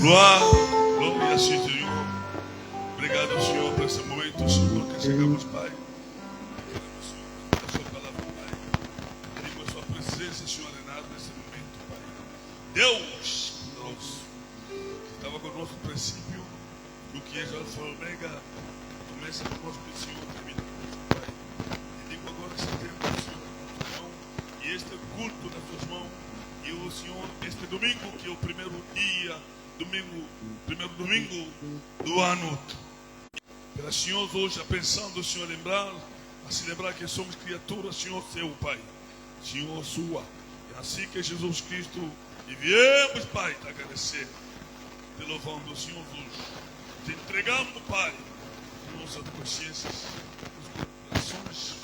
Glória a Ti, Senhor. Obrigado, Senhor, por esse momento, Senhor, que chegamos, Pai. Queremos, Senhor, a Sua palavra, Pai. Queremos a Sua presença, Senhor, arenada nesse momento, Pai. Deus poderoso, que estava conosco no princípio, e o que é já foi Omega, começa conosco, Senhor, termina conosco, Pai. E digo agora esse tempo, Senhor, na Tua mão, e este culto nas Tuas mãos, e o Senhor, este domingo, que é o primeiro domingo do ano. Pela Senhor, hoje, pensando, Senhor, a se lembrar que somos criaturas, Senhor, Seu, Pai. Senhor, Sua. É assim que Jesus Cristo, e viemos, Pai, te agradecer, te louvando, Senhor Jesus. Te entregando, Pai, nossas consciências, os corações,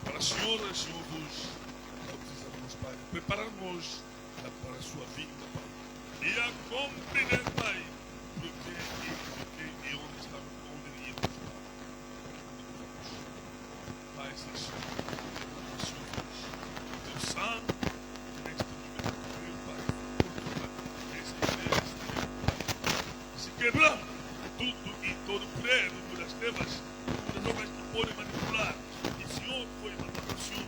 para a Senhora, Senhor Jesus, bautizarmos, Pai, preparar-nos para a Sua vida, Pai. E a compreender, Pai, porque e onde estamos, onde iríamos, Pai. Pai, Senhor, Teu santo, neste momento, meu Pai, se quebrando tudo e todo credo das trevas, das obras que podem manipular. E Senhor, foi mandado o Senhor,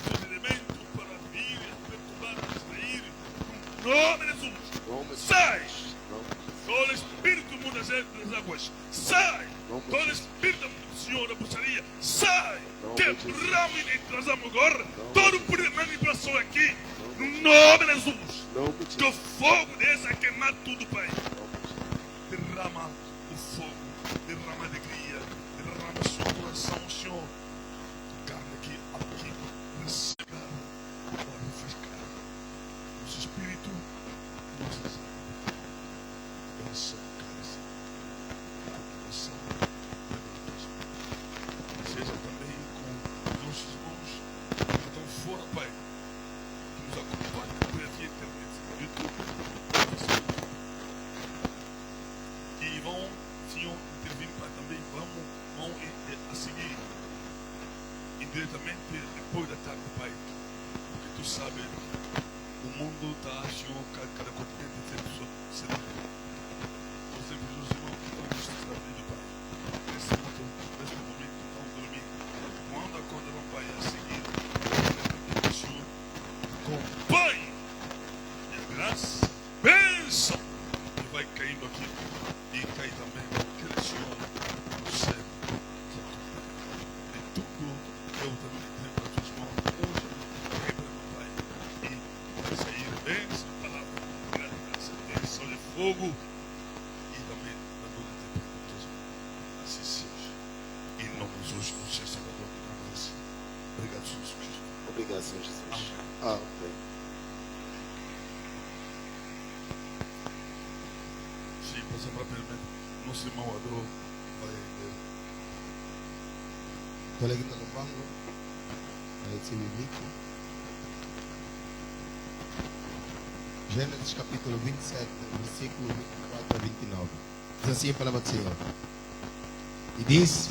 seus elementos para vir e perturbar, distrair, no nome de Jesus. Sai! Todo espírito mundo das águas, sai! Todo espírito do Senhor da bruxaria, sai! Quebramos e trazamos agora todo por manipulação aqui, no nome de Jesus. Que o fogo desça a queimar tudo, Pai. Derrama o fogo, derrama alegria, derrama o seu coração, Senhor. Carne aqui, receba, refrescar nosso espírito, nossas almas. Benção, graça, coração, seja também com nossos irmãos que estão fora, Pai, que nos acompanham por aqui, internet, YouTube, que vão, Senhor, intervir, Pai, também vão a seguir indiretamente depois da tarde, Pai, porque Tu sabes, o mundo está, Senhor, cada continente sendo os irmãos que estão distraídos, Pai, nesse momento estão dormindo. Quando acordarão, Pai, a seguir, que o Senhor acompanhe e a graça, bênção, que vai caindo aqui e cai também, aquele Senhor no céu, que acompanha. E tudo eu também tenho para Tuas mãos, hoje, quebrando, Pai, e vai sair bênção, palavra, graça, bênção de fogo. Obrigado, Senhor Jesus. Amém. Sim, passamos rapidamente. Nosso irmão Adô vai ler. Colega no banco, esse bíblico. Gênesis capítulo 27, versículo 24 a 29. Diz assim a palavra do Senhor. E disse: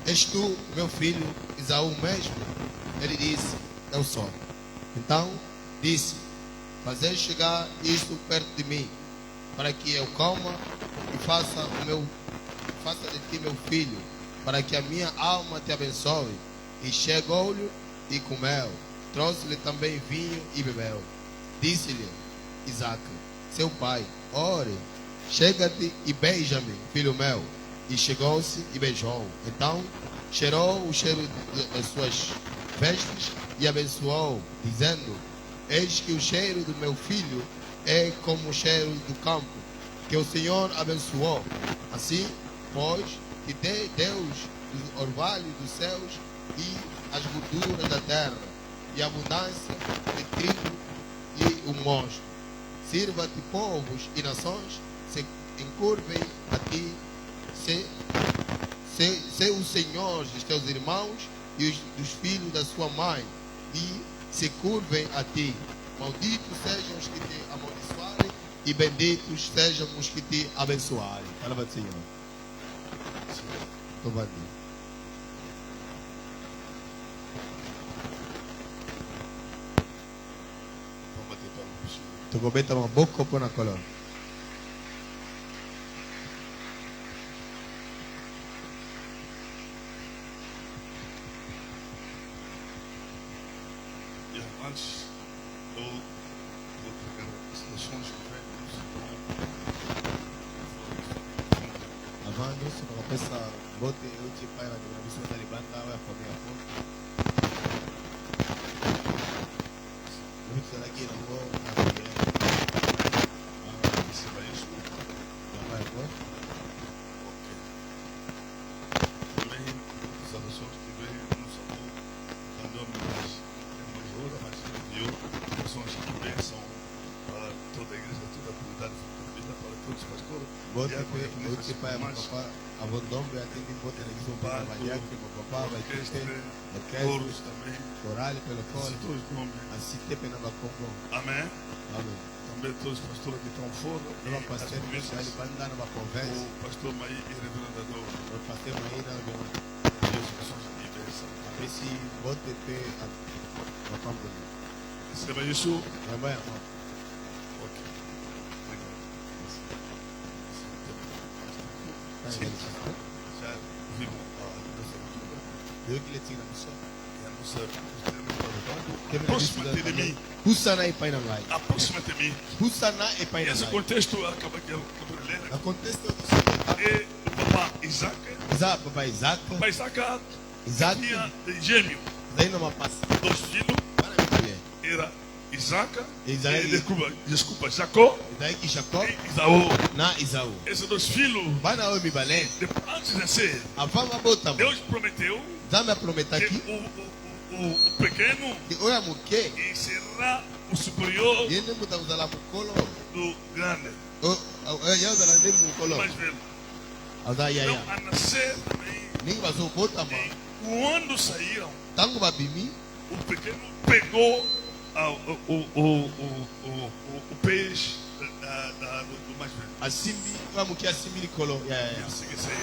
És tu, meu filho, Esaú mesmo? Ele disse: Eu sou. Então disse: Fazei chegar isto perto de mim, para que eu coma e faça de ti meu filho, para que a minha alma te abençoe. E chegou-lhe e comeu. Trouxe-lhe também vinho e bebeu. Disse-lhe Isaac, seu pai: Ore, chega-te e beija-me, filho meu. E chegou-se e beijou. Então cheirou o cheiro das suas vestes e abençoou, dizendo: Eis que o cheiro do meu filho é como o cheiro do campo, que o Senhor abençoou. Assim, pois, que dê Deus os orvalhos dos céus e as gorduras da terra, e a abundância de trigo e o mosto. Sirva-te povos e nações, se encurvem a ti, ser o Senhor dos teus irmãos e dos filhos da sua mãe, e se curvem a ti. Malditos sejam os que te amaldiçoarem, e benditos sejam os que te abençoarem. Palavra do Senhor. Louvado. Tu gobeta uma boca ou na coluna? Antes, eu vou pegar as lições que vem. Avant isso, não pensa, bote eu te pai na televisão da libanda, vai fazer a foto. Não precisa daqui, não vou na mulher. Você vai isso? Já vai agora? Ok. Também, as lições que vem no salão, mandou-me mais outra, mas viu, lições que vem são para toda a igreja, toda a comunidade vida, para todos os pastores. Bote eu te pai, meu papá, a vondombe atende em bote na televisão para trabalhar, que meu papá vai ter Coros também. orar pelo colo, Todos os nomes. assim te pena bakombo. Amém. Amém. Também todos os pastores que estão fora. Não pastor, As vai libanda na conversa. o pastor Maí e reverendador. O pastor aí na violão. Deus que são de bênção. Esse bote te a campo. Receba isso. Vai vai, amor. Ok. Tá Sim. aí. Já vimos a nossa leitura. Eu que lhe tinha na missão. E a nossa Que me aproxima-te de mim. Husana e pai na vai. Aproxima-te de mim. Husana e pai na Esse vai. contexto acaba de ler. Acontece do Senhor. E o papá Isaac. Isaac, papai Isaac. Papai Isaac Isaac. tinha de gêmeo. Daí numa passa. 2 filhos. Para me colher. Era Isaac. Isaac. Desculpa, Jacó Daí que Jacó e Isaú. na Isaú. Esses 2 filhos, Vai na me balé. antes de nascer, A fama bota. Deus prometeu Dá-me prometer que aqui. o pequeno Que olha muque. será o superior Yende muta uzala mukolo. do grande, Ya uzala ndemu do mukolo. mais velho. Aza ya Então, ya. a nascer também, Ningi bazo bota ma. e quando saíram, Tango babimi. o pequeno pegou o peixe do mais velho. Asimbi. Olha muque asimbi likolo. Ya ya E ya. assim que saiu.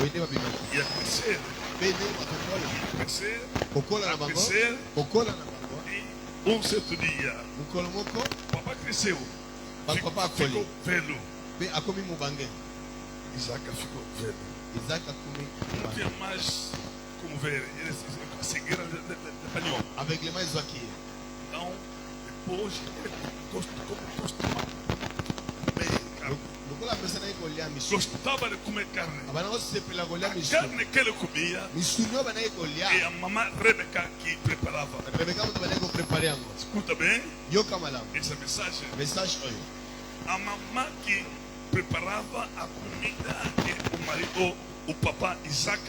Wende babimi. Ia crescer, Bende matokolo. crescer, Kokola na bango. crescer. Kokola na bango. E certo dia, Mukolo moko. o papai cresceu. Papa Ficou akoli. velho. Be akomi mubange. Isaac ficou velho. Isaac akomi Não mubange. tinha mais como ver. Ele a cegueira de Panion. Avec les mains aqui. Então, depois, ele costumava comer carne. Lokola pesa na ikolia misu. Gostava de comer carne. Abana osepela kolia A misu. carne que ele comia, Misunyo bana ikolia. e a mamãe Rebeca que preparava. Rebeka mutu bana iko prepare yango. Escuta bem Yoka malamu. essa mensagem. Message oyo. A mamãe que preparava a comida que o marido, o papá Isaac,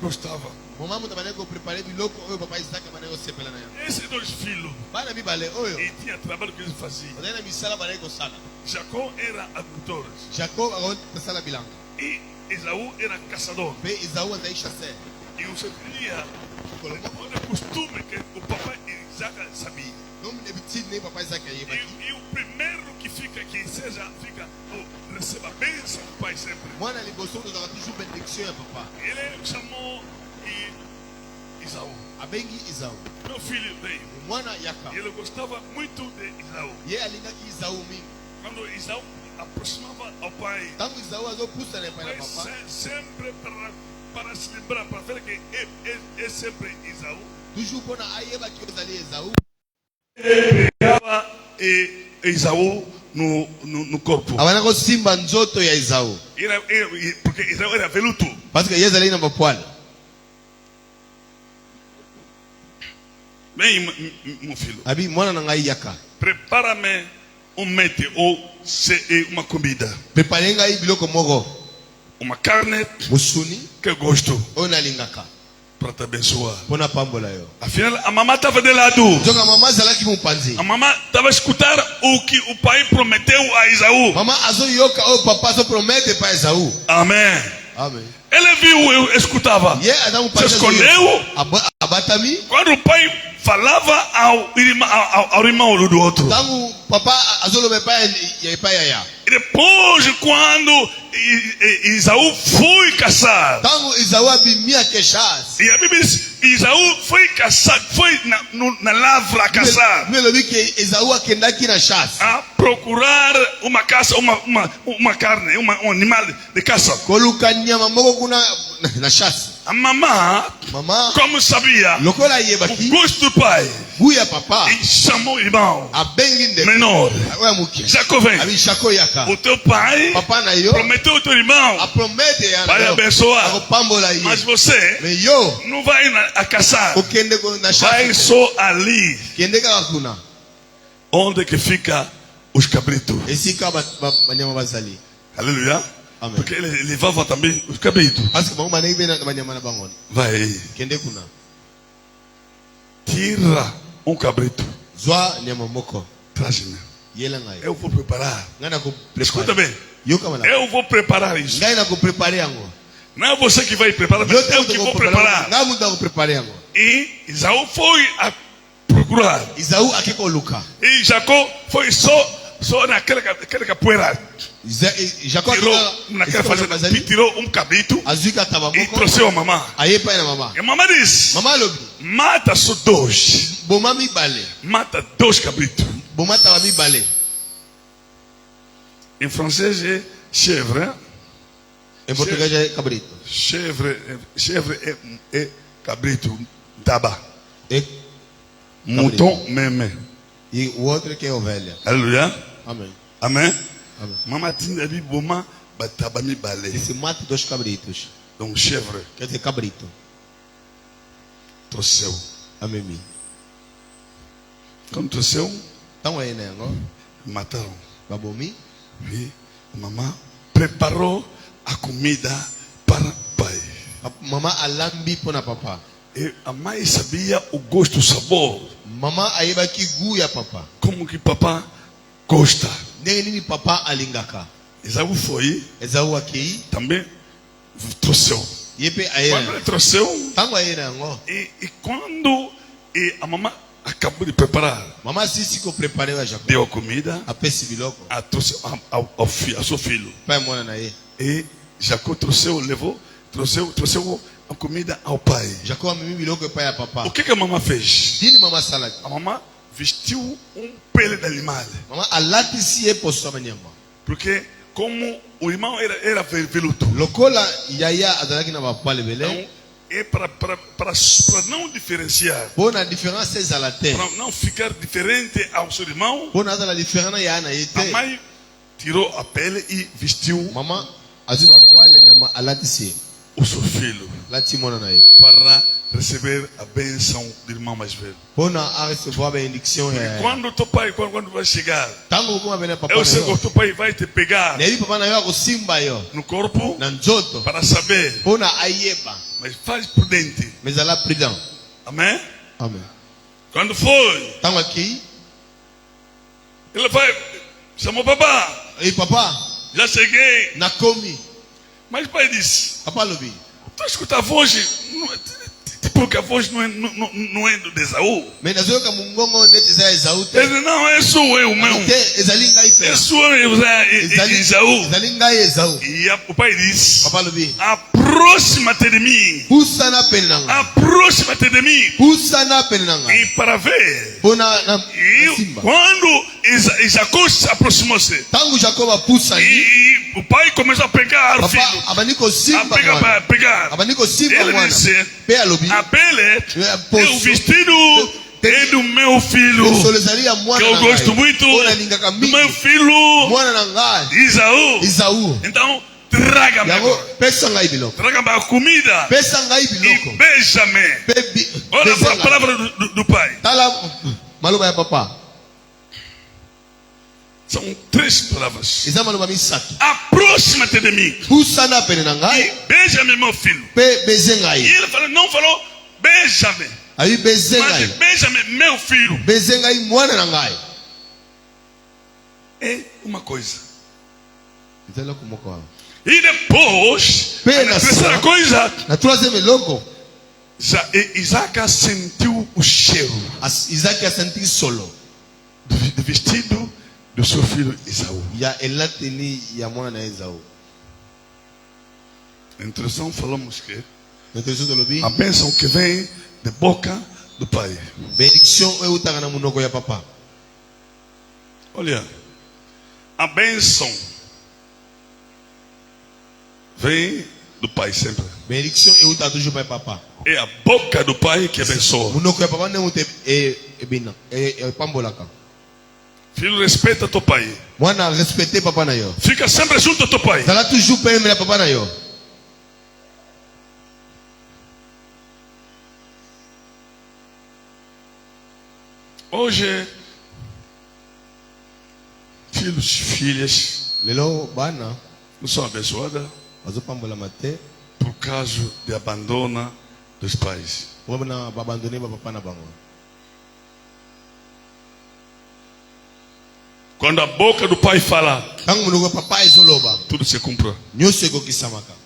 gostava. Mama mutu bana iko prepare biloko oyo papa Isaac bana iko sepela na yango. Esses 2 filhos, Bana mibale oyo. e tinha trabalho que eles faziam. Bana misala bana iko sala. Jacó era agricultor Jacob akon tasala bilanga. e Esaú era caçador. Be Isaú azai chasseur. E você dia, o costume que o papai Isaac sabia. Nome de bitid nem papa Isaac aí baki. E o primeiro que fica aqui, seja, fica, receba bênção do pai sempre. Mwana liboso ndo zaka toujours bénédiction ya papa. Ele chamou Esaú. Abengi Isaú. Meu filho veio. Mwana yaka. E ele gostava muito de Esaú. Ye alingaki Isaú mingi. Quando Esaú aproximava ao pai, Tangu Isaú azopusa na o pai na pai papa. sempre para se lembrar, para ver que é sempre Esaú. Toujours bona ayeba ki ozali Isaú. Pegava Esaú no corpo. Abana ko simba nzoto ya Isaú. Porque Esaú era veludo. Parce que yezali na mapoil. Vem, meu filho. Abi mwana na ngai yaka. Prepara-me mete ou uma comida. Prepare ngai biloko moko. Uma carne Musuni que eu gosto oyo nalingaka. para te abençoar. Pona pambola yo. Afinal, a mamãe estava de lado. Jonga mama azalaki mupanzi. A mamãe estava a escutar o que o pai prometeu a Esaú. Mama azo yoka oyo papa azo promete pa Esaú. Amém. Amen. Ele viu, eu escutava. Ye adamu Se escondeu. Abatami. Quando o pai falava ao irmão do outro. Tangu papa azolo bepa ya. E depois, quando Isaú foi caçar. Tangu Isaú abimia keshas. E a Bíblia diz, Isaú foi caçar, foi na lavra caçar. Meu lobi que Isaú akendaki na chas. A procurar uma caça, uma carne, um animal de caça. Koluka nyama moko kuna na chas. A mamã, como sabia lokola o yebaki gosto do pai, buya papa e chamou o irmão menor. Jacó vem. O teu pai prometeu ao teu irmão, vai abençoar, mas você não vai a caçar, vai só ali onde que fica os cabritos. Aleluia. Amen. Porque ele levava também os cabritos. Vai. Tira um cabrito. Traz-me. Eu vou preparar. Escuta bem. Eu vou preparar isso. Não é você que vai preparar, mas eu que vou preparar. E Isaú foi a procurar. E Jacó foi só naquela capoeira. Tirou um cabrito e trouxe a mamãe. E a mamãe disse: mata só dois. Mata dois cabritos. Em francês é chèvre. Em português é cabrito. Chèvre é cabrito. Taba. Mouton meme. E o outro que é ovelha. Aleluia. Amém. Amém. Amém. Mama tinha de boma bataba mi balé. E se mata dois cabritos. Donc chèvre. Quer dizer cabrito. Trouxeu. Amém. Quando trouxeu, então aí né, mataram. Babomi. E a mamãe preparou a comida para o pai. A mamãe alambi para papá. E a mãe sabia o gosto, o sabor. Mamãe aiba que guia papá. Como que papá gosta. Nem papá alingaka. Esaú foi. Esaú aqui. Também trouxeu. Quando ele trouxeu. E quando a mamãe acabou de preparar. Mamãe se que preparou a Jacó. Deu a comida. A peixe biloco. A trouxe ao seu filho. Pai mora na aí. E Jacó trouxeu, levou, trouxeu a comida ao pai. Jacó me biloco pai a papá. O que a mamãe fez? Dile mamãe salad. A mamãe vestiu um pele de animal. Mamãe alati se é posto amanhã. Porque como o irmão era veludo. Lokola yaya adalaki na papá lebele. É para não diferenciar. Bona diferença exalate. Para não ficar diferente ao seu irmão. Bona da diferença ya na yete. A mãe tirou a pele e vestiu. Mamãe azuba poale nyama alati se. O seu filho. Lati mona na aí. Para receber a bênção do irmão mais velho. Bona a receber a bendição é. Quando teu pai quando vai chegar. Tango como vem papá. Eu sei que teu pai vai te pegar. Nele papá na yo simba yo. No corpo. Na nzoto. Para saber. Bona ayeba. Mas faz prudente. Mas ela prudent. Amém? Amém. Quando foi? Tango aqui. Ele vai. Chamou papá. Ei papá. Já cheguei. Na comi. Mas o pai disse. Papá Lubi. Tu escuta a voz. Porque a voz não é do Esaú. Mas nas outras mungongo nete za Esaú. Ele não é sua eu meu. É sua Esaú. Esaú. E o pai disse. Papá Lubi. Aproxima-te de mim. Puxa na penanga. Aproxima-te de mim. Puxa na penanga. E para ver. E quando Jacó se aproximou-se. Tango Jacob puxa e o pai começou a pegar o filho. Abaniko simba. A pegar. Abaniko simba. Ele disse. A pele é o vestido é do meu filho. Que eu gosto muito do meu filho Isaú. Então traga-me. Traga-me a comida. E beija-me. Olha a palavra do pai. São três palavras. Aproxima-te de mim. E beija-me, meu filho. E ele falou, não falou, beija-me. Mas beija-me, meu filho. É uma coisa. E depois, a Pena terceira só. coisa, Na troisième logo, Isaac sentiu o cheiro Isaac a senti solo. do vestido do seu filho Esaú. Ya elatini ya mwana Esau. Na introdução falamos que No texto do lobi, a bênção que vem da boca do pai. benediction eu utanga na munoko ya papa. Olha, a bênção vem do pai sempre. Benediction eu utanga toujours para papa. É a boca do pai que abençoa. Munoko ya papa não te bina. Pambolaka. Filho, respeita teu pai. Mwana respecter papa na yo. Fica sempre junto ao teu pai. Zala toujours pe me la papa na yo. Hoje, filhos, filhas, Lelo bana não são abençoadas bazopambola mate. por causa de abandono dos pais. Wabana babandone papa na bango. Quando a boca do pai fala, Tangu munoko papa ezoloba. tudo se cumpre. Nyose ko kisamaka.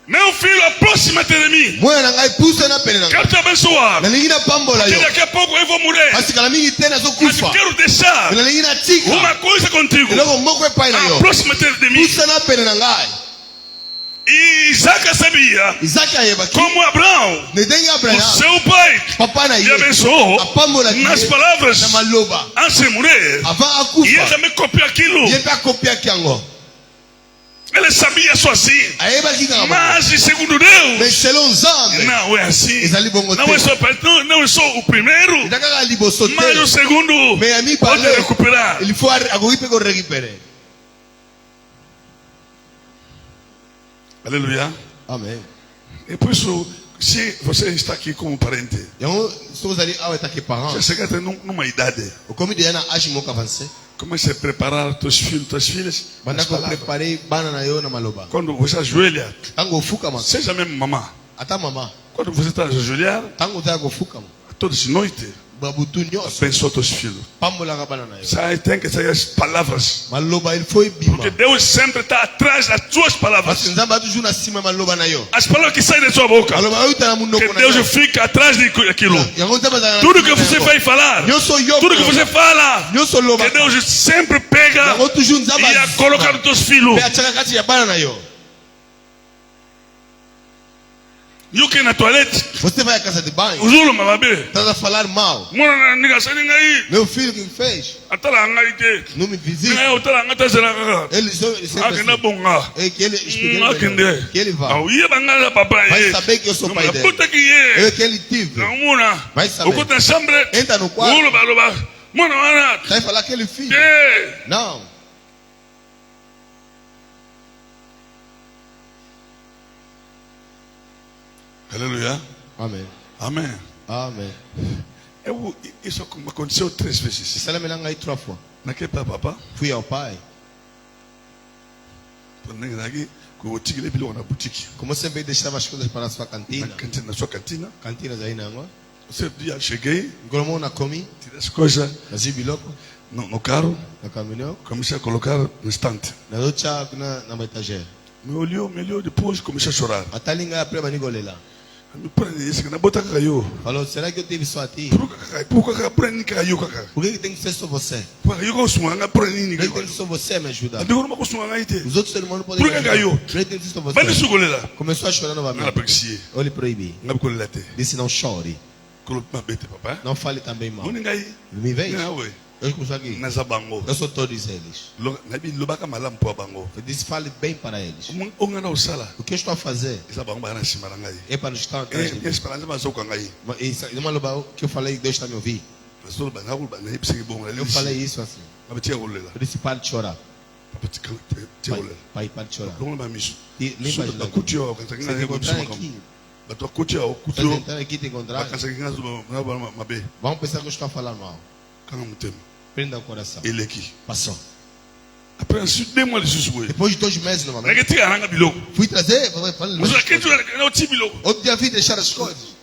Meu filho, aproxima-te de mim. Mwana ngai pusa na pene na. Quero te abençoar. Na lingina pambola Que yo. daqui a pouco eu vou morrer. Basi kala mingi tena Mas eu zokufa. quero deixar Na lingina tika. uma coisa contigo. Eloko moko epai na yo. Aproxima-te de mim. Pusa na pene na ngai. E Isaac sabia, Isaac ayebaki. como Abraão, Nedenge o Abraham. seu pai, Papa na lhe ye. abençoou Apambola ki. nas palavras Na maloba. antes de morrer. Avant E ele akufa. também copiou aquilo. Ye pa kopia kiango. Ele sabia sozinho. Ayebaki kaka. Mas, segundo Mais Deus, selon Zambe. não é assim. Ezali bongo Não é te. só, não é só o primeiro, Idaka liboso mas o te. segundo Mais ami pode parle. recuperar. Il faut agogi pe ko récupérer. Aleluia. Amen. E por isso, se você está aqui como parente, Yango estamos ali awa taki parents. já chega numa idade, O komi de yana age moko avancé. comece a preparar teus filhos, tuas filhas. Banda as ko palavras. préparer bana na yo na maloba. Quando você ajoelha, Tango fuka ma. seja mesmo mamã. Ata mama. Quando você está a ajoelhar, Tango ta ko fuka ma. toda noite, Babutu nyos. abençoa teus filhos. Pambola ka bana na yo. Sai, tem que sair as palavras. Maloba il faut bima. Porque Deus sempre está atrás das suas Parce palavras. que nzamba toujours na sima maloba na yo. As palavras que saem da sua boca. Maloba yo ta na Que munoko na Deus yo. fica atrás daquilo. Yango nzamba za. Tudo que você vai falar, Nyoso yo. tudo que você fala, Nyoso loba. que Deus sempre pega Yango toujours nzamba. e a colocar nos teus filhos. Pe achaka kati ya bana na yo. E o que na toilette? Você vai à casa de banho. O Zulu Mamabe. Estás a falar mal. Mwana niga sani ngai. Meu filho que fez. Atala ngai te. Não me visita. Ngai utala ngata zera kaka. Ele sempre Akenda bonga. é que ele explica Akende. que ele vai. Au ye bangala papa Vai ye. saber que eu sou pai dele. Puta que ye. É que ele tive. Namuna. Vai saber. Ukuta chambre. Entra no quarto. Ulu baloba. Mwana wana. Vai falar que ele filho. Ye. Não. Aleluia. Amém. Amém. Amém. Isso aconteceu 3 vezes. Ça l'a mené 3 fois. Naquele papa. Fui ao pai. Nagi ko tigile bilo na boutique. Como sempre deixava as coisas para a sua Na cantina. cantina, na sua cantina. Cantinas aí na água. Você dia cheguei, Ngolomo na comi. tirei as coisas Na zibiloko. no carro, Na caminhão. comecei a colocar no estante. Na docha na etagère. Me olhou, depois comecei a chorar. Atalinga après manigolela. Me prende isso, na bota caiu. Falou, será que eu tive só a ti? Por que prende caiu, cara? Por que tem que ser só você? Porque eu gosto de prende Por que ninguém. tem que ser só você me ajudar? Eu não gosto de te. Os outros irmãos não podem Por que caiu? Por que tem que ser só Vai você? nisso golela. Começou a chorar Não novamente. aprecia. Eu lhe proibi. Não golela te. Disse, não chore. Coloca uma bete, papai. Não fale também mal. Não ninguém. Me vejo? Não, ué. Eu estou aqui. Nasa bango. Eu sou todos eles. Nabi lobaka malam po bango. Eu disse, fale bem para eles. Onga na usala. O que eu estou a fazer Esa bango bana simara ngai. é para estar atrás de E mim. esperança mazoka ngai. E uma loba que eu falei, Deus está me ouvindo. Pastor bana ko bana ipse bom. Eu falei isso assim. Abatia golela. Eu disse, pare de chorar. Abatia golela. Pai, pare de chorar. Como ba miso. Limpa as Da lágrimas. kutio ka Você tanga tem ngai encontrar ko aqui. Bato kutio o Você kutio. entrar aqui te encontrar. Ba kasa kinga zuba na ba mabe. Vão pensar que eu estou a falar mal. Kanga mutema. Prenda o coração. Eleki. Passou. Après ensuite 2 mois de susuwe. Depois de 2 meses novamente. Ngai tika ranga biloko. Fui trazer. Falei, Musa ketu na uti biloko. outro dia vim deixar as coisas.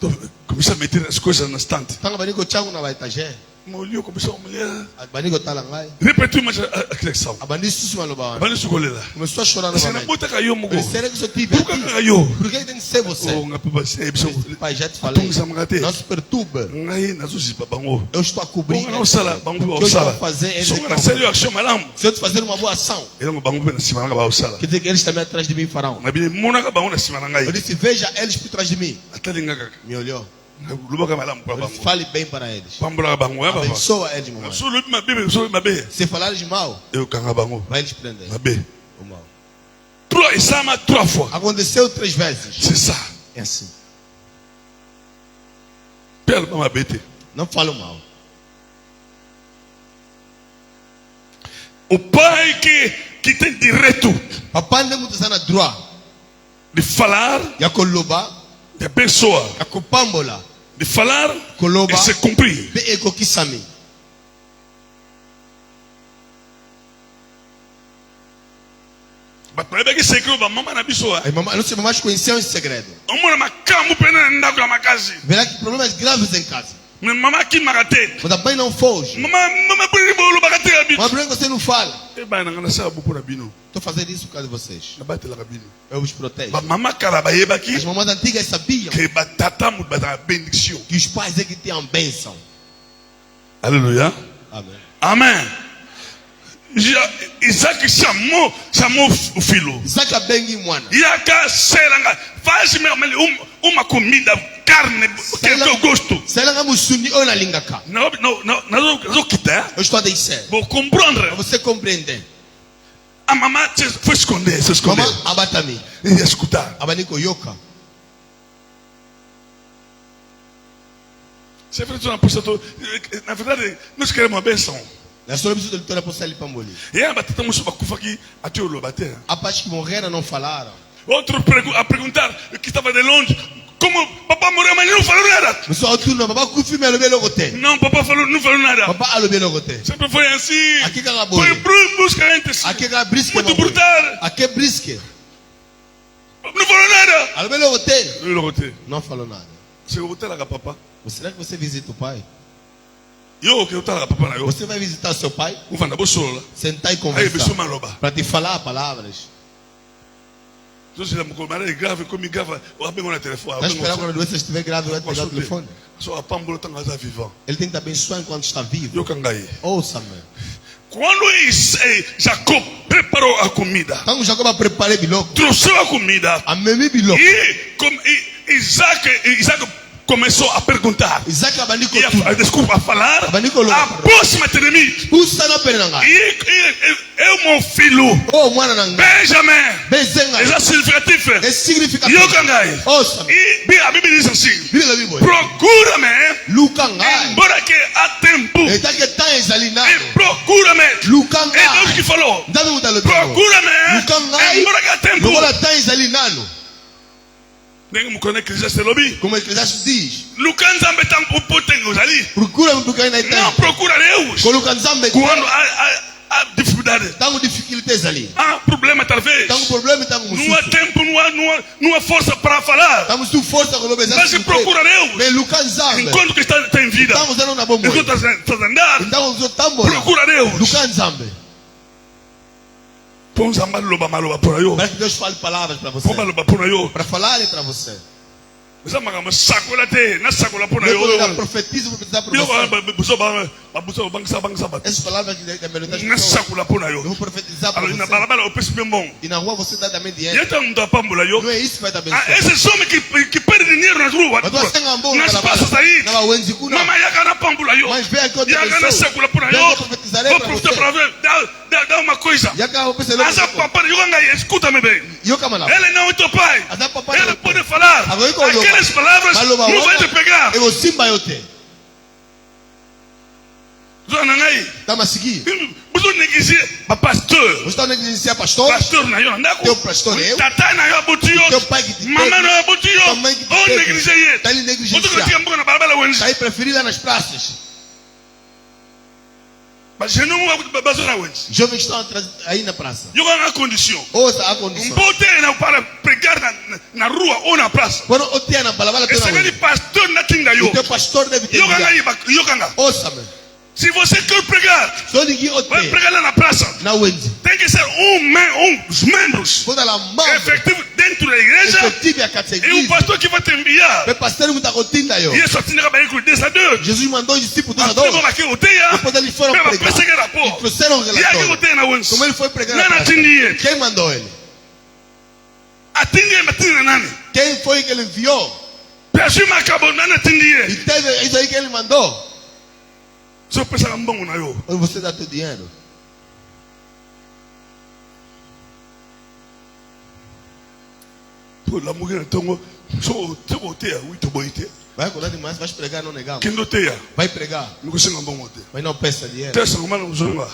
Comecei a meter as coisas na estante. Tanga baniko changu na etagère. molio comme ça mulher. Abandi kotala ngai. Répète moi avec ça. Abandi susu maloba wana. Bani sukolela. Começou a chorar C'est na novamente. bota kayo mugo. Ele será que isso tive Pourquoi aqui? kayo? Por que tem que ser você? Oh, nga papa c'est biso. Pai, já te falei. Tonza mangate. Não se perturbe. Ngai nazuzipa bango. Eu estou a cobrir. Bonga na usala bango O ba que eu estou usala. a fazer, eles Songa na estão. sério action malamu. Se eu te fazer uma boa ação, Ele ngo bango na sima nga ba usala. quer dizer que eles também atrás de mim farão. Na bile mona ka bango na sima ngai. Eu disse, veja eles por trás de mim. Atali nga kaka. Me olhou. Lubaka malamu pa Eu disse, bango. fale bem para eles. Pambola bango ya baba. Abençoa eles, mamãe. So lubi mabe so mabe. Se falares mal, Eu kanga bango. vai eles prender. Mabe. O mal. Trois ça m'a 3 fois. Aconteceu 3 vezes. C'est ça. É assim. Père mama bete. Não falo mal. O pai que tem direito Papai não está na droit. de falar, Ya koloba, de abençoar, ya kopambola, de falar koloba, e se cumprir. be eko kisami. Bato bayebaki secret ba mama na biso. Aí mamãe, não sei, mamãe conheceu esse segredo. Omona makambu pena na ndako ya makazi. Verá que problemas graves em casa. Mais mama kimaka te. Mas a mãe não foge. Mama boli bolobaka te ya bitu. Mas por que você não fala? E ba na ngana sa bupo na bino. Estou fazendo isso por causa de vocês. Na batelaka bino. Eu os protejo. Ba mama kala bayebaki As mamães antigas sabiam que batata mu bata bendiction. que os pais é que tinham bênção. Alléluia. Amém. Amen. Isaac chamou o filho. Isaac abengi mwana. Yaka seranga. Faz-me uma comida, carne, que eu gosto. Selanga musuni ona lingaka. Não, quitar. Eu estou a descer. Vou compreender. Para você compreender. A mamãe foi esconder, se esconder. Mama abatami. E ia escutar. Abaniko yoka. Você fez uma postura. Na verdade, nós queremos uma benção. Na sua visita ele toda possa pamboli. E a batata musu bakufa aqui, até o lobater. A parte que morreram não falaram. Outro a perguntar, que estava de longe, como papai morreu, mas não falou nada. Mas só tu não, papai kufi me alobe logote. Não, papai falou, não falou nada. Papai alobe logote. Sempre foi assim. Aqui que acabou. Foi busca antes. Aqui que brisque. Muito brutal. Aqui brisque. Não falou nada. Alobe logote. Logote. Não falou nada. Você voltou lá com papa? Será que você visita o pai? Eu que eu estava papa na eu. Você vai visitar seu pai? Ufa na bosola. Sentar e Aí conversar. besou maloba. Para te falar palavras. Então se ele me grave, como grava, eu abro no telefone. Vai esperar quando a doença estiver grave, vai pegar o telefone. Só a pambola está mais vivant. Ele tem que te abençoar enquanto está vivo. Eu cangai. Ouça-me. Quando Jacob preparou a comida, Quando Jacob preparou biloko, trouxe a comida, a memi biloko. e Isaac começou a perguntar. Isaac abaniko E desculpa, a falar. Abanikolo. Aproxima-te de mim. Puxa na perna. Eu, meu filho, Oh, mwana nanga. Benjamin, Bezenga. é significativo. É significativo. Eu cangai. Ouça-me. E a Bíblia diz assim: Bíblia Bíblia. procura-me, Lukanga. embora que há tempo, Está que está exalinado. e procura-me. Lukanga. É Deus que falou: Dá-me um talo. procura-me, Lukanga. embora que há tempo. Lukanga está exalinado. Nem me conhece Eclesiastes lobby. Como o Eclesiastes diz. Lucanzambe está um potengo ali. Procura-me porque ainda Não está. procura Deus. Colocanzambe. Quando há dificuldade, Está com dificuldades ali. há problema talvez. Está com problema, está com Não há tempo, não há força para falar. Estamos com força com o Mas se procura Deus. Mas Lucanzambe. Enquanto que está em vida, Estamos dando uma bomba. enquanto está a andar, Então os tambores. procura Deus. Lucanzambe. Põe maloba por aí. Para que Deus fale palavras para você. Põe maloba por aí. Para falar para você. Mas a maga sacola te, na sacola por aí. Eu profetizo para Eu você. vou bancar. Essas palavras que da melhor Na sacola por aí. eu vou profetizar para Alors na você. balabala eu penso bem bom. E na rua você dá também E dinheiro. então não dá pambula eu. Não é isso que vai te abençoar. Esses homens que perdem dinheiro nas ruas, Mas você tem amor nas praças aí. na wenzi kuna. Mama yaga na pambula eu. Mas vem aqui outra Yaga na pessoa. sacola por aí. Eu profetizarei Vou para profetizar você. para ver. Dá uma coisa. E acaba pensando. Asa papai, escuta-me bem. E eu camarada. Ele não é teu pai. Asa papai. Ele pode falar. Agora eu Aquelas palavras não vai te pegar. Eu simba eu te. Zona aí. Tá mas seguir. Você negligencia pastor. Você está negligenciar pastor? Pastor na yo andako. Teu pastor é eu. Tata na yo botio. Teu pai que te teve. Mamãe na yo botio. Tua mãe que te Oh teve. negligencia. Tá ele Você que negligenciar. tinha boca na balabala wenzi. Tá aí preferido lá nas praças. Mas je não vou bazar wenzi. Jovens estão aí na praça. Eu ganho a condição. Ouça a condição. Bote na para pregar na rua ou na praça. Quando eu tenho na balabala, Esse grande pastor na tinga o yo. teu pastor deve ter. Eu ganho. Ouça-me. Se você quer pregar, So ninguém vai odeia. pregar lá na praça. Na Wendy. Tem que ser os membros Toda a mão. efetivos dentro da igreja Efetivo a e o categoria. pastor que vai te enviar. O pastor não está contando aí. E isso tinha que com 10 a 2. Jesus mandou os discípulos dos Mas adultos. como aqui odeia, Depois eles foram mas pregar. pensa que era E pô. trouxeram o E aqui relatório. odeia na onde? Como ele foi pregar Não na praça. atingi. Quem mandou ele? Atingi, mas tinha nani. Quem foi que ele enviou? Peshima acabou, não E atingi. teve isso aí que ele mandou. Só pensa que bom na eu. Ou você dá teu dinheiro? Pô, la mulher então, só odeia, muito bom odeia. Vai acordar demais, vai pregar, não negamos. Quem odeia? Vai pregar, Não consigo bom odeia. mas não peça dinheiro. Testa uma não zonga.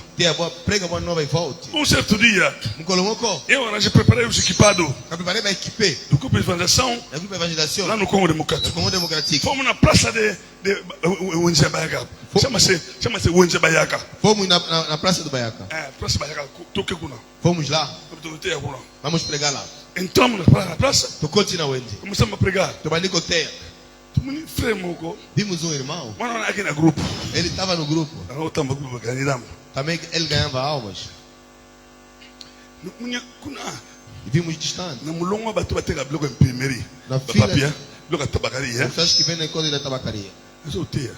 Prega boa nova e volte. Certo dia, Me colocou. eu já preparei os equipados Eu preparei para equipe. do grupo de evangelização É grupo de evangelização. lá no Congo É Democrático. como democrático. Fomos na praça de Wenzebayaga. Chama-se Wenzebayaga. Fomos na praça do Baiaca. É, praça Bayaga, toque kuna. Fomos lá. Vamos Vamos pregar lá. entramos na praça, Tocou na Wendy. começamos a pregar. Trabalhei com teia. Tumuni fremo, Vimos um irmão. mano, aqui na grupo. Ele estava no grupo. Não estamos grupo ganhamos. Também ele ganhava almas. Kuna E vimos distante. na mulonga batu batega bloco imprimerie. Na fila. Papia, bloco tabacaria. Pessoas que vêm na encontro da tabacaria. Mas eu tenho.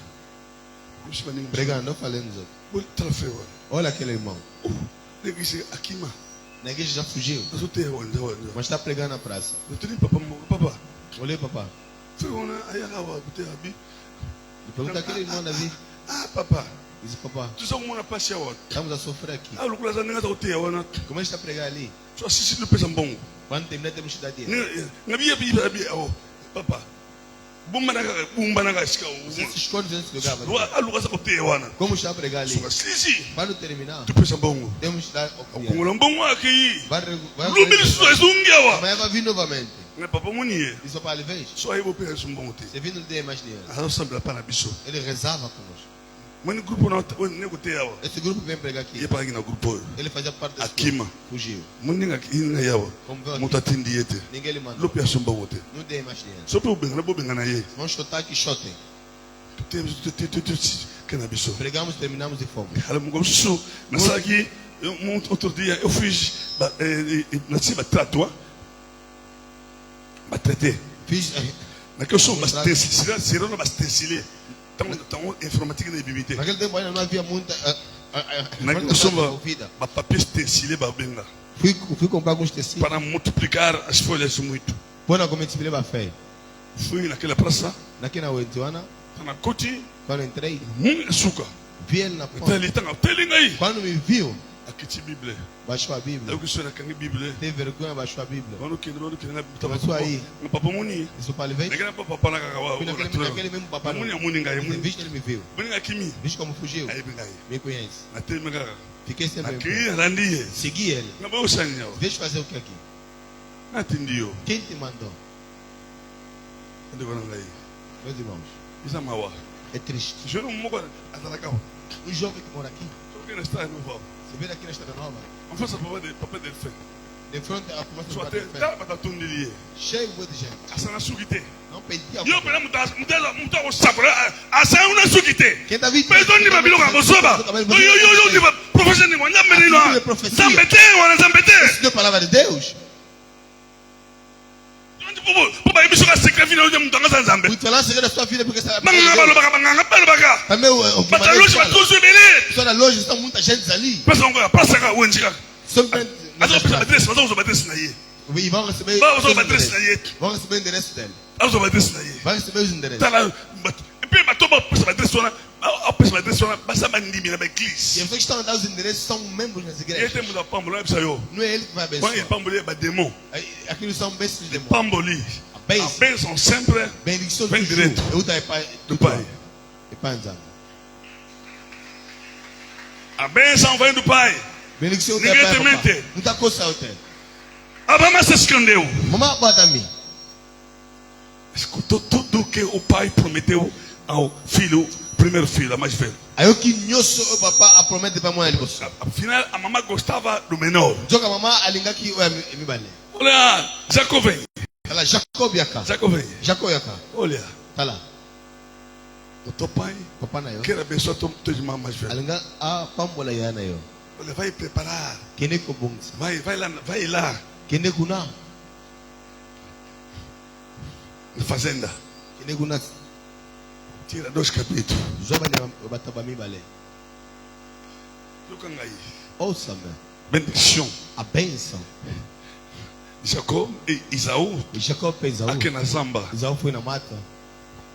Eu sei nem Pregando, eu falei nos outros. Vou trafeio. Olha aquele irmão. Disse aqui, mano. Na igreja já fugiu. Mas eu tenho onde. Mas está pregando na praça. Eu tenho papá. Olhei, papá. Foi uma aí a rua, botei a bi. E pergunta aquele irmão Davi. Ah, papá. Disse, papá, Tu só uma passe a outra. estamos a sofrer aqui. Ah, o lucro da nega da hotel, ona. Como ele está a pregar ali? Só assiste no peso bom. Quando terminar, temos que dar dinheiro. Nga bi bi, oh, papá. Bumba na esca. Você se esconde nesse lugar. Mas Ah, lucro da hotel, ona. como está a pregar ali? Só assiste. Quando terminar, Tu peso bom. temos que dar o O dinheiro. Congo bom aqui. Vai Lubili só é zungiawa. Amanhã vai vir novamente. Nga papá munie. Disse, papá, ele vez. Só aí vou pegar um bom hotel. Você vindo, ele dê mais dinheiro. Ah, não sabe para bicho. Ele rezava conosco. Mas no grupo não, nego hotel. Esse grupo vem pregar aqui. Ia para aqui no grupo. Ele fazia parte desse Aqui, grupo. mano. Fugiu. Muninga aqui na yawa. Como veio aqui. Muta tindiete. Ninguém lhe mandou. Lupe a bom hotel. Não dê mais dinheiro. Só para o bem, não vou bem na aí. Vamos chutar aqui, chotem. Tu temos que na bicho. Pregamos, terminamos e fomos. Ela me gostou. Mas aqui, outro dia, eu fiz, nasci batrato, batrete. Fiz. Naquele som bastante, será não bastante, tão informática na bibite. Naquele tempo ainda não havia muita. Naquele som, vida. papel stencilé, babenga, Fui comprar alguns tecidos. para multiplicar as folhas muito. Quando como te leva a fé. Fui naquela praça, Aqui na Uetiana, na Coti, quando entrei, açúcar. vi ele na Então porta. ele está aí. Quando me viu, Aqui tinha Bíblia. baixou a Bíblia. Eu que sou naquela Bíblia. Teve vergonha, baixou a Bíblia. Mano que Começou aí. no papo muni. Disse, pai, ele veio. Naquela papo na cacau. Fui naquele mesmo papai. Muni a muni ngai Ele muni. viu, ele me viu. Muni aqui mi. Viu como fugiu? Aí ngai. Me conhece. Até me gaga. Fiquei sempre. Aqui randi. Segui ele. Na boa sanha. Deixa eu fazer o que aqui? Atendio. Quem te mandou? Onde vai ngai? Meus irmãos, Isa mawa. é triste. Je não mogo atalacau. Um jovem que mora aqui, Só que nesta no vó. você vê aqui na Estrada Nova, On fait ça papa de fait. de frente à fumaça do Soit Padre te Fé, da bata tundi. cheio de gente. Asana sugite. Não pedia. Yo pela muta o sabra. Asa una sugite. Quem está vindo? Perdão ni babilo ka bosoba. Yo ni professeur ni wanya menino. Zambete wana zambete. Isso é a palavra de Deus. Papa ibiso ka secret fina yo mutanga za zambe. Muito lá, segredo da sua vida, porque essa Manga balo baka banga balo baka. também o que Bata loje ba tuzu bele. só na loja estão muita gente ali. Pesa ngo pasa ka wenjika. Sempre Azo pesa adresse, azo ba adresse na ye. e vão receber. Ba azo ba adresse na ye. Vão receber o endereço dele. Azo ba adresse na ye. Vão receber os endereços. Tala pe ba to ba pesa adresse wana. A pesa adresse wana basa bandimi na ba E église. as pessoas que estão a dar os endereços são membros das E igrejas. tem muda pambo na bisa yo. Não é ele que vai Quando é abençoar. pambo ba démon. Aquilo são bênçãos de demônio. Pamboli. A A bênção. bênção sempre Bendição vem do direto Eu da pai do Pai. E pai Nzambe. A bênção vem do Pai. Bendição do Ninguém pai. te mente. Papá. Muita coisa eu tenho. Abraham se escondeu. Mamãe bota mim. Escutou tudo que o Pai prometeu ao filho, primeiro filho, a mais velho. Aí eu que nhoço o papá a promete para mãe ele. Afinal, a mamãe gostava do menor. Joga mamãe a língua que eu me bale. Olha, Jacó vem. Ela Jacob yaka. Jacó vem. Jacob yaka. Olha, Tá lá. O teu pai, Papa na yo. quer abençoar teu irmão mais velho. Alinga a pambola yana yo. Olha, vai preparar. Kene ko bungsa. Vai lá Kene kuna. na fazenda. Kene kuna. Tira 2 cabritos. Zoba ni bataba mi bale. Toca aí. Ouça, meu. Bendição. A bênção. Jacob e Isaú. E Jacob fez Isaú. Aqui na Zamba. Isaú foi na mata.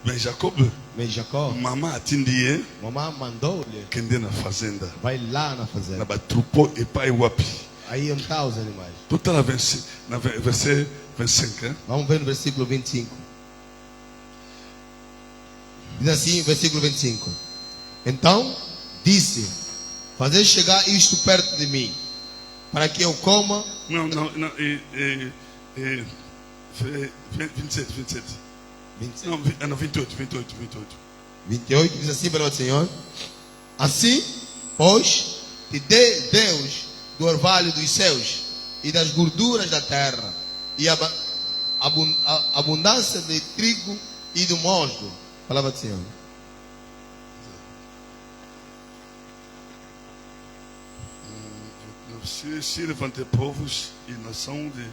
Mas Jacob, Mas Jacob, mamãe atendie mamãe mandou-lhe. que ande na fazenda. Vai lá na Na fazenda. batrupo e pai wapi. Aí está os animais. Tu tá na verset 25, hein? Vamos ver no versículo 25. Diz assim, versículo 25. Então disse: fazer chegar isto perto de mim, para que eu coma. Não, 27. 27. Não, 28. 28 diz assim para o Senhor: assim, pois, te dê Deus do orvalho dos céus e das gorduras da terra, e abundância de trigo e do musgo. Palavra do Senhor. Se levantar povos e nação de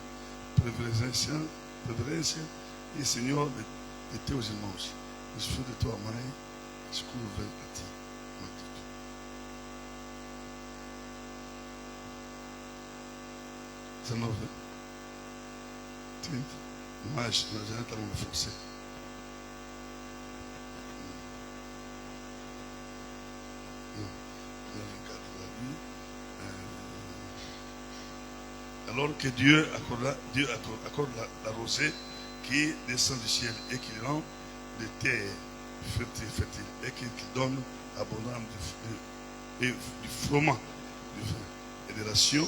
preferência e Senhor de teus irmãos, os filhos de tua mãe, escuro a ti. 19, 30, mas nós já estamos no francês. Alors que Dieu accorde la rosée qui descend du ciel et qui rend les terres fertiles et qui donne abondamment du froment et de la ration.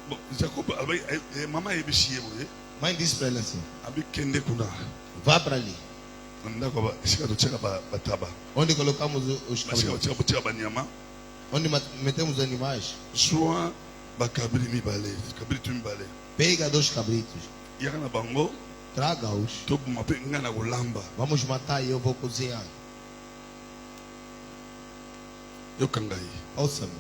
Bon, Jacob, maman est bichée, Mãe disse para ele assim: avec Kende Kuna. vá para ali, onde colocamos os cabritos, onde metemos os animais. Soit bakabiri mibale, kabritu mibale. Pega 2 cabritos, Yakana bango, traga-os. to mape ngana golamba. Vamos matar e eu vou cozinhar. Yo kangai. Ouça-me.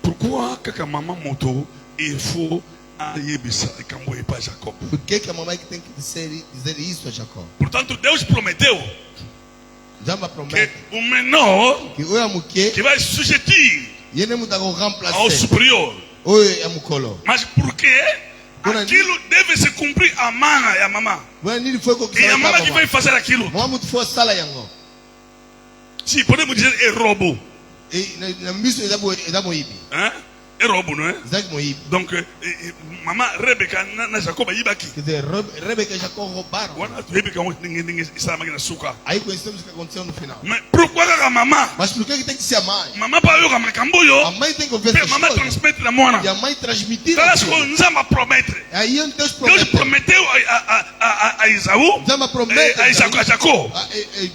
Pourquoi kaka maman moto il faut aller bisa e kambo e pas Jacob? Por que a mamãe que tem que dizer isso a Jacó? Portanto, Deus prometeu Jamba que promete o menor que o é muque, que vai sujeitir e ele não dá o ao remplacer. superior. O é mukolo. Mas por quê? Aquilo deve se cumprir a mana e a mamã. Bueno, ele foi com E a mamã que vai fazer aquilo. Mamãe muito foi sala yango. Se podemos dizer é roubo. E na missão da moíbe. Hein? É roubo, não é? Zag moíbe. Donc, mamã Rebeca na Jacob Ibaki. Quer dizer, Rebeca e Jacó roubaram. Rebeca ninguém está na açúcar. Aí conhecemos o que aconteceu no final. Mas pourquoi a mamã? Mas por que tem que ser a mãe? Mamã para eu a cambuio. A mãe tem que ouvir essas Mamã coisas. transmite na mona. E a mãe transmitir Elas aquilo. com Zama promete. Aí Deus Deus prometeu. prometeu a Isaú, Zama promete. a Jacó.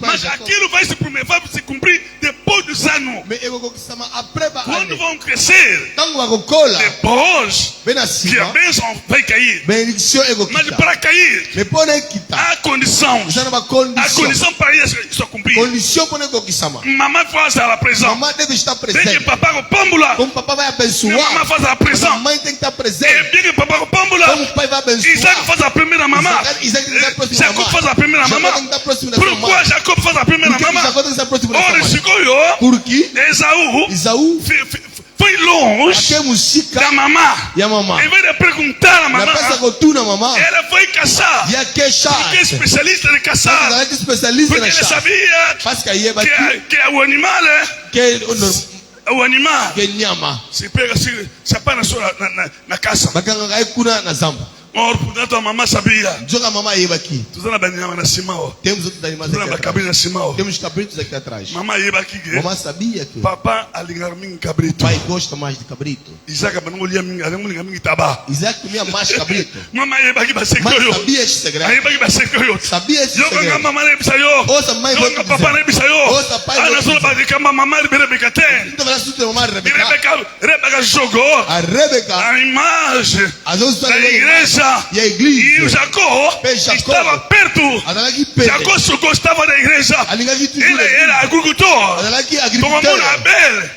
Mas Jacó. aquilo vai se cumprir depois dos anos. Me ego que sama apreba Quando ane. vão crescer, Tango agokola. depois Bem que a acima. bênção vai cair. Benedição ego Mas kita. para cair, Me pone kita. há condições. Isso é uma A condição. condição para isso cumprir. Condição pone ego que sama. Mamãe faz a pressão. Mamãe deve estar Tem que presente. papai com pâmbula. Como papai vai Minha mamãe abençoar. faz a A pressão. mãe tem que estar É presente. bem que papai com pâmbula. Como o pai vai Isaac abençoar. faz a primeira mamã. Isaac tem que estar próximo da Jacob mãe. faz a primeira Jacó mamã. tem que estar próximo da sua Pourquoi mãe. Jacob faz a primeira Por que mamã? Jacó tem que estar próximo da sua Ora, mãe? chegou Porque Esaú Isaú foi longe até música da mamã. e a mamãe. Em vez de perguntar à Na mamã, peça gotuna mamãe. ela foi caçar. E a queixa. Porque é especialista de caçar. Ela é especialista Porque na ele chá. sabia Parce que aí é bati que o animal, que o animal que nyama. se pega, se apanha na caça. Bakanga kai kuna na zamba. Or pour maman sabia. Joga mamãe yeba aqui. Tu zana banana na simao. Temos outros animais Tu zana aqui bakabina atrás. simao. Temos cabritos aqui atrás. Mama yeba ki. Mamãe sabia que o Papa alingar min cabrito. pai gosta mais de cabrito. Isaac banangolia min alingar min taba. Isaac comia mais cabrito. Mama yeba ki Mas basekoyo. sabia esse segredo. Ayeba ki basekoyo. Sabia esse Yoga segredo. mama ne bisayo. Ouça, mãe, vou te Yoga papa ne dizer. bisayo. Ouça, pai, vou Ana te solo dizer. ba kama mama Rebecca ten. Então vai lá se mamãe Rebeca. Rebecca jogou A Rebeca, a imagem as outras da igreja. e a E o igreja. Jacó Jacó estava perto. Adala que Jacó pede. só gostava da igreja. Alinga que tu Ele era agricultor. Adala que Tomamos agricultor. Abel.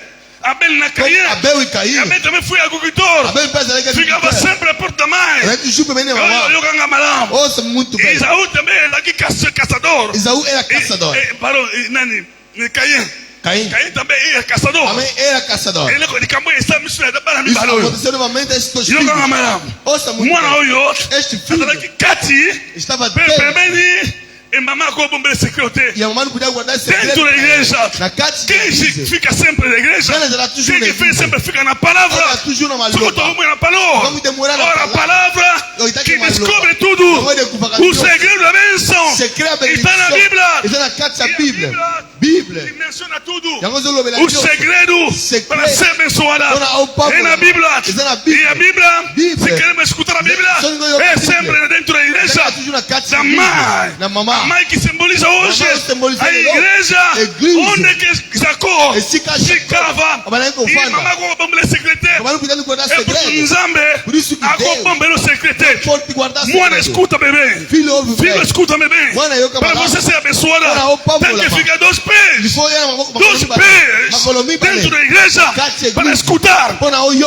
Abel na Caim. Abel e Caim. Abel também foi agricultor. Abel pensa que Ficava sempre perto da mãe. Ela te chupa bem, né, mamãe? Eu ganhava. Ouça muito bem. Isaú também era aqui caçador. Isaú era caçador. Parou, Nani, Caim. Caim. Caim também era caçador. Também era caçador. Ele de Camões está misturado para mim. Isso aconteceu novamente a esses dois Eu filhos. ganhava. Ouça muito Mwana bem. oyo. Este filho Atala que Cati. estava dentro. Pembeni. E mamãe com bombeiro secreto. E a mamãe não podia guardar esse Dentro segredo. da igreja. Na casa da Quem igreja. fica sempre na igreja? Elas ela toujours Quem na que sempre fica na Ela palavra? toujours na Só que todo maluca. mundo na palavra. Vamos demorar na Ora, a palavra Eu está que aqui maluca. descobre tudo. Vamos descobrir O tudo. segredo da bênção Secret a está na benedição. Bíblia. Está na casa da E a Bíblia. que Bíblia. menciona tudo. Já nós vamos ver O segredo Segredo. para ser abençoada Está na palavra. é na Bíblia. Está na Bíblia. E a Bíblia, Bíblia. se queremos escutar a Bíblia, Só não é Bíblia. sempre dentro da igreja Está toujours na casa da da mãe. Bíblia. Na A mamãe. mãe que simboliza hoje Mamãe simboliza a igreja Igreja. onde que Jacó Esse cachorro. ficava. Mamãe com E fanda. mamãe com o bombeiro secreto. Mamãe não podia guardar É porque segredo. Nzambe Por isso que a Deus com bombeiro secreto. pode guardar Mwana segredo. escuta bebê. Filho ouve Filho bem. escuta bebê. Mwana eu Para camarada. você ser abençoada, Mwana, o povo tem que lá, ficar 2 pés. Foi ela Dos pés dentro da igreja para escutar.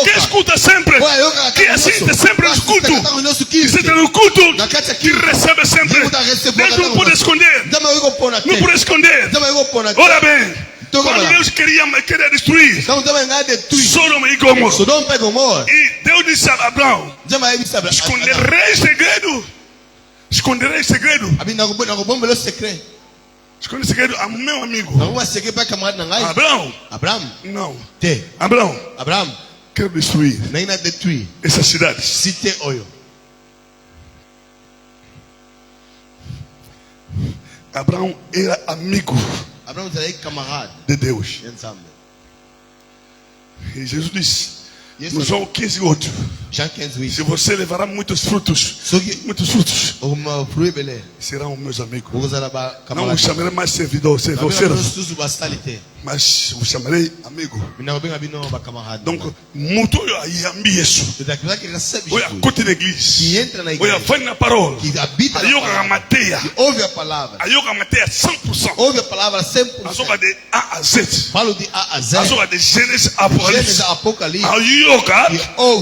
Que escuta sempre. Que assiste sempre no culto. Que senta no culto. Que recebe sempre. Deus não pode esconder. Não pode esconder. Ora bem, quando Deus queria destruir Sodoma e Gomorra, e Deus disse a Abraão: esconderei segredo. Esconderei segredo. Esconde segredo a meu amigo. Abraão. Não. Abraão. Quero destruir essa cidade. Abraão era amigo de Deus. E Jesus disse no João 15:8: se você levará muitos frutos, serão meus amigos. Não os chamarei mais servidores, mas os chamarei amigo. Donc, muito yambi isso. Olha, côté l'église. Olha, vai na parola. Ayoga mateia. Ouve a palavra. Ayoga mateia 100%. Ouve a palavra 100%. Azoga de A a Z. Falo de A a Z. Azoga de Gênesis Gênesis, Apocalipse. Apocalipse. Ayoga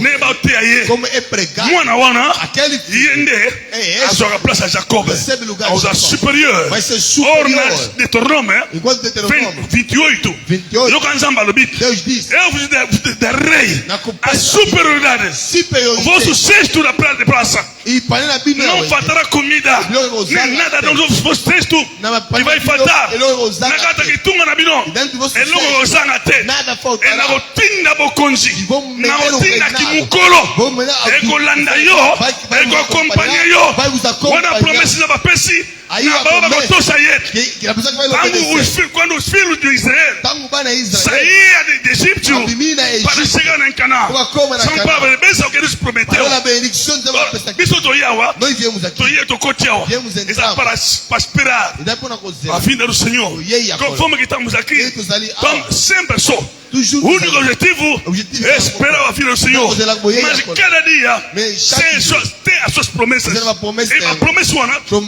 ne bateia ye. Como é pregar. Mwana wana. Aquele Yende. Azoga place a Jacob. Recebe lugar de Azoga Jacob. supérieur. Vai ser Or superior. na Deutéronome. Enquanto Deuteronômio 28. 28. Yoga nzamba lobi. Deus diz. Eu vos da rei. Na A competição. superioridade. O vosso cesto da praça. E para na Bíblia. Não faltará comida. Nem nada no vosso cesto. E vai faltar. Na gata que tunga na bino. E logo gozanga te. Nada E faltará. na gotinda bokonzi. Vão Na meter o gotinda reinado. kimukolo. Vão meter a- E golanda yo. Vai E go acompanhar yo. Vai vos acompanhar. Wana promessa da bapesi. Aí Na a baba promessa. gotosa yet. Que a pessoa que vai obedecer. Quando os filhos de Israel Tango bana Israel. saía de Egito Abimina para Egito. chegar em Canaã. Como na São Canaã. Paulo, bênção que Deus prometeu. Para a benedição de uma pessoa. Biso toyawa, Nós viemos aqui. toye tokotiawa. Viemos entrar. Exato, para esperar E daí por uma coisa. a vinda do Senhor. Yei agora. Conforme que estamos aqui, Estamos ali. vamos sempre só. Toujours. O único objetivo Objetivo é esperar a vinda do Senhor. Estamos lá com Yei Mas agora. cada dia Mas chaque tem as suas promessas. Tem uma promessa. E a promessa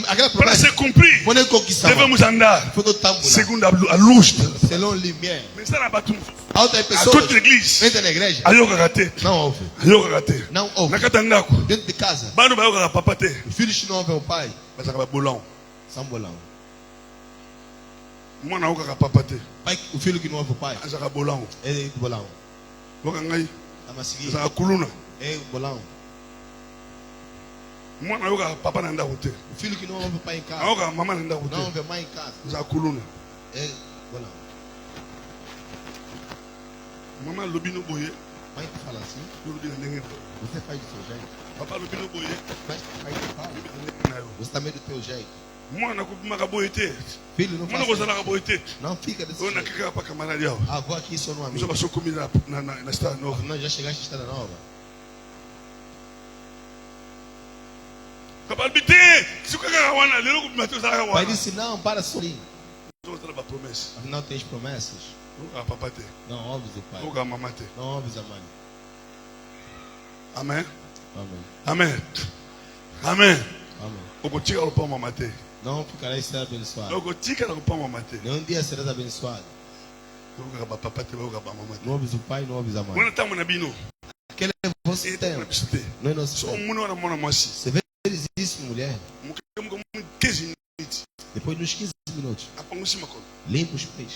Aquela para promessa. se cumprir, Quando ele conquistar. devemos andar Foi do tambo. segundo a luz. Selon lumière. Mas está na batum. A outra A pessoa. toda a igreja. Entra na igreja. Ayoka kate. Não ouve. Ayoka kate. Não ouve. Nakata ndako. Dentro de casa. Bano bayoka ka papa te. Os filhos não ouvem o pai. Bazaka ba bolão. Sambolão. Mwana oka ka papa te. Pai, o filho que não ouve o pai. Azaka bolão. É bolão. Boka ngai. Ama seguir. Azaka kuluna. É bolão. Mwana oka ka papa na ndako te. O filho que não ouve o pai em casa. Ayoka mama na ndako Não te. ouve a mãe em casa. Azaka kuluna. É bolão. Mama lobi no boye. Mãe te fala assim, Lobi na ndenge na yo. você faz do seu jeito. Papa lobi no boye. Mas pai te fala, Lobi na ndenge na yo. você também do teu jeito. Mwana kubimaka boye te. Filho, não Mwana faça kozalaka boye te. isso. Não fica desse Oyo jeito. nakekaka pa camarade yawo. Ah, vou aqui só no Biso amigo. basokomi na Star Nova. Nós já chegaste à Estrada Nova. Papa lobi te. Sikukaka wana lelo kubima te ozalaka O pai wana. disse, não, para sorrir. Ozala ba promesse. Afinal, tens promessas. Oka papa te. Não ouves o pai. Oka mama te. Não ouves a mãe. Amen. Amém. Amen. Amen. Amém. Okotika lopa mama te. Não ficarás ser abençoado. Okotika lopa mama te. Nenhum dia serás abençoado. Oka ba papa te, oka ba mama te. Não ouves o pai, não ouves a mãe. Wana tamu na bino. Aquele é vosso Eta na tempo. biso te. Não é nosso So tempo. omuna wana mwana mwasi. Você vê isso, mulher? Muka 15 minutes. Depois dos 15 minutos, Apangusi makolo. limpa os pés.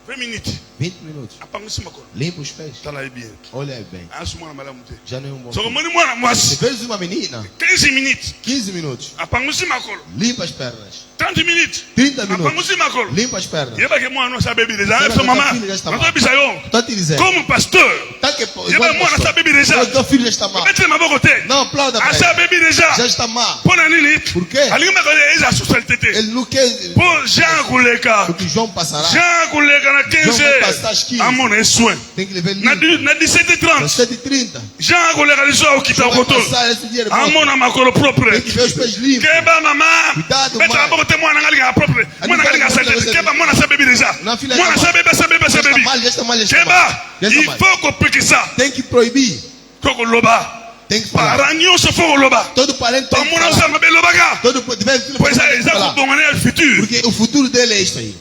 20 minutes. 20 minutos, Apangusi makolo. limpa os pés. Tala ye bien. Olha aí bem. Asu mwana malamu te. Já não é um bom So filho. omuni mwana Se mwasi. vês uma menina, 15 minutes. 15 minutos, Apangusi makolo. limpa as pernas. 30 minutes. 30 minutos, Apangusi makolo. limpa as pernas. Yebake mwana sa baby déjà. Será So que mama. tua filha já está mal? Natobisa yo. Estou te dizendo. Como pastor. Tá que Yeba mwana sa baby déjà. o teu filho já está mal. Mete maboko te. Não aplauda para Asa ele. baby déjà. Já está mal. Pona nini? Por quê? Alingi makolo eza socialité te. Ele não quer Po Jean kuleka. porque João passará. Jean kuleka na João vai passar às 15. 15. Amona soin. Tem que levar Na limpo. na 17h30. Às 7h30. Jean kuleka liso okita Vai koto. passar esse dia de volta. Amona makolo propre. Tem que ver os pés limpos. Keba mama. Cuidado, Beta mãe. maboko te mwana ngali propre. Mwana ngali vai sete. fazer- Keba mwana sa baby déjà. Na filha Mwana da sa mãe. baby sa baby Já sa está baby. mal, já está mal, já está Keba. mal. Já está Il mal. faut kopikisa. Tem que proibir. Koko loba. Tem que falar. Para nyonso foko loba. Todo parente tem que Pamona sa falar. mabe lobaka. Todo tiver filho Pois tem é, que exa falar. kubongana le futur. Porque o futuro dele é isso aí.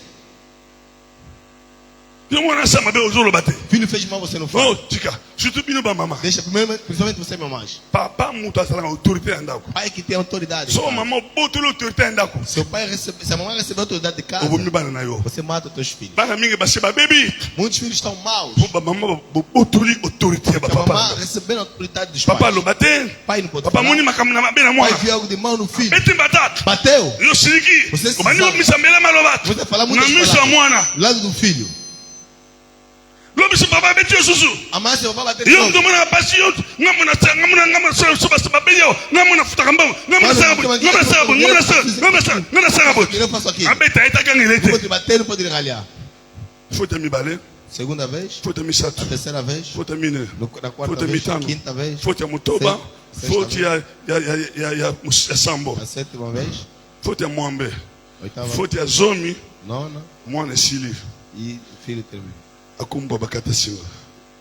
Yo mwana sa mabe ozoloba te. Filho fez mal, você não fala. Oh, tika. Surtout bino ba mama. Deixa, primeiro, principalmente você, meu mais. Papa mutu azalaka autorité na ndako. Pai que tem autoridade. So cara. mama botoli autorité na ndako. Seu pai recebe, se a mamãe receber autoridade de casa, Obomi bana na yo. você mata os teus filhos. Bana mingi basi ba baby. Muitos filhos estão maus. Po ba mama botoli autorité ba Porque a mamãe papa. recebendo a autoridade dos Papa pais. loba te. Pai não pode Papa falar. muni makambo na mabe na Pai mwana. viu algo de mal no filho. Beti batata. Bateu. Yo siliki. Você se Obani sabe. obisa mbele maloba. Você fala Na muitas miso ya palavras. mwana. Do lado do filho. Lobisa papa beti yo susu. A mãe se vai bater Yo todo. mwana basi yo. Ngamuna so basi babe yo. Ngamuna futa kambao. Ngamuna sanga bo. Ngamuna sanga bo. Ngamuna sanga bo. Eu não faço aquilo. Abeta ita Não gangilete. pode bater, não pode regalhar. Fote mibale. Segunda vez. Fote misatu. A terceira vez. Fote mine. Na quarta Fote vez. mitano. Quinta vez. Fote ya mutoba. Sexta Fote ya sambo. A sétima vez. Fote ya mwambe. Oitava. Fote ya zomi. Nona. Mwana esili. E o filho termina. Akumba bakata singa.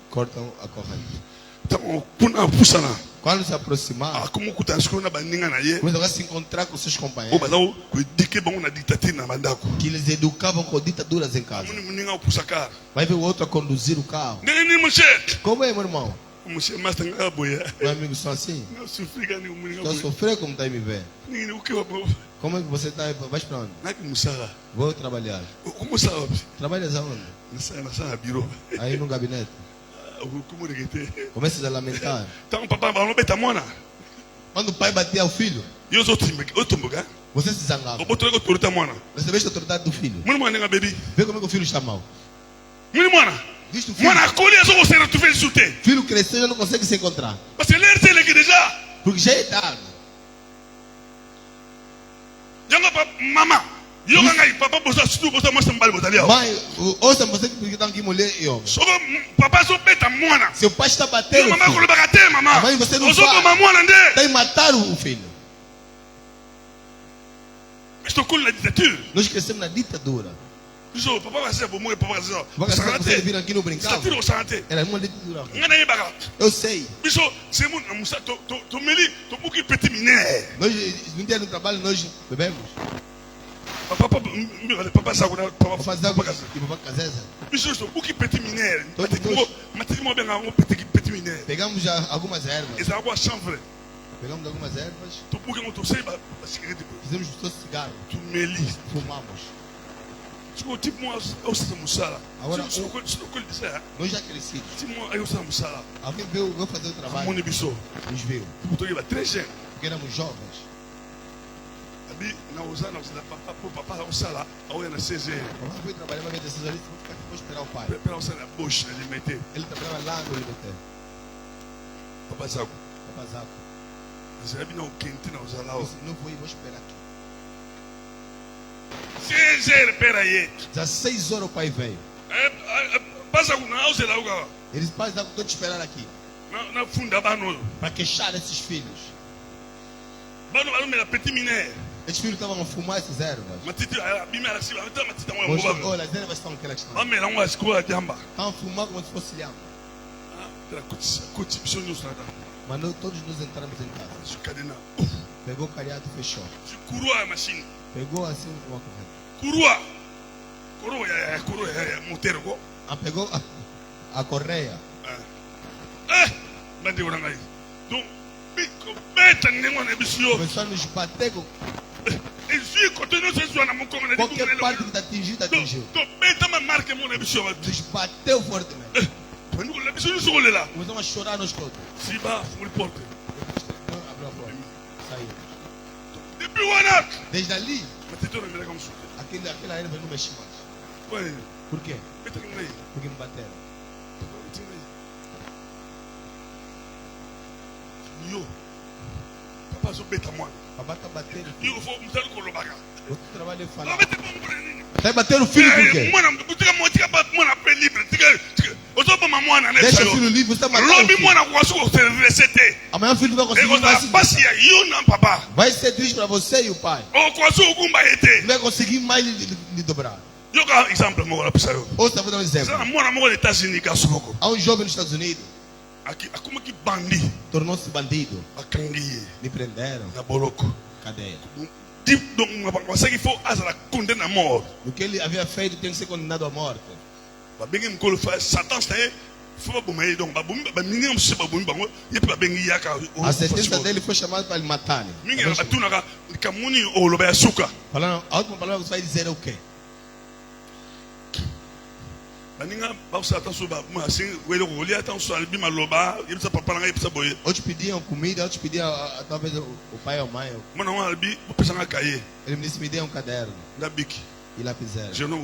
Cortam a corrente. Tango kuna pusana. Quando se aproximar, Akumukuta nsikuru na baninga na ye. começa a se encontrar com seus O companheiros bazao kuidike bango na dictature na bandako. que eles educavam com ditaduras em casa. Muni muninga opusaka. Vai ver o outro a conduzir o carro. Nini mushe. Como é, meu irmão? Mushe master nga boya. Meus amigos são assim? Na sufrika ni muninga Estou a boya. sofrer como está aí me vendo. Nini ukiwa bo. Como é que você está aí? Vai para onde? Naki musara. Vou trabalhar. Como sabe? Trabalhas aonde? Na sana biro. Aí no gabinete. Como regete. Começas a lamentar. Tango papa balon beta mwana. Quando o pai batia o filho, Yo zo timbuga. você se zangava. Oboto ko torita mwana. Recebeste a autoridade do filho. Muni mwana nga baby. Vê como é que o filho está mal. Muni mwana. Viste o filho? Mwana akoli azo ko sera tu fez sute. O filho cresceu e já não consegue se encontrar. Parce que l'air c'est le qui déjà. Porque já é tarde. Jango mama. Yo nga papa bosa surtout bosa mo sambal botalia. Mãe, ouça você que está aqui mulher e homem. Soko papa zo beta mwana. Seu pai está Yo batendo o mama ko filho. le bagate mama. Mãe, você não Ozo faz. ko mwana nde. Está a matar o filho. Estou com la dictature. Nós crescemos na ditadura. Biso papa va se bomo papa za. Você vir aqui no brincar. Dictature o santé. Era uma ditadura. Ngana yebaka. Eu sei. Biso c'est mon musa to meli to buki petit miné. Nós, no dia do trabalho, nós bebemos. Papa sa kuna Para papa fazer papa e para casar. biso to buki petit miné. Todos dois. Matiki mo benga ngo petit miné. Pegamos já algumas ervas. Eza ko chanvre. Pegamos algumas ervas. To buki mo to sei ba cigarette. Fizemos só cigarro. To meli. Fumamos. Tipo tipo mo o sa musala. Agora, so ko disse. Nós já crescidos. Tipo mo ayo sa musala. Alguém veio fazer o trabalho. Moni biso. Nos viu. Tipo to yeba très jeune. Porque éramos jovens. Abi na uzana papa papa usala au na 16 ans. Quando foi trabalhar, vai ver essas horas, vou ficar aqui, vou esperar o pai. Pela usana bush na limite. Ele trabalhava lá no Liberté. Papa Zako. Papa Zako. Zabi na ukenti na uzalao. Não vou esperar aqui. 16 heures pera yetu. 16 horas o pai veio. Passa com na usela uga. Eles pais Zako estão te esperando aqui. Na funda bano. Para queixar esses filhos. Bano me la petit miné. Esses filhos estavam a fumar esses ervas. Matiti bima la siba, matiti Olha, mwa. as ervas estão aquelas que estão. Mame la ngwa sikwa jamba. Estão a fumar como se fosse lhama. Tera kuti biso nyusa na. Mas todos nos entramos em casa. Su kadena. Pegou o cariado e fechou. Su kurua machine. Pegou assim uma corrente. Kurua. Kurua ya motero go. Pegou a correia. Bande uranga aí. Donc, bico beta nenhuma na bicho. Começou a nos bater com E se continua se zoando na conga na qualquer parte que está atingido, atingiu. Donc, beta ma marque mon na bicho. Nos bateu fortemente. Quando la bicho se olha lá. Começamos a chorar nós todos. Si ba, fui porte. Não abriu a porta. Saiu. Depuis Wanak. Desde ali, Matito na mira como su. aquela erva não mexe mais. Ouais. Por quê? Beta que nem. Porque me bateram. Yo. Papa so beta moi. Papai está batendo. Yo vou mudar com o lobaga. Outro trabalho é Lá falar. beta bom para ninguém. Está batendo o filho por quê? Mwana butika motika pa mwana pe libre. Tika. Ozoba mwana na Deixa o filho livre, você está matando o Lobi filho. mwana kwa su se recete. Amanhã o filho não vai E conseguir gosta mais. pasi ya yo na papa. Vai ser triste para você e o pai. O kwa su gumba ete. Não vai conseguir mais lhe dobrar. Yo ka exemple mo la pisa yo. Ouça, vou dar um exemplo. Sa mwana mo les États-Unis ka suboko. Há um jovem nos Estados Unidos, Aqui akuma ki bandi tornou-se bandido. bakangi Me prenderam. na boloko. Cadeia. Donc consegue faut azala condamné à mort. O que ele havia feito tem que ser condenado à morte. Ba bengi mkolo fa Satan c'est faut ba bumé donc ba bum ba mingi mse ba bum bango yepe ba bengi yaka. A sentença dele foi chamada para ele matar. Mingi ba tuna ka kamuni o loba ya suka. Falando, a última palavra que você vai dizer é o quê? Baninga ba Satan so ba ma assim wele ko li atan so albi maloba yebisa papa nga yebisa boye. Outros pediam comida, outros pediam talvez o pai ou a mãe. Mona wa albi bo pesa nga cahier Ele me disse, me dê um caderno na biki. e lapiseira. Je não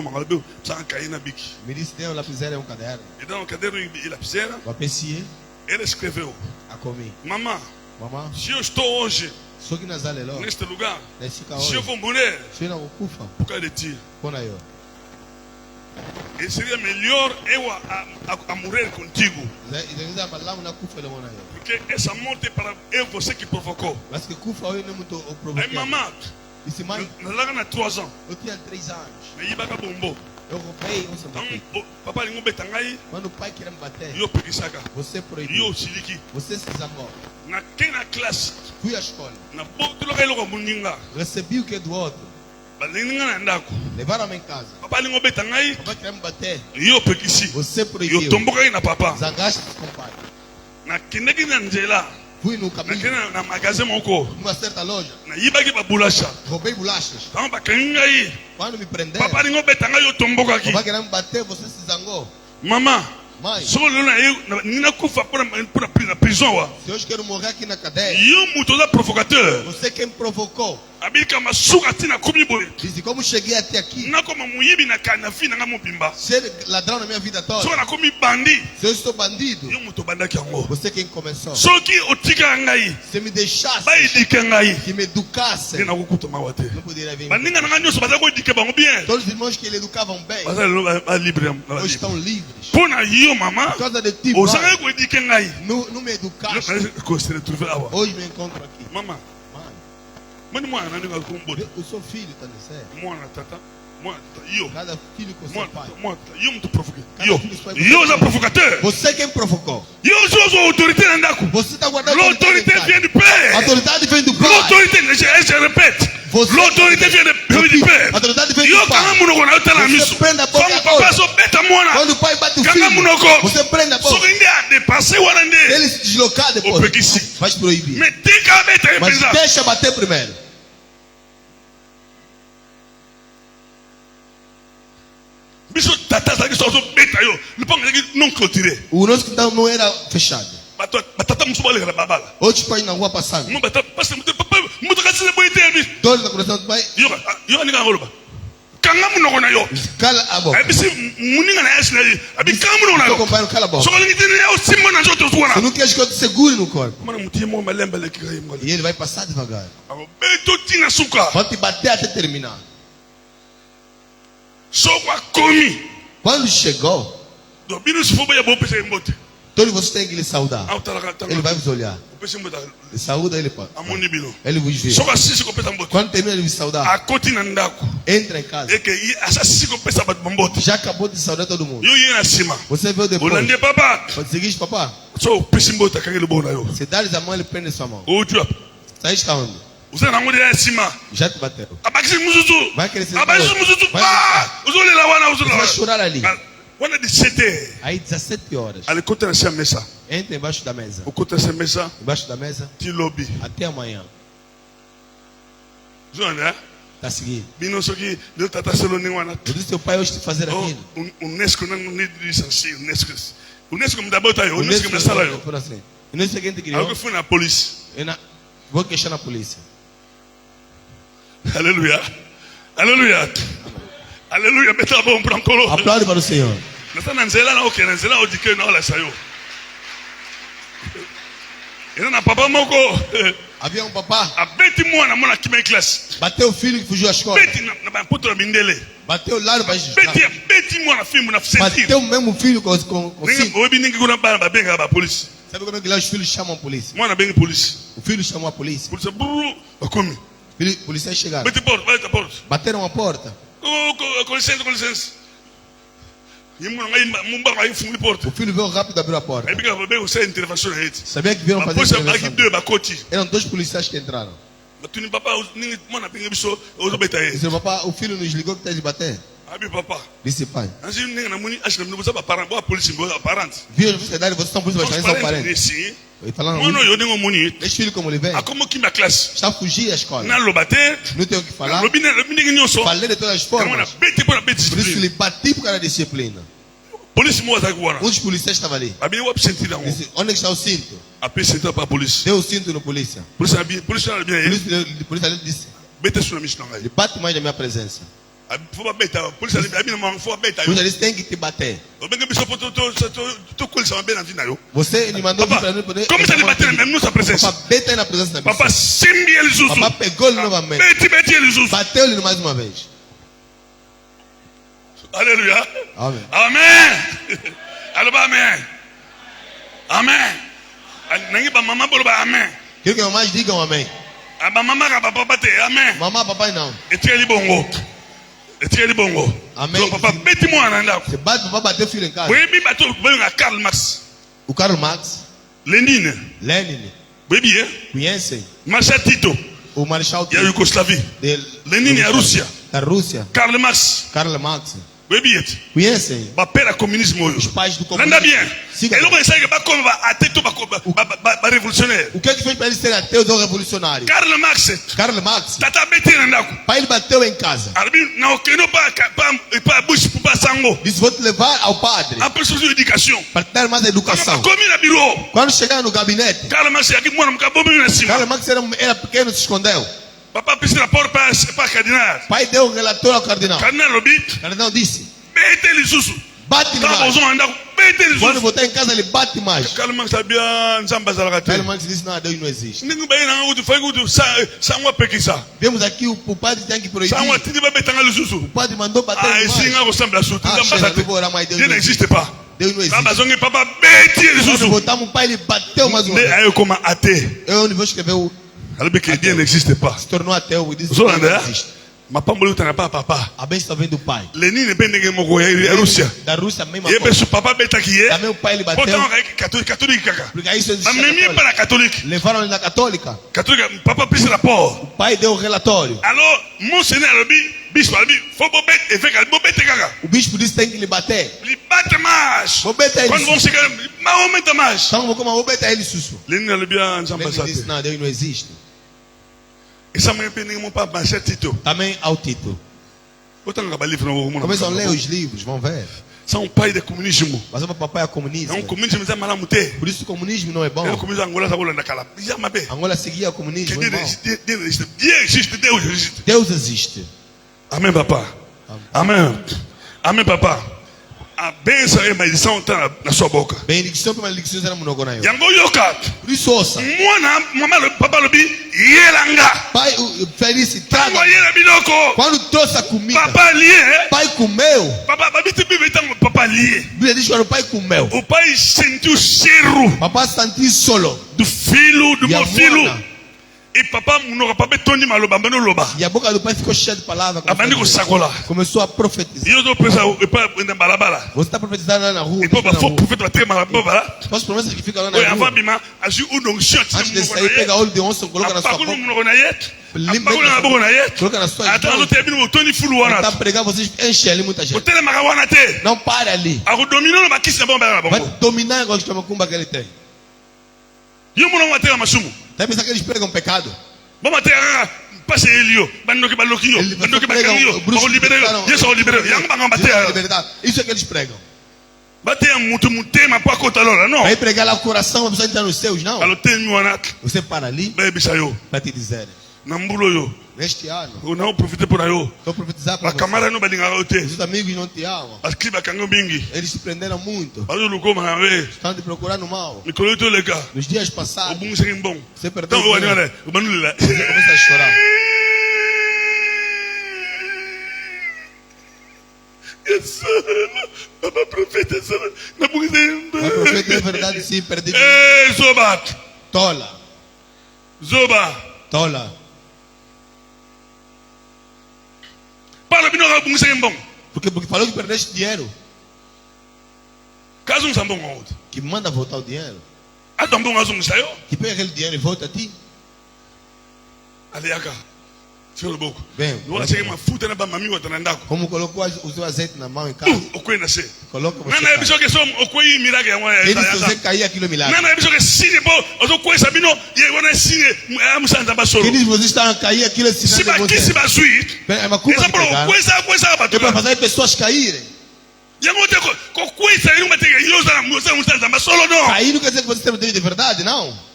mangalbi pesa nga cahier na biki. Me disse, dê um lapiseira e um caderno. E dans o caderno e lapicera, Eu apreciei, ele escreveu: a comi. Mamãe, Mamãe, se eu estou hoje só que nas aleló, neste lugar, nesse se eu caô, vou morrer se não ocupa, por causa de ti, põe aí. e seria melhor eu a morrer contigo, Inaweza balamu na kufa ile mwana yo. porque essa morte é para eu você que provocou. Mas que kufa wewe ni mtu o Aí provoquer. mamãe, Disse, mãe, na larga na 3 ans, eu tinha 3 anos. na ibaka bombo. Eu roubei um Então, sambaquito. papai ninguém betangai, Quando o pai queria me bater, eu peguisaka, você proibiu. eu siliki. Você se zangou. Na quem na classe, Fui à escola. na boto logo ele com muninga, Recebi o que é do outro. balinga na ndako. Levaram-me em casa. Papai ninguém betangai, O pai queria me bater. eu pegisi. Você Eu proibiu. tomboka aí na papa. Zangaste com o pai. Na kindaki na nzela. Fui no Na caminho. kina na magasin moko. Numa certa loja. Na yibaki ba bulasha. Roubei bolachas. Tama ba kenga aí. Quando me prenderam, Papa ningo betanga yo tomboka o aqui. pai queria me bater, você se zangou. Mama, Mãe, só lona eu nina kufa para na prisão wa. se hoje quero morrer aqui na cadeia, Yo muto da provocateur. você quem me provocou. Abika masuka tina kumi boy. Disse, como cheguei até aqui? Na koma muyibi na kana fina ngamo bimba. Ser ladrão na minha vida toda. So na kumi bandi. Se eu estou bandido, Yo muto bandaki yango. você quem começou. Soki otika ngai. Se me deixasse, Bai dike ngai. que me educasse, Tena kukuta mawate. não poderia vir. Bandinga na nganyo so bazako dike bango bien. Todos os irmãos que ele educavam bem, Bazalo ba libre. hoje estão livres. Pona yo mama. Por causa de ti, Osanga pai, ko dike ngai. não me educaste. Ko se retrouver awa. Hoje me encontro aqui. Mama, Mãe, mani mwana nani nga kumboda. eu sou filho, tá certo? Mwana tata, mwana tata, yo. Cada filho com seu Mwana pai. tata, mwana tata, yo mtu provoqué. Cada Yo. filho com seu pai. Yo za provocateur. Você quem provocou. Yo zo autorité na ndako. Você está guardando L'autorité autoridade. vient du Père. A autoridade vem do pai. L'autorité, je répète. Você- L'autorité vient du Père. A autoridade vem Yo do pai. kanga munoko na utala Você miso. prende a boca Comme papa agora. so beta mwana. Quando o pai bate o Kanga filho, munoko. você prende a boca. Soki nde a dépassé wana nde. Ele se deslocar depois, Opekisi. vai te proibir. Mais tika beta Mas représente. deixa bater primeiro. Biso tata zaki so beta yo. Le pang zaki non clôturé. O nosso quintal não era fechado. Batata musu bale na babala. Outros pais na rua passando. Mo bata parce que papa mutu kasi se boite bi. Todos na coração do pai. Yo ni ka ngoloba. kanga munoko na yo. Cala a boca. Abisi muninga na yesi na yi. Abi kanga munoko na Seu yo. companheiro, cala a boca. So ko ngiti ne o simbo na joto Você suwana. não quer que eu te segure no corpo. Mana mutimo malemba le kika yimwa. E ele vai passar devagar. Abo beto tina suka. Pode te bater até terminar. So kwa komi. Quando chegou, Do binu sifobo ya bo pese mbote. todos vocês têm que lhe saudar. Au talaka talaka. Ele vai vos olhar. Pese mbote. Ele saúda, ele pode. Amoni bino. Ele vos vê. So kwa sisi ko pesa mbote. Quando termina de vos saudar, Akoti na ndako. entra em casa. Eke yi asa sisi ko pesa bat mbote. Já acabou de saudar todo mundo. Yo yi na sima. Você viu depois. Olande papa. Pode seguir, papá. So pese mbote kangele bona yo. Se dá a mão, ele prende sua mão. O tu. Saíste aonde? Usa na ngode ya sima. Já te bateu. Abakisi muzuzu. Vai crescer. Abakisi muzuzu. Vai Ah! Uzole la wana uzole. Você vai chorar ali. Wana de 7. Aí, 17 horas. Ali kota na sia mesa. Entra embaixo da mesa. O kota na mesa. Embaixo da mesa. Ti lobby. Até amanhã. Zona. Tá seguindo. Bino soki de tata selo ni wana. Eu disse teu pai hoje te fazer Oh, aquilo. UNESCO não need license, UNESCO. UNESCO me dá bota aí, O UNESCO me sala eu. por assim. E não sei quem te Algo criou. foi na polícia. Vou questionar a polícia. Aleluia. Aleluia. Aleluia, meta bom brancolo. Aplaude para o Senhor. Nessa nanzela na ok, nanzela o dike na ola sayo. Ina na papa moko. Havia um papá. A beti mwana mwana kime class. Bateu o filho que fugiu à escola. Beti na ba puto mindele. Bateu lá no país. Beti mwana filme na sentir. Bateu o mesmo filho com Ninguém cinto. obi ninguém gona ba benga ba polícia. Sabe como é que lá os filhos chamam a polícia? Mwana benga polícia. O filho chamou a polícia. Polícia bru, akomi. Policiais chegaram. Beti porta. Bateram a porta. Com licença. E mumba vai fundo porta. O filho veio rápido abrir a porta. Aí biga bem você intervenção aí. Sabia que vieram fazer Depois aqui intervenção. dois bakoti. Eram 2 policiais que entraram. Mas tu nem papa ninguém mona benga biso o beta aí. Disse, papá, o filho nos ligou que está de bater. Abi papa. Disse, pai. Assim ninguém na muni acho que não usava para boa polícia boa parente. Viu a sociedade, vocês estão polícia, mas são parentes. Sim. E falando, Mano eu nem muni. esse filho como ele vem, A como que minha classe. está a fugir à escola. Na lo bater. Não tem o que falar. Lo ninguém não só. Falei de todas as Mona formas. beti por beti. Por isso ele bati por causa da disciplina. Polícia moza agora. Um dos policiais estava ali. Abi eu absenti não. Disse, onde é que está o cinto? A pessoa para a polícia. Deu o cinto no polícia. Polícia na minha aí. O polícia ali disse, Beta sua missão aí. ele bate mais da minha presença. Foi beta. Polícia ali minha mão foi beta. O polícia disse, tem que te bater. Eu venho bicho tu coisa uma bem na vida eu. Você me mandou vir Papa, para mim poder... como você lhe bateu na nossa presença? Papá, beta aí na presença da Papa missa. simbi ele Jesus. Papá pegou ele novamente. Beti ele Jesus. Bateu-lhe mais uma vez. Aleluia. Amém. Amen. Alba amen. Amen. Nangi ba mama bolo ba amen. Quero que mamães digam amém. A mama ka papa bate amen. Mamãe, papai não. Etieli bongo. Amém. So papa beti mo ananda. Você bate, papá bateu o filho em casa. Baby bato bayo na Karl Marx. O Karl Marx, Lenin. Lenin, Baby conhecem? Marshal Tito. O marechal Ya Yugoslavie. de Lenin é a Rússia. Da Rússia, Karl Marx. Karl Marx. Baby Conhecem? ba pera communisme oyo. Os pais do Nanda comunismo. bien. Siga. Et l'homme essaie que ba comme ba ateto ba révolutionnaire. O que é que fez para ele ser ateu ou revolucionário? Karl Marx. Karl Marx, Tata beti nandako. pai ele bateu em casa. Arbi na okeno pa bush pa sango. Disse, vou te levar ao padre Après sur éducation. para te dar mais educação. Comme na bureau. Quando chegar no gabinete, Karl Marx aqui mwana mkabomi na cima. Karl Marx era pequeno, se escondeu. Papa pisse la porte pa cardinal. Pai deu um relatório ao cardinal. Cardinal lobi. O cardinal disse, Bete lisusu. bate Tá mais. bozon andako. Bete Quando lisusu. voltar em casa, ele bate mais. Karl Marx sabia nzamba zalaka te. Karl Marx disse, não, Deus não existe. Ningu bayi na ngutu fa ngutu sangwa pekisa. Vemos aqui, o padre tem que proibir. Sangwa tindi ba betanga lisusu. O padre mandou bater Ah, mais. ici nga ressemble à ça. Ah, cheira, eu vou orar, mas Deus Dieu não existe. n'existe pas. Deus não Là, existe. bazongi papa beti Quando lisusu. voltamos, o pai ele bateu mais uma Ne vez. ayo koma athée. Eu onde vou escrever o Albi que Dieu n'existe pas. se tornou ateu e disse que Zo Deus não anda. existe. Mapamboli utana pa papa. A bênção vem do pai. Lenin be ndenge moko ya Russia. Da Rússia, a mesma Ye coisa. besu papa betaki ye. Também o pai ele bateu. Pourtant catholique kaka. Porque isso existe. Mamemi para catholique. Levaram ele na católica. Catholique papa prise rapport. O pai deu o relatório. Alors monseigneur albi bispo albi faut bo bet et fait bo bet kaka. O bispo disse que tem que lhe bater. Li bat mas. Vou betar ele. Quando vão se ma aumenta mais. Então, como vou betar ele, susso. Lenin albi nzamba Ele disse, sate. não, Deus não existe. Essa mãe pe ninguém mon papa Marshal Tito. Também ao Tito. Otanga ba livre no mundo. Começam a ler os livros, vão ver. São pai de comunismo. Mas o papai é É comunista. comunismo za malamu te. Por isso o comunismo não é bom. É comunismo Angola zabola ndakala. Ya mabe. Angola seguia o comunismo. Que é bom. Deus existe. Deus existe. Deus existe. Amém, papa. Amen. Amen, papa. A benção e maldição tá na sua boca. Benedição e maldição será monoko na yo. Yango yoka. Risosa. Mwana mama papa lobi yelanga. Pai feliz Tango traga. yela biloko. Quando trouxe a comida. Papa lié. Pai comeu. Papa babiti bibi tango papa lié. Bíblia diz que o pai comeu. O pai sentiu o cheiro Papai sentiu solo. do filho do meu Ya filho. mwana. E papa no papa tondi maloba mbano loba. E a boca do pai ficou cheia de palavras. Abandi ko sakola. Começou a profetizar. Yo do pesa e pa na balabala. Você está profetizando lá na rua. E papa fo profeta ba tema balabala. As promessas que ficam lá na Oya rua. avabima azu uno shot. Antes de sair, pega óleo de onça, coloca na sua boca. Apakuno na yet. Limpa Apakuno na boca na yet. Coloca na sua Ata boca. no tebi no toni fulu Está wana. pregando, vocês enchem ali muita O gente. tele magawana te. Não para ali. Ako domino no bakisi na bomba na Vai bongo. dominar com a macumba que ele tem. Yo muno ngate masumu. Tá pensando que eles pregam pecado? Bomba te passe elio. Bando ke balokio. Eles Bando ke pregam bakalio. O libere. Yeso o libere. Yango banga bate. Liberdade. Isso é que eles pregam. Bate mutu mutema pa kota lora não. Vai pregar lá o coração, a pessoa entrar nos seus, não. Alo tenho wana. Você para ali Baby sayo. para te dizer. Nambulo yo. Neste ano, O não profite por ayo. estou profetizando para A você. camara no balinga ote. Os amigos não te amam. As kiba kango bingi. Eles te prenderam muito. Bazo luko mawe. Estão te procurando mal. Mikolo to leka. Nos dias O passados, bungu sengin bom. você perdeu Então o o dinheiro. anele. O manulila. Você começa a chorar. Yes. Papa profeta na bungu sengin. Mas profeta é verdade, sim, perdi. Eh zoba. Tola. Zoba. Tola. Palo bino ka bungu sengin bom. Porque falou que perdeste dinheiro. Caso um sambong out. Que manda voltar o dinheiro. Adam bom azum sayo. Que pega aquele dinheiro e volta a ti. Aliaka. Tio boko. Bem, Não cheguei uma futa na ba mami wata na ndako. como colocou o seu azeite na mão em casa, O kwe na se. coloca você. Nana ebiso ke so o kwe miraga ya mwa. Ele se você cair aquilo é milagre. Nana ebiso ke sine bo o so kwe sabino ye wana sine amusanta basoro. Ele diz vocês estão a cair aquilo é sinal Siba de kisi você. basui. É uma culpa Esa de pro pegar. kwe sa É para batula. fazer pessoas caírem. Yango te ko kwe sa inu matege yo za musanta basoro no. Cair não quer dizer que você tem de verdade, não.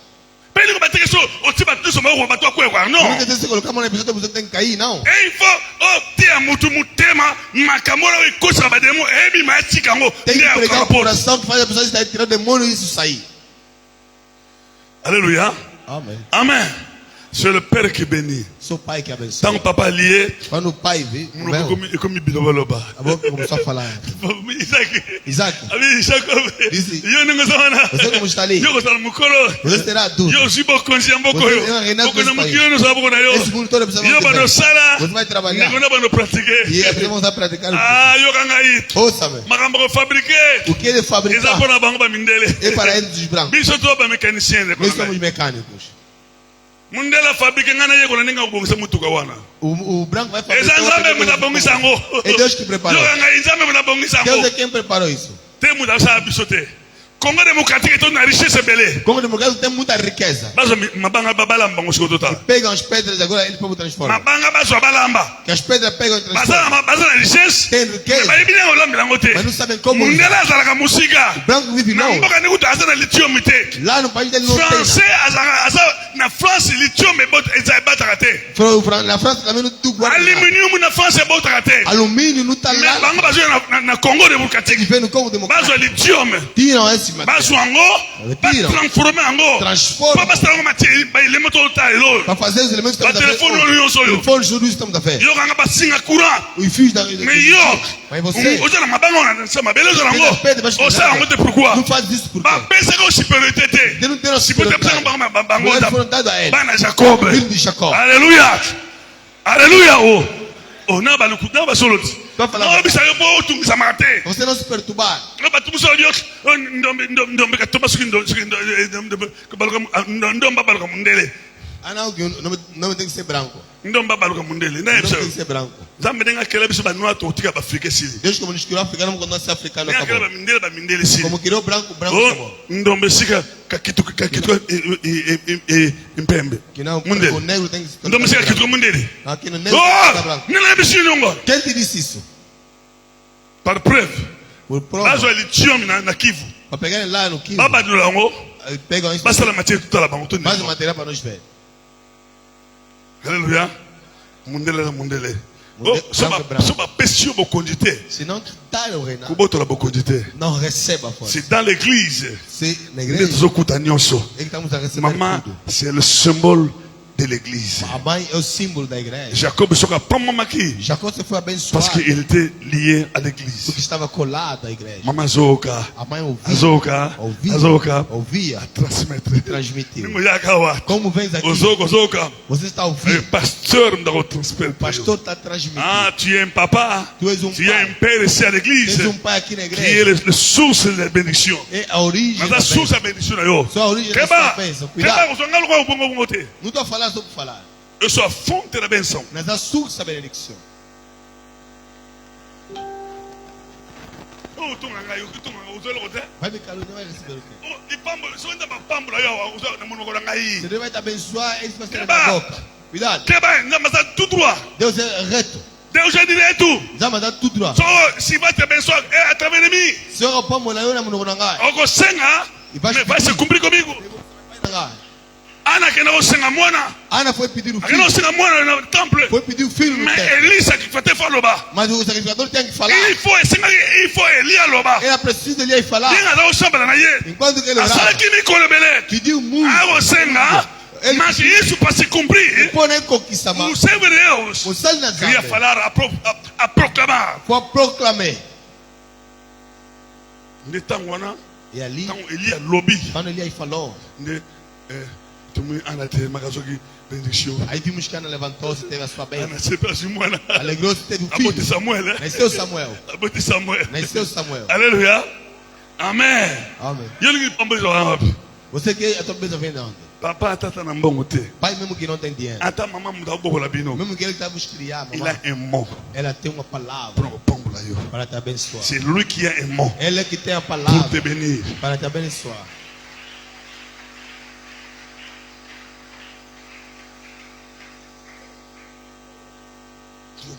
Pele ko batege so o tiba tuso ma ko batwa kwe kwa Não no. quer dizer que você colocar a mão na pessoa você tem que cair, não. E fo o te amutu mutema makamora we kosa bademo ebi ma chikango. Tem que pregar o coração que faz a pessoa sair, tirar o demônio e isso sair. Alléluia. Amém. Amen. C'est le Père qui bénit. Sou pai que abençoa. Tant que papa lié, Quando o pai vê, e comme bilobaloba. a boca começou a falar. Isaac. Isaac, Abi Isaac. Disse, Yo ningo sana. você como está ali? Yo ko sala mukolo. Você terá dúvida. Yo sibo conscient mboko Você yo. é uma reinada Boko na desse mukio no sabo na yo. Esse mundo todo precisa Yo bano sala. Você vai trabalhar. Ningo na bano pratiquer. E é precisamos a praticar. Ah, yo kanga it. Ouça-me. Makambo ko fabriquer. O que ele fabrica Eza pona bango ba mindele. é para eles dos brancos. Biso to ba mécanicien de Nós kona. somos mecânicos. Mundela fabriquer ngana ye kona ninga kubongisa mutuka wana. O branco vai Eza fabricar. nzambe mutabongisa ngo. É Deus que preparou. Yo kanga nzambe mutabongisa Deus ngo. é quem preparou isso. Te muda sa biso te. Congo démocratique to na richesse belé. Como democracia tem muita riqueza. Bazo mabanga babalamba ngo sikoto ta. Pegam as pedras agora eles podem transformar. Mabanga bazo balamba. Que as pedras pegam e transformam. Baza na richesse. Tem riqueza. Ba ibile ngo lambila ngo te. Mas não sabem como usar. Mundela azalaka musika. O branco vive Na não. mboka ni kuta azana lithium te. Lá no país dele não tem. Français azalaka na France lithium e bot eza bataka te. Na França também não tem guarda. Aluminium na France e bataka te. Alumínio não está Mais lá. bango bazo na Congo démocratique. Eles vêm no Congo Democrático. Bazo lithium. Tiram esse material. Bazo ango. Ba transformer ango. Transforma. Pa basta ngo mati ba ilemo to ta elo. Para fazer os elementos que Ba estamos a telefone no yoso yo. Telefones, tudo isso estamos a ver. Yo kanga basinga courant. Os fios da. Mais yo. Mas você. Oza na mabango na sama beleza nango. O sa ngo te pourquoi? Não faz isso por Ba quê? pensa ko supériorité te. Ele não tem nossa Si peut-être ça bango bango Eles da. foram dados a ele. Bana Jacob. Filho de Jacó. Alléluia. Alléluia oh. Oh na ba luku na ba soloti. Vai falar. No bisa yo bo tu bisa mate. Você não se perturbar. No ba tu so yo. Ndombe ka toba sukindo ndomba baluka mundele. Ah não, que o nome tem que ser branco. Ndomba baluka mundele. Na O yebisa. nome tem que ser branco. Zambe denga kele biso ba noa to tika ba Afrique sili. Deus como nos criou africano quando nós africano Denga kele acabou. ba mindele sili. Como criou branco, branco Oh, acabou. ndombe sika kakitu impembe. Que não, Mundele. o negro tem que se Ndombe sika branco. kitu mundele. Aqui no negro tem que ser Oh, branco. nina biso nongo. Quem te disse isso? Par preuve. Por prova. Bazo lithium na Kivu. Para pegar lá no Kivu. Baba do lango. Pegam isso. Basta la matière toute la bango to. Faz o material para nós ver. Alléluia. Mundele. Oh, soba pesio bokondité. Sinon, tu t'as le renan. Kuboto la bokondité. Non, receba force. C'est dans l'église. C'est Les l'église. okuta nyonso. Et que tu as receber Maman, tudo. c'est le symbole de l'église. A mãe é o símbolo da igreja. Jacob soka pamamaki Jacó se foi abençoado parce qu'il était lié à l'église. porque estava colado à igreja. Maman zoka, A mãe ouvia, azoka, ouvia, azoka, ouvia, transmettre. transmitiu. Ningo yakawa. Como vens aqui, Ozoko zoka. você está Le ouvindo, pasteur me doit transmettre. o pastor está transmitindo. Ah, tu es un papa. Tu és um Tu es un pai, père ici à l'église. tens um pai aqui na Qui est igreja. le source de la bénédiction. É a origem Mais da la source bênção. de la bénédiction, là, yo. Só a origem da Keba, sua bênção. Keba, Cuidado, on s'en a le droit au bon moment. não estou a falar só por falar, Je suis à fond de la bénédiction. mas a sua benedição. Oh, tu m'as eu, tu m'as usé le côté. Vai me calor, não vai receber o quê? Oh, il pambo, si on t'a pambo là, yo, usé le monde qu'on a eu. Se Deus vai te abençoar, ele vai ser Keba. na boca. Cuidado, Keba, n'a pas tout droit. Deus é reto. Deus já dirait tout. Deus vai mandar tudo droit. So, si va te bénédiction à travers l'ennemi. Se eu pôr na yona muno ngai, Oko senga, mais va se cumprir comigo. Ana que não senga mwana. Ana foi pedir o Que não filho, senga mwana no temple. foi pedir o filho no Mais templo. Elisa qui fait faire loba. Mas o sacrificador tem que falar. Il faut Elia loba. Era preciso ele ir falar. Ninga da osamba na ye. Enquanto que ele Asala orava, que me colebele. pediu muito. Ago senga. Ele Mas isso para se cumprir, pôr nem conquista o mais. seu Deus O céu na queria Zambia falar a proclamar. foi proclamar. De tangwana, E ali, tang Elia lobby. quando ele aí falou, De tu me anate magazoki benediction. aí vimos que Ana levantou-se, teve a sua bênção. Ana se passe mwana. Alegrou-se, teve o Abote filho. Samuel. Nasceu Samuel. Abote Samuel. Nasceu Samuel. Alléluia. Amen. Amém. Yeli pambo zo. Você que a tua bênção vem de onde? Papa tata na mbongo te. Pai mesmo que não tem dinheiro. Ata mama muda bobola bino. Mesmo que ele está vos criar, Il mamãe, a un mot ela tem uma palavra pour pambo la yo. para te abençoar. C'est lui qui a un mot Ela é que tem a pour palavra te bénir. para te abençoar.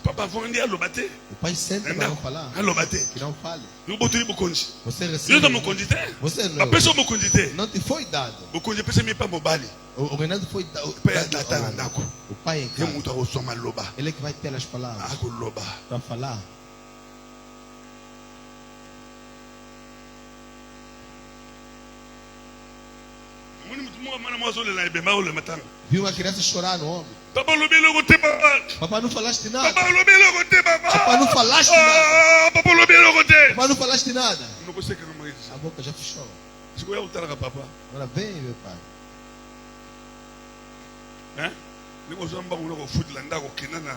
Papa vondi a lobate. O pai senta para não falar. A lobate. Que não fale. Eu botei bokonji. Você Eu recebe. tô mokondite. Você A não. pessoa mokondite. Não te foi dado. Bokonji pesa mi pa mobali. O Renato foi dado. Pai atata na ndako. O pai em Ye casa. muta ko soma loba. Ele é que vai ter as palavras Ako loba. para falar. Muni mutu mo mana mo so le na ibemba o le matanga. Viu uma criança chorar no ombro. Papa lobi logo te papa. Papai não falaste nada. Papa lobi logo te papa. Papa não falaste nada. Ah, papa lobi logo te. Papai não falaste nada. Não consegue não mais. A boca já fechou. Se eu utara ka papa. Agora vem, meu pai. Hein? Ni ko zamba ko ko futi la ndako kina na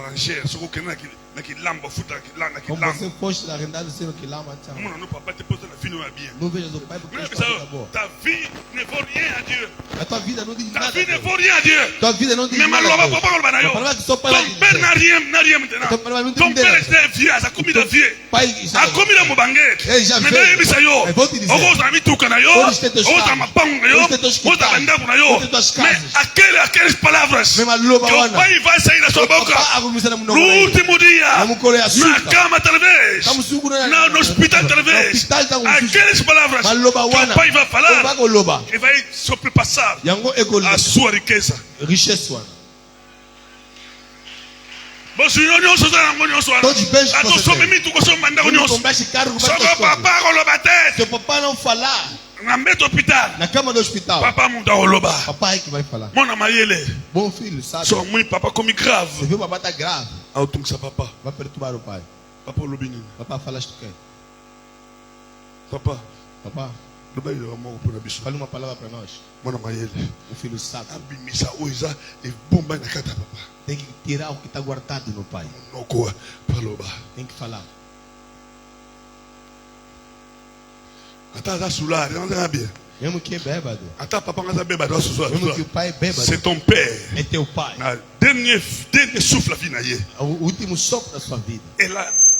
ranger. So ko kina na ki lamba futa na ki Como lamba. você foste arrendado sendo que lá matar. Mona no papa te pose na fino bien. Não vejas o pai porque Mais está ça, vida boa. ta vie ne vaut rien à Dieu. A tua vida não diz Ta nada. vie ne Deus. vaut rien à Dieu. Tua vida não diz Mais nada. maloba Deus. papa ko bana yo. A palavra que só pai Ton vai père dizer. n'a rien maintenant. Ton père não tem Ton père nada. était vieux, ça commis de vieux. Pai está. A commis de mobangue. Eh, já Mais veio. d'ailleurs bisa yo. Eu vou te dizer. Ogo za mituka na yo. Onde tem teus Ogo za carros? mapango na yo. Onde tem teus Ogo za quintais? bandaku na yo. Onde tem tuas Mais casas? aquelas palavras Mesmo a loba que o wana. pai vai sair da sua boca. Papa agumisa na No mnogo. último dia. Vamos colher Na açúcar. cama talvez. Estamos seguros No hospital talvez. hospital tá Aquelas palavras Maloba que wana. o pai vai falar. Vai com loba. E vai sobrepassar Yango ego a sua riqueza. richesse wana. Bosino nyonso za nango nyonso wana. Todos bens que você Atosome tem. mitu kosoma ndango Quando nyonso. compraste carro, vai Soko papa koloba te. Se o papai não falar Na mbeto hospital. na cama do hospital, Papa mundo akoloba. papai é que vai falar. Mona mayele. Bom filho, sabe? So mui papa komi Você grave. viu o papai tá grave, Autungisa papa. vai perturbar o pai. Papa olobi nini? Papai falaste o quê? Papa. Papai, Loba yo moko pona biso. fale uma palavra para nós. Mona mayele. O filho sabe. Abimisa oiza e bomba na kata papa. Tem que tirar o que está guardado no pai. Noko paloba. Tem que falar. Ata za sulari, não tem bien. Mesmo que é bêbado. Ata papa ngaza beba do suzo. Mesmo que o pai é bêbado. C'est ton père. É teu pai. Na dernier souffle la vie na ye. O último sopro da sua vida.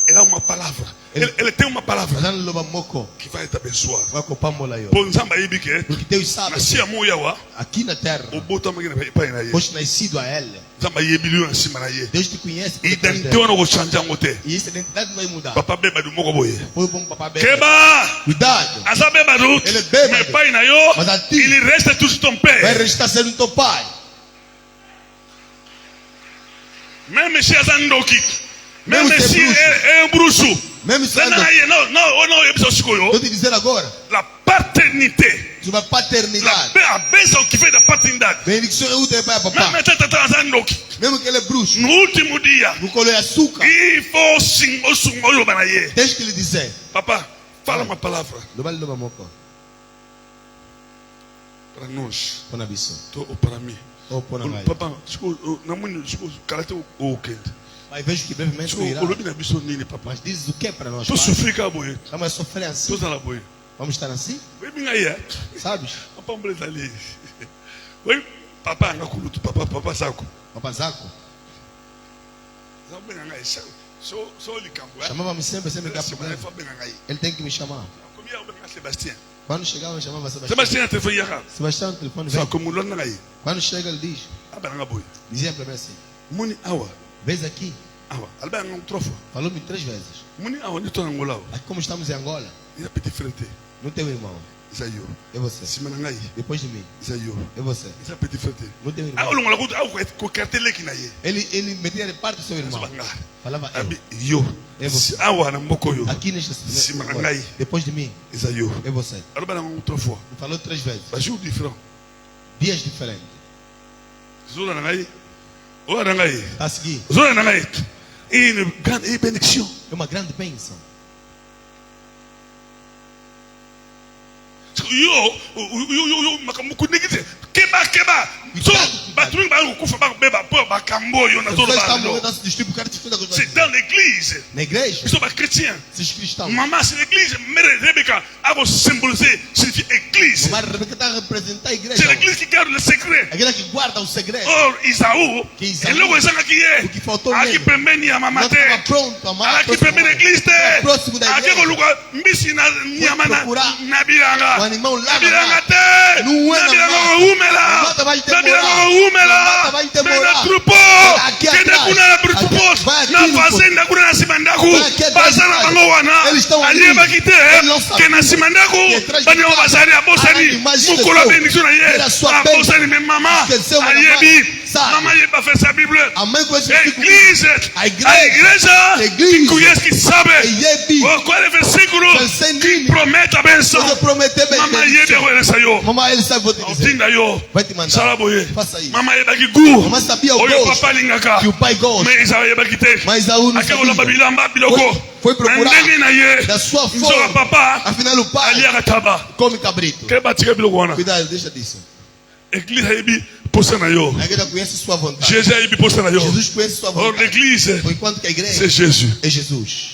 Ela uma palavra. Ele tem uma palavra Mas não loba moko. que vai te abençoar. Vai com o pambo aí. Por nzamba yebi ke Porque Deus sabe. na sia mo yawa Aqui na terra. o bota magina pa na ye. Foste nascido a ela. Nzamba yebi liyo na sima na ye. Deus te conhece. por trás Identité dela. wana ko changer ngo te. E essa identidade não vai mudar. Papa beba du moko boye. Foi bom papai bêbado. Keba Cuidado. asa beba du. Ele é bêbado. Mais pai na yo. Mas a ti. Il reste toujours ton Vai père. restar sendo teu pai. Même si Azandoki. Même Même si c'est un brousou. Même si Non, eu te dizer agora, la paternité. sobre a paternidade. A bênção que fez da paternidade. Benedição é útil para papai. Mesmo que Azandoki. Mesmo que ele é bruxo, No último dia. no colher açúcar, Il faut sing. tens que lhe dizer. Papa, fala uma palavra Não vale levar moco. para nós. Põe na bicho. Ou para mim. Ou põe na maia. Papa, na mãe, caráter o quente. Mas vejo que brevemente eu irá. Papa. Mas dizes o que é para nós? Tu sofrer com a boia. Estamos a sofrer assim. Tu está na boia. Vamos estar assim? Oi, minha aí. Sabes? Papa, um ali. Oi, papa, não culuto. Papa, saco. Papazaco. Só ele campo. Chamava-me sempre cá. Ele tem que me chamar. Sebastião. Quando chegava, eu chamava Sebastião. Sebastião, telefone já. Sebastião, o telefone Só vem. como lá na aí. Quando chega, ele diz. Abana boia. Dizia para mim assim: Muni awa. vês aqui? Awa. Alba não trofa. Falou-me 3 vezes. Muni awa ni to na Angola. Aqui como estamos em Angola, Ele é petit frente. não tem irmão. Isayo. É você. Simana aí. Depois de mim, Isayo. é você. Ele é petit frente. Não tem Ah, irmão. olha lá com cartela aqui na aí. Ele metia de parte do seu irmão. Falava Abi eu. yo. É você. Awa na mboko yo. Aqui neste Simana agora, aí. depois de mim, Isayo. é você. Alba não trofa. Me falou 3 vezes. Baju diferent. Dias diferentes. Zula na aí. Ora na aí. A seguir, Zula na aí. E grande benedição. é uma grande bênção. Yo, makambuku negite. Keba. So, batumi ba kufa ba beba po ba kambo yo na As zona pessoas ba. estão morrendo de tipo, cara, disputa com os C'est dans l'église. Na igreja, Ils sont pas chrétiens. esses cristãos. Maman, c'est l'église. Mère Rebecca a symbolisé, signifie église. Mas Rebeca está a representar a igreja. C'est l'église qui garde le secret. Aquela que guarda o segredo. Or, Isaú, Que Isaú, ele logo ezanga aqui o que faltou aqui nele. pembeni ya mama Não te. estava pronto, amar. Aqui pembeni da igreja te. Próximo da Aqui igreja. koluka mbisi na nyama na procurar bilanga. o animal lá Na bilanga na te. Não é Na na bilanga mata. umela. Na mata vai Na demorar. bilanga Na umela. mata vai demorar. Na trupo. Aqui Kende atrás. kuna na trupo. Vai aqui Na no fazenda kuna na simandaku. Vai aqui atrás Bazana de bango wana. Eles estão ali. Aliye bakite. Eles não sabem. Que na simandaku. Que atrás de Bani casa. bazari abosani. Imagina Mukula só. bendição na ye. Era sua Abosani me mama. Esqueceu uma Aliyebi. mãe. Sabe. Mama ye ba faire sa Bible. A mãe com esse Église, A igreja. a igreja que conhece, que sabe Yebi. qual é o versículo Versículo. que promete a benção. Você prometeu bem. Mama ye de olha saiu. Mamãe, ele sabe, vou te dizer. Tinda yo. Vai te mandar. Saraboye. Faça isso. Mama ye daqui gu. Mamãe sabia o Oyo gosto papa lingaka. que o pai gosta. Mas Isaú ye daqui te. Mas Isaú não Aquele olha sabia. bilamba biloko. Foi procurar. Ndenge na ye. Da sua Nzoka forma. papa. Afinal, o pai Ali akataba. come cabrito. Que batike biloko wana. Cuidado, deixa disso. Église yebi posta na yo. A igreja conhece sua vontade. Jésus yebi posta na yo. Jesus conhece sua Or vontade. l'église, Enquanto que a igreja c'est Jésus. é Jesus.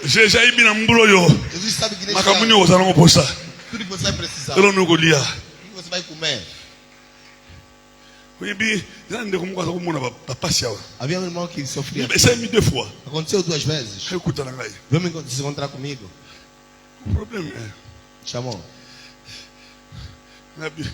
Jésus yebi na mbulo yo. Jesus sabe que nesse Makamuni ano, ozana ngoposta. tudo que você vai precisar, Elo nukolia. tudo que você vai comer. Oyebi, eza ndeko moko aza komona bapasi awa. Havia um irmão que sofria. Esalemi 2 fois. Aconteceu 2 vezes. Ekuta na ngai. Veio se encontrar comigo. O problème Chamou. nabi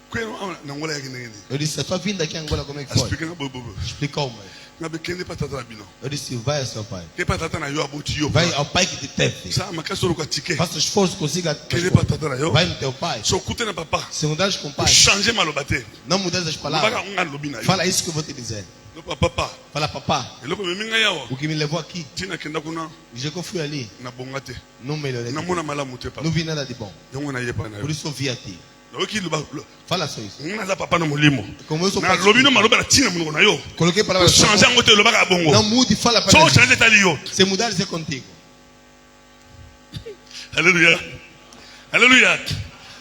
kwenu na ngola yake ndenge. Eu disse, a tua vinda aqui em Angola, como é que foi? Explique na bobo. Explicou-me. Nabi kende pa tata na bino. Eu disse, vai ao seu pai. Ke pa tata na yo aboti yo. Vai ao pai que te teve. Sa makasoro ka tike. Faça esforço, consiga. Kende pa tata na yo. Vai no teu pai. So kute na papa. Se mudares com o pai, Changer maloba te. não mudes as Baka palavras. unga lobi na yo. Fala isso que eu vou te dizer. No papa. Fala, papá, Eloko meminga yawa. o que me levou aqui, Tina kenda kuna já que eu fui ali, na bonga te. não melhorei. Na mona malamu te papa. Não vi nada de bom. Yango na yepa na yo. Por isso eu vi a ti. Oki luba. Fala só isso. Ngana za papa no mulimo. Como eu sou Na pai, lobi no maloba na tina mungo na yo. coloquei palavras. Changer ngote loba ka bongo. Não mude, fala para So mim. changer tali yo. Se mudares é contigo. Alléluia. Alléluia.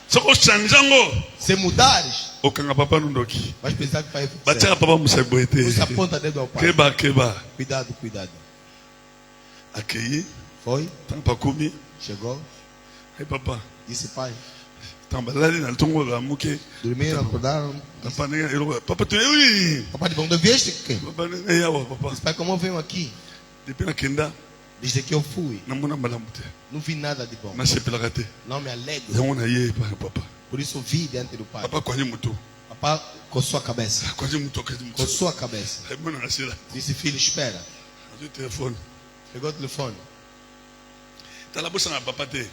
Soko chanjango. Se mudares, Okanga papa nundoki. vais pensar que o pai é Batia você. papa museboete. Você aponta dedo ao pai. Keba. Cuidado, cuidado. Accueilli. Foi, Tampa komi. chegou, Hey papa. disse pai. Tambalali na tongo la muke. Dormiram, acordaram. Papa ne elo. Papa tu oui. Papai, de bom, vieste que? Papa ne yawa papa. Disse, pai, como eu venho aqui? Depuis na kenda Desde que eu fui, na mona malamu te. não vi nada de bom. Na sepelaka te. Não me alegro. Yango na ye papa. Por isso eu vi diante do pai. Papa kwani mutu. Papá coçou a cabeça. Kwani mutu kwani mutu. Coçou a cabeça. Hey mona nasira. Disse, filho, espera. Azu telefone. Pegou o telefone. Tala bosa na papa te.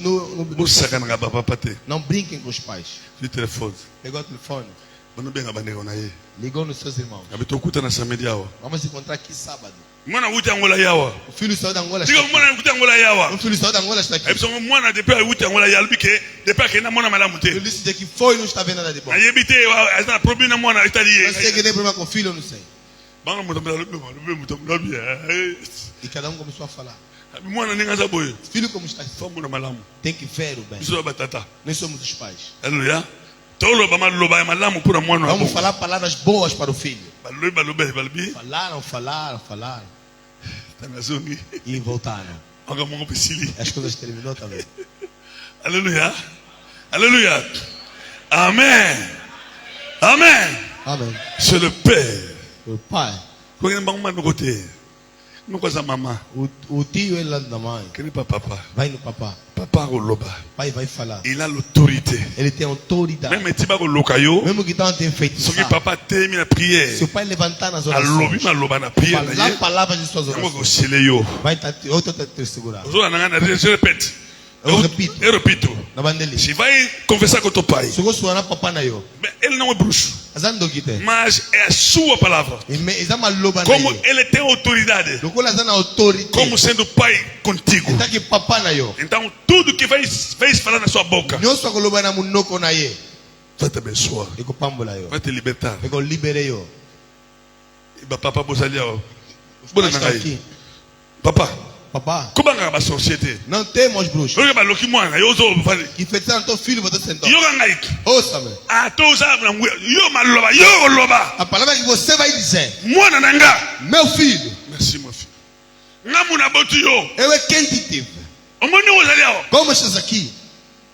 No, Bosa kana na papa te. não brinquem com os pais. Azu telefone. Pegou o telefone. Ligou nos seus irmãos. Vamos se encontrar aqui sábado. O filho saiu da Angola está aqui. O filho saiu da Angola está aqui. Ele disse que foi e não está vendo nada de bom. Eu sei que tem problema com o filho, eu não sei. E cada um começou a falar. Filho como está? Tem que ver o bem. Nós somos os pais. Aleluia. Vamos falar palavras boas para o filho. Falaram. E voltaram. As coisas terminou também. Aleluia. Aleluia. Amen. Amen. Amém. C'est le Père. O pai. O tio é lá da mãe. Vai no papá. Pai vai falar. Il a l'autorité. Ele tem autoridade. Même Mesmo que não tenha feito isso. si papa termine la prière, Se o pai levantar nas orações, falar palavras de suas orações, vai estar outro te segurar. je répète. Eu repito. Eu repito. Na bandeli. Se vai conversar com teu pai, Se eu gosto de papai na eu. ele não é bruxo, Azando kite. mas é a sua palavra. Exama loba na Como eu. ele tem autoridade, Lokola azana autoridade. como sendo pai contigo. Está que papai na eu. Então, tudo que vai falar na sua boca Nyoso akoloba na munoko na ye. vai te abençoar, Eko pambola yo. vai te libertar. Eko libere yo. Papa Bosalia, Pai está aqui. papa, Papá, como é a société? não temos bruxos. Olha para o que manda, eu sou Que feitiçaram teu filho, você sentou. eu ganhei. Ouça-me. Ah, tu sabe, eu maloba, eu loba. A palavra que você vai dizer. Mwana nanga. Meu filho, Merci mon fils. Ngamuna botu yo. eu é quem te tive. Omoni Bosalia. Como estás aqui?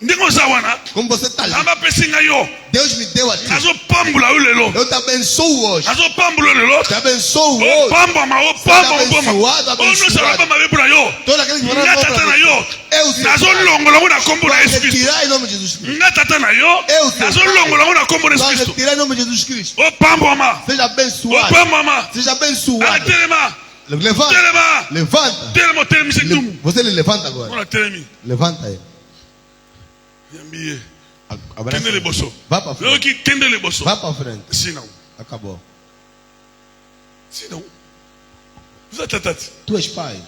Ndingo sawana. Como você está ali? Aba pesinga yo. Deus me deu a ti. Nazo pambula ulelo. Eu te abençoo hoje. Nazo pambula ulelo. Te abençoo O hoje. pamba ma o pamba o pamba. Abençoado, O no saraba ma bebura yo. Toda aquela que moraram Ngata na yo. Eu sei. Nazo longola na kombo na Vai Yesu Cristo. retirar em nome de Jesus Cristo. Ngata na yo. Eu sei. Nazo longola na kombo na Yesu Vai Cristo. retirar em nome de Jesus Cristo. O pamba ma. Seja O abençoado. pamba ma. Seja abençoado. Atelema. Levanta. Telema. Levanta. Telema telemi sekdum. Você ele levanta agora. Ona telemi. Levanta ele. Yambiye. Abraça Kende le ele. bosso. Vá para frente. Loki kende le bosso. Vá para frente. Sinon. Acabou. Sinon. Vous êtes tête. Tu és pai.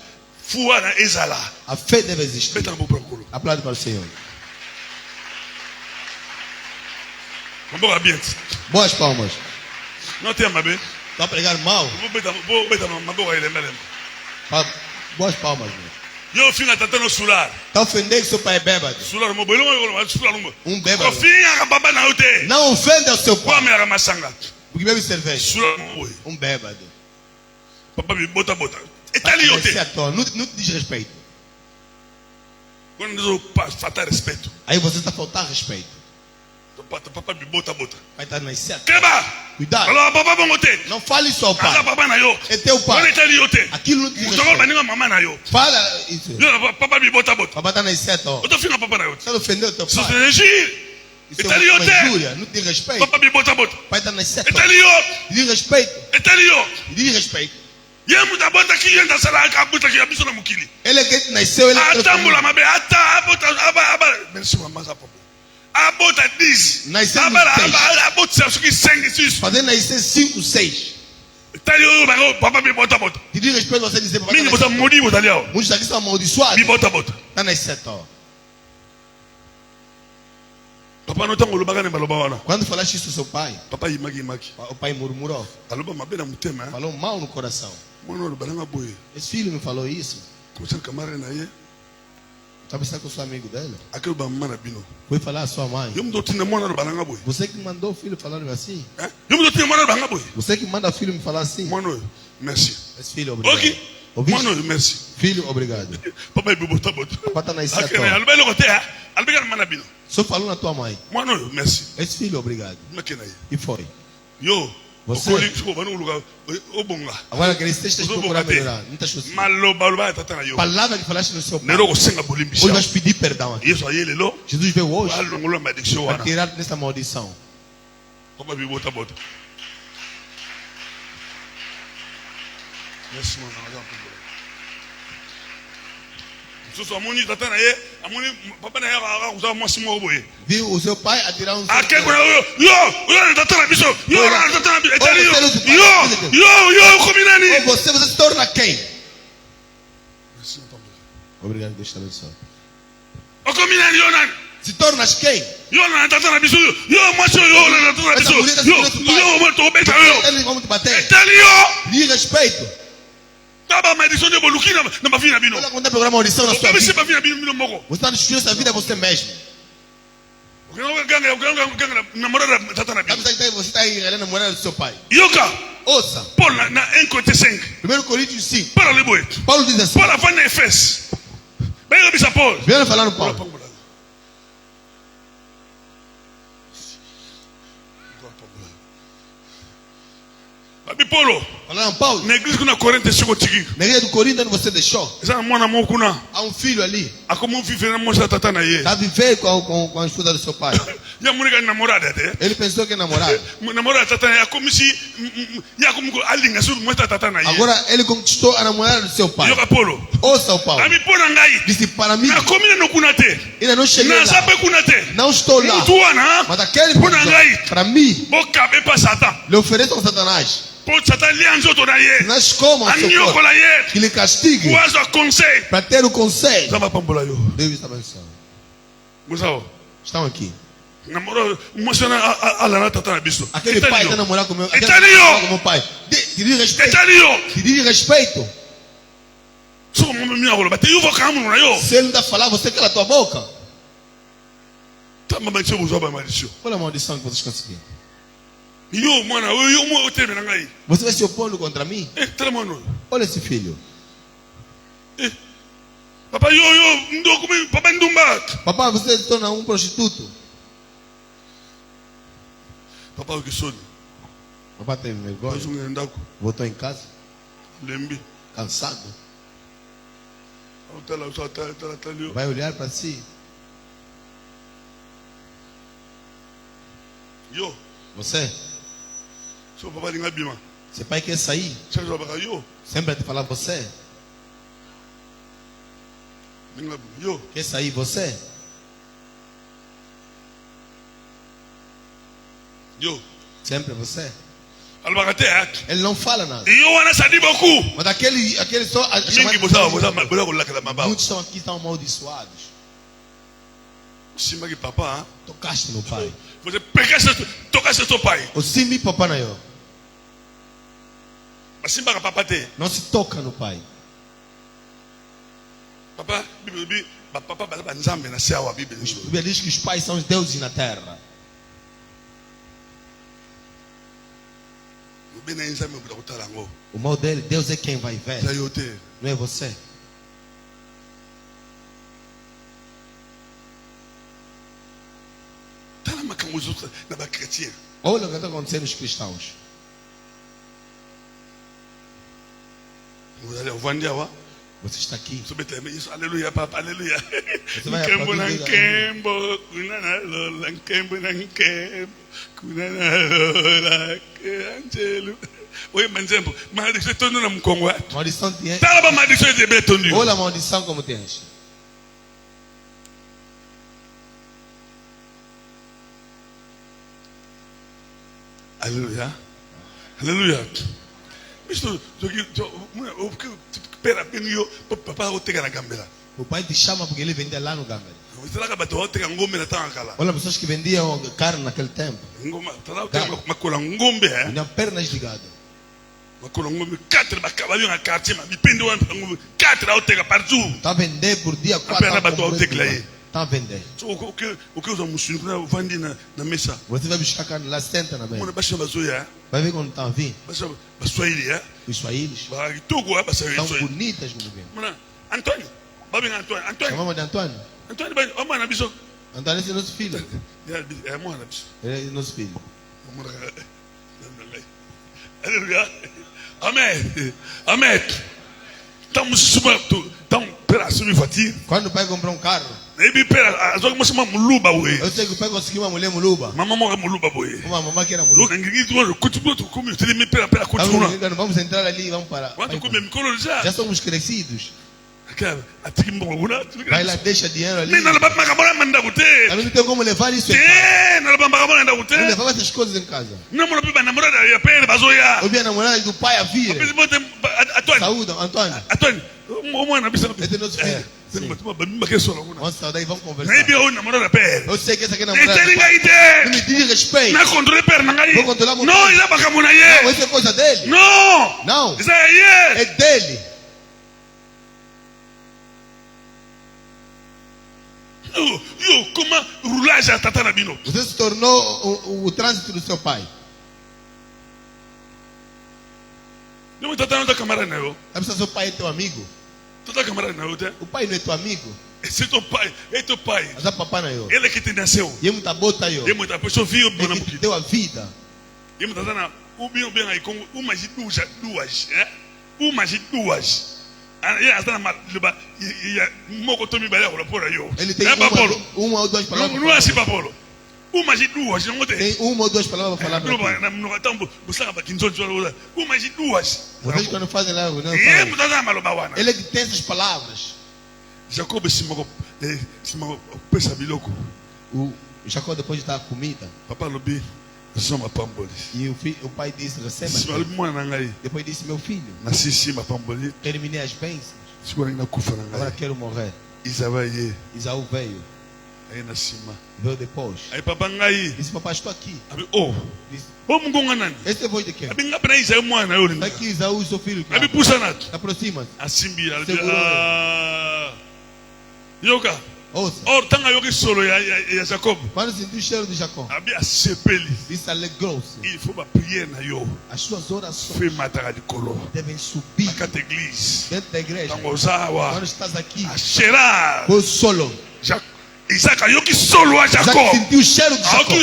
Fuara ezala. A fé deve existir. Beta no procuro. Aplaude para o Senhor. Vamos bien. Boas palmas. Não tem mabe. Está a pregar mal? Vou beta mabe ele mesmo. Boas palmas. Meu. Eu finga tentando sular. Está ofendendo que seu pai é bêbado. Sular mo belo mo sular mo. Bêbado. O finga baba na ute. Não ofenda o seu pai. Come a masanga. Porque bebe cerveja. Sular mo. Bêbado. Papa me bota. Etali ute. Não te diz respeito. Quando eu falta respeito. Aí você está faltando respeito. Papa me bota. Vai estar nas certas. Queba. Cuidado. Alô papa bom ute. Não fale só ao pai. Asa papa na yo. É teu pai. Quando etali ute. Aquilo não te diz Mutoka respeito. baninga mama na yo. Fala isso. Yo papa me bota. Papai está nas certas. Eu tô finga papa na yo. Você não ofendeu o teu Se pai. regir. Isso Etali é uma ute. injúria. Não te diz respeito. Papa me bota. Pai está nas certas. Etali yo. Diz respeito. Etali yo. Diz respeito. Ye muta bota ki yenda sala ka buta ki abiso na mukili. Ele é que nasceu. Ele é que Atambula mabe ata abota aba. Merci mama za papa. Abota 10. Nasceu Abota isso que 5 6. fazendo nascer 5, 6. Etali yo ba papa me bota. Te diz respeito você dizer papai. Mini bota modi bota ali. Muitos aqui são amaldiçoados. Me bota. Está nas certas. Papa no tango lobaka ne baloba wana. Quando falaste isso ao seu pai, Papa yimaki. o pai murmurou. Aloba mabe na mutema. Falou mal no coração. Mwana lo balanga boye. Esse filho me falou isso. Kosa kamara na ye. Está pensando com o seu amigo dele? Akelo ba mama na bino. Foi falar à sua mãe. Yo mdo tina mwana lo balanga boye. Você que mandou o filho falar assim. Yo mdo tina mwana lo balanga boye. Você que manda o filho me falar assim. Mwana merci. Esse filho, obrigado. OK. Ouviste? Mwana merci. Filho, obrigado. Papa ibe bota. Papai está na Akele certa. aloba lo kote ha. Albiga mana bino. Só falou na tua mãe. Mwana merci. Esse filho, obrigado. Makena ye. E foi. Yo. Você- Okoli ko banu luga obonga. Agora que eles estão procurando melhorar. Muitas coisas. Maloba tata na yo. Palavra que falaste no seu pai. Nero ko senga bolimbi. Hoje vais pedir perdão aqui. Yesu ayele lo. Jesus veio hoje Alo ngolo malediction para wana. tirar dessa maldição. Papa ibe bota. Merci mama. Soso amoni tata na ye, amoni papa na ye akakuza mwasi moko boye. Viu o seu pai atirar um Ake kuna yo tata na biso. Yo tata na biso. Etali yo komi nani? Você se torna quem? Obrigado, Deus te abençoe. O komi nani yo nani? Se tornas quem? Yo na tata na biso. Yo mwasi yo na tata na biso. Yo mo beta yo. Eles vão te bater. Etali yo. Lhe respeito. Taba maldição de boluki na mafia bino. Olha quando é programa audição na sua vida. Você está destruindo essa vida você mesmo. Você está aí namorando do seu pai. Yoka. Ouça. Paul na 1 Coríntios 5. 1 Coríntios 5. Para le boet. Paulo diz assim. Paul avance Efes. Bem eu bisa Paul. Vem falar no Paulo. Babi Paulo. Falaram Paulo. Na igreja kuna Coríntios chegou tigi. Na igreja do Corinto onde você deixou. Essa mwana mo kuna. Há um filho ali. A como viver na moça tata na ye. Está a viver com a esposa do seu pai. Ya munica namorada até. Ele pensou que é namorado. Namorada tata ya como se ya como alinha sobre moça tata na ye. Agora ele conquistou a namorada do seu pai. Yoka Paulo. Ouça o Paulo. Ami Paulo ngai. Disse para mim. Na comida no kuna te. Ainda não cheguei Na lá. sabe kuna te. Não estou lá. Mutuana. Mas aquele para mim. Boca be pa Satan. Lhe ofereçam ao Satanás. Pour Satan lianzo to na ye. Nós comam seu corpo. Que lhe castigue. Conseil. Para ter o conselho. Zama pambola yo. Deus está abençoando. Musao. Estão aqui. Namoro, mostrando a lana tata na biso. Aquele pai está namorando com meu. Etalio. Com meu pai. Te diz respeito. Etalio. Te diz respeito. Só mo minha rola, bate eu vou caminho na yo. Se ele não está falando, você cala a tua boca. Tá mamãe se usou para maldição. Qual é a maldição que vocês conseguiram? Yo mwana, yo mo teme na ngai. Você vai se opondo contra mim? Tremano. Olha esse filho. Papa yo ndo como papa ndumba. Papai, você se torna um prostituto. Papa o que sou? Papai tem vergonha. Eu sou ndako. Voltou em casa. Lembi. Cansado. Tá. Vai olhar para si. Yo. Você. Seu papai ninguém bima. Seu pai quer sair. Yo. Sempre te falar você. Yo. Quer sair você? Yo. Sempre você. Ele não fala nada. E eu ana sadi beaucoup. Mas aquele só muitos estão aqui estão amaldiçoados. Simba que papa, tocaste no pai. Você tocaste seu pai. O simbi papa na eu. Mas simba que papa te. Não se toca no pai. Papa, papa nzambe na céu a Bíblia. A Bíblia diz que os pais são os deuses na terra. O mal dele, Deus é quem vai ver. Não é você. Olha o que está acontecendo nos cristãos. Você está aqui. Aleluia, papa, aleluia. Você vai aplaudir. Maldição tem. Olha a maldição como tens. Aleluia. Aleluia. O pai te chama porque ele vendia lá no Gambela. Olha, pessoas que vendiam carne naquele tempo. Tinham pernas de gado. Está a vender por dia 4. Está a vender. Você vai buscar carne lá, senta na mesa. Vai ver quando está a vir. Os suaílis são bonitas no governo. Antônio. Chamamos de Antônio. Antônio esse é nosso filho. Ele é nosso filho. Aleluia. Amém. Amém. Quando o pai comprou um carro, eu sei que o pai conseguiu uma mulher muluba. Uma mamãe que era muluba. Vamos entrar ali e vamos para. Já somos crescidos. atiki mbongo kuna Vai lá, deixa dinheiro ali. mais nalaba makambo manda kute Ela não tem como levar isso em casa. nalaba makambo manda Não kute levava essas coisas em casa. não mona piba namorada ya pele bazoya Eu vi a namorada do pai a vir. pesi bote atwani Saúde, Antônio. atwani mwana bisa Esse é nosso filho. sema batuma bamima kesola kuna Vamos sair daí, vamos conversar. na ibi o namorada pele Eu sei que essa aqui é a namorada. eteli do pai. ngai Não te me diz respeito. na controle pele na ngai Vou controlar meu non pai. eza makambo na Não, ye isso é coisa dele. non Não. eza ya ye É dele. yo comment roulage ya tata na bino Você se tornou o trânsito do seu pai. yo tata na camarada na yo Sabe se seu pai é teu amigo? tata camarada na yo te O pai não é teu amigo. c'est ton pai é teu pai Mas a papai não é eu. ele que te nasceu E eu tá bota aí. ye muita pessoa viu bona Ele que te mukita deu a vida. ye muita tana ubino bem aí com uma de duas uma de duas ye asana maluba ya moko to mi bale ko pora yo Ele tem papolo uma ou duas palavras. não assim papolo uma de duas não tem Tem uma ou duas palavras para falar. pra ti. no tambo busaka ba kinzonzo uma de duas Vocês quando fazem lá, não ye falam. muita tana maluba wana Ele é que tem essas palavras. Jacob simako pesa biloko O Jacó, depois de dar a comida, papa lobi soma pamboli e o pai disse: receba. sima lobi mwana na ngai Depois disse: meu filho, nasisi mapamboli terminei as bênçãos. sikoyo nalingi nakufa na Agora ngai quero morrer. izaba ye Isaú veio, aye na nsima veio depois. aye papa ngai Disse: papai, estou aqui. abi o Disse: o mungonga nani esse é voz de quem? abi nga pena isaye mwana yo Está linga aqui Isaú, seu filho. abi pusa natu Aproxima-se. asimbi albi Segurou. yoka Ouça. or tanga yoki solo ya Jacob Quando sentiu o cheiro de Jacó, abi asepeli disse: alegrou-se. il faut bapriere na yo As suas orações fe mataka likolo devem subir akata église dentro da igreja. ntango oza awa Quando estás aqui, ashera foi solo. Isaac ayoki solo a Isaac Jacob sentiu o cheiro de Jacó.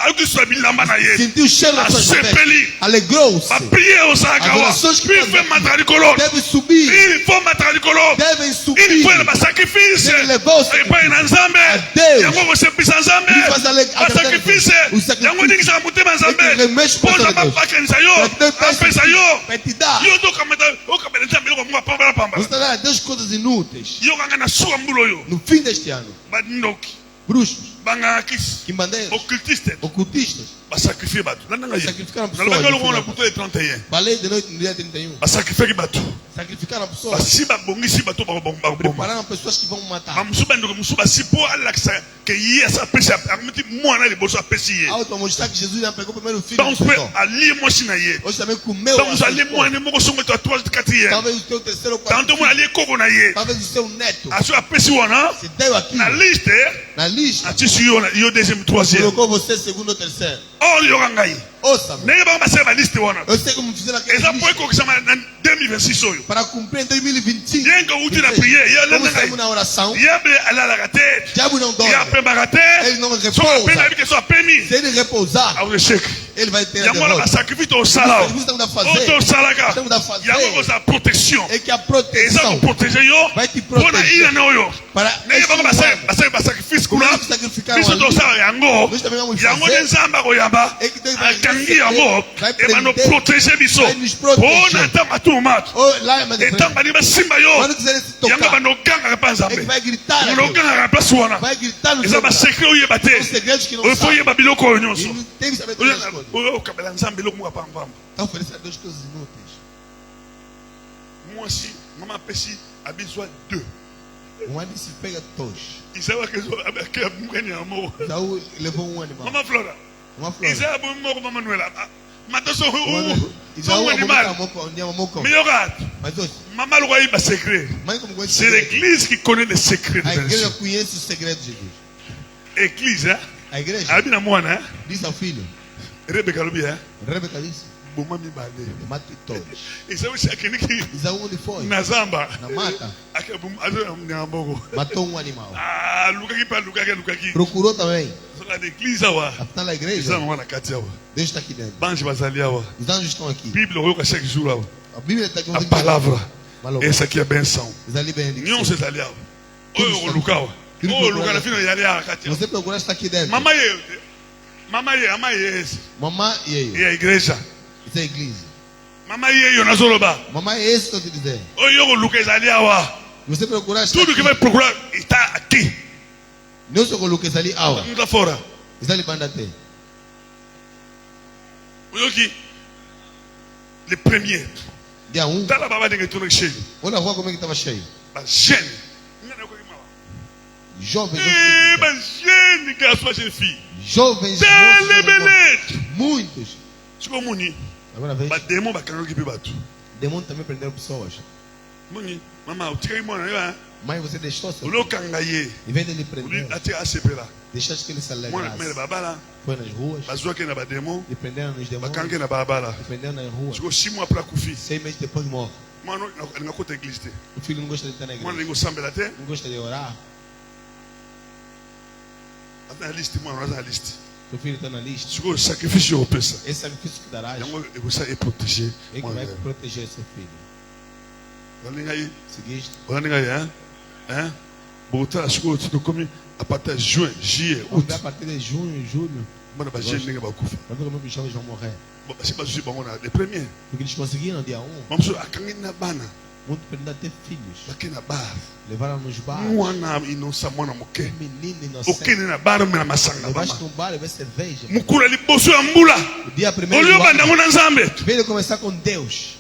ayoki solo bilamba na ye Sentiu o cheiro da sua asepeli cabeça. Alegrou-se. bapriere ozalaka As wa orações que il faz faut mataka likolo devem subir. il faut mataka likolo Devem il subir. faut basacrifice Ele levou o epai na nzambe a Deus. yango kosepisa nzambe Ele faz basacrifice o sacrifício. yango ndingisaka motema nzambe Ele remexe o mpo coração de nzambe Deus. apakanisa yo Para que Deus peça apesa yo para te dar. yo tokamela nzambe eloko moko apambalapambala Você dará a Deus coisas inúteis. yo kanga na suka mbula oyo No fim deste ano, bandoki bruxos, bangakisi quimbandeiros, occultiste ocultistas, basacrifie bato landanga ye sacrificaram nalobaki pessoas. eloko wana kuto e 31 Falei de noite no dia 31. basacrifiaki bato Sacrificaram pessoas. basi babongisi bato baboma Prepararam pessoas que vão matar. bamosusu bandeko mosusu basi mpo alakisa ke ye asa apesi akomiti mwana liboso apesi ye Ao para mostrar que Jesus já pegou o primeiro filho. donc de mpe pessoa. alie mwasi na ye Hoje também comeu. donc a sua alie esposa. mwana moko songo to atoa kati ye Talvez o teu terceiro ou quarto. tanto mwana alie koko na ye Talvez o seu neto. aso apesi wana Se deu aqui na liste na lista. atisi yo deuxième troisième Colocou você segundo ou terceiro. or yoka ngai Ouça-me. ndenge bango basala baliste wana Eu sei como fizeram aquele eza mpo lista. ekokisama na 2026 oyo Para cumprir em 2025. yenga uti na priere ye Como landa estamos ngai na oração, yeble alalaka te diabo não ye dorme. apembaka te Ele não so apemi repousa. ayebi ke so apemi Se ele repousar, aureshek ele vai ter a yango wana derrota. basacrifice tosala Isso estamos a o fazer. tosalaka Estamos a fazer. yango kozala protection É que a eza proteção koprotege yo vai te mpo na proteger. inane oyo Para ndenge bango basali basacrifice kuna Como eles sacrificaram biso ali, tosala yango nós também vamos yango fazer. nde nzambe akoyamba É que Deus vai akangi yango vai ebano prender, protege biso vai nos proteger. mpo na ntango atumatu Oh, lá, mas etango balingi basimba yo quando quiser se yango tocar, bano ogangaka mpa é que nzambe vai gritar. a bano Deus. ogangaka place wana Vai gritar no eza seu lugar. basekre oyeba te Os segredos que não oyo fo sabem. oyeba biloko oyo E nyonso não tem que saber todas as coisas. oyo okabela nzambe eloko moko apambamba Está oferecendo a Deus coisas inúteis. mwasi mama apesi abizwa 2 Um ano se pega dois. isawa ke abungani ya moko Isaú levou um animal. mama flora Uma flor. isa abu moko mama nuela mata so Isaú so animal amou meilleur Mas hoje, mama loko ayiba secret mãe como conhece c'est o segredo. l'église qui connaît les secrets de A igreja Dieu conhece o segredo de Deus. église hein A igreja abi na mwana diz ao filho, Rebecca lobi hein Rebeca disse, boma mibale mate todos. isawa akeniki Isaú onde foi? na zamba Na mata, akabum azo nyamboko matou um animal. lukaki pa lukaki Procurou também. soka l'église awa Afinal, na eza igreja, mwana kati awa Deus está aqui dentro. bange bazali awa Os anjos estão aqui. bible oyoka chaque jour awa A Bíblia está aqui. a palavra Malou. esa aqui é benção Está ali benedicção. nyonso ezali awa oyo okoluka awa oyo oluka na fino ezali awa kati awa Você procurar está aqui dentro. mama ye ama ye ese Mamãe e eu. e a igreja Isso é a igreja. mama ye yo nazoloba Mamãe é esse que eu te dizer. oyo okoluka ezali awa Você procurar Tudo que vai procurar está aqui. não se coloque ali awa. Não está fora. Está ali banda até. Olha aqui. Le premier. Dia 1. Tá lá babá ninguém tudo cheio. Olha a rua como é que estava cheio. Mas gênio. Jovens. Mas gênio que é a sua jeune fille. Jovens. Telebelete. Muitos. Chegou Muni. Agora vez. Mas demônio vai cair aqui batu. Demônio também prenderam pessoas. Muni. Mamãe, o tigre mora aí. Mãe, você deixou seu O louco cangaie. em vez de ele O prender, até a CP lá. deixaste que ele se Mwana mele alegrasse. baba lá. Foi nas ruas, Bazou aqui na bademo. e prenderam nos demônios, Bakange na baba lá. e prenderam nas ruas. Chegou 6 mois para Koufi. 6 meses depois morre. Mano, não conta a igreja. O filho não gosta de estar na Mano, igreja, ninguém sabe lá até. não gosta de orar. Na lista, mano, na lista. Seu filho está na lista. Chegou o sacrifício eu pensa. Esse sacrifício que darás, Eu vou sair proteger. é que vai proteger seu filho. Olha aí. Seguiste? Olha aí, hein? Botar chegou tudo como a partir de junho, juillet, Vamos août. ver a partir de junho, julho. Mano, vai gente ninguém vai kufa. Vamos ver como é que os jovens vão morrer. Bom, se vai subir bom na de premier. Porque eles conseguiram dia 1. Vamos a cangue na bana. Muito prenderam até filhos. Aqui na bar. Levaram nos bares. Mwana inosa mwana muke. Menino O que inocente. na bar me na masanga Levaste mama. num bar e vê cerveja. Mukura ali bosu ya mbula. O dia primeiro Olha do banda ano, ngona nzambe. veio começar com Deus.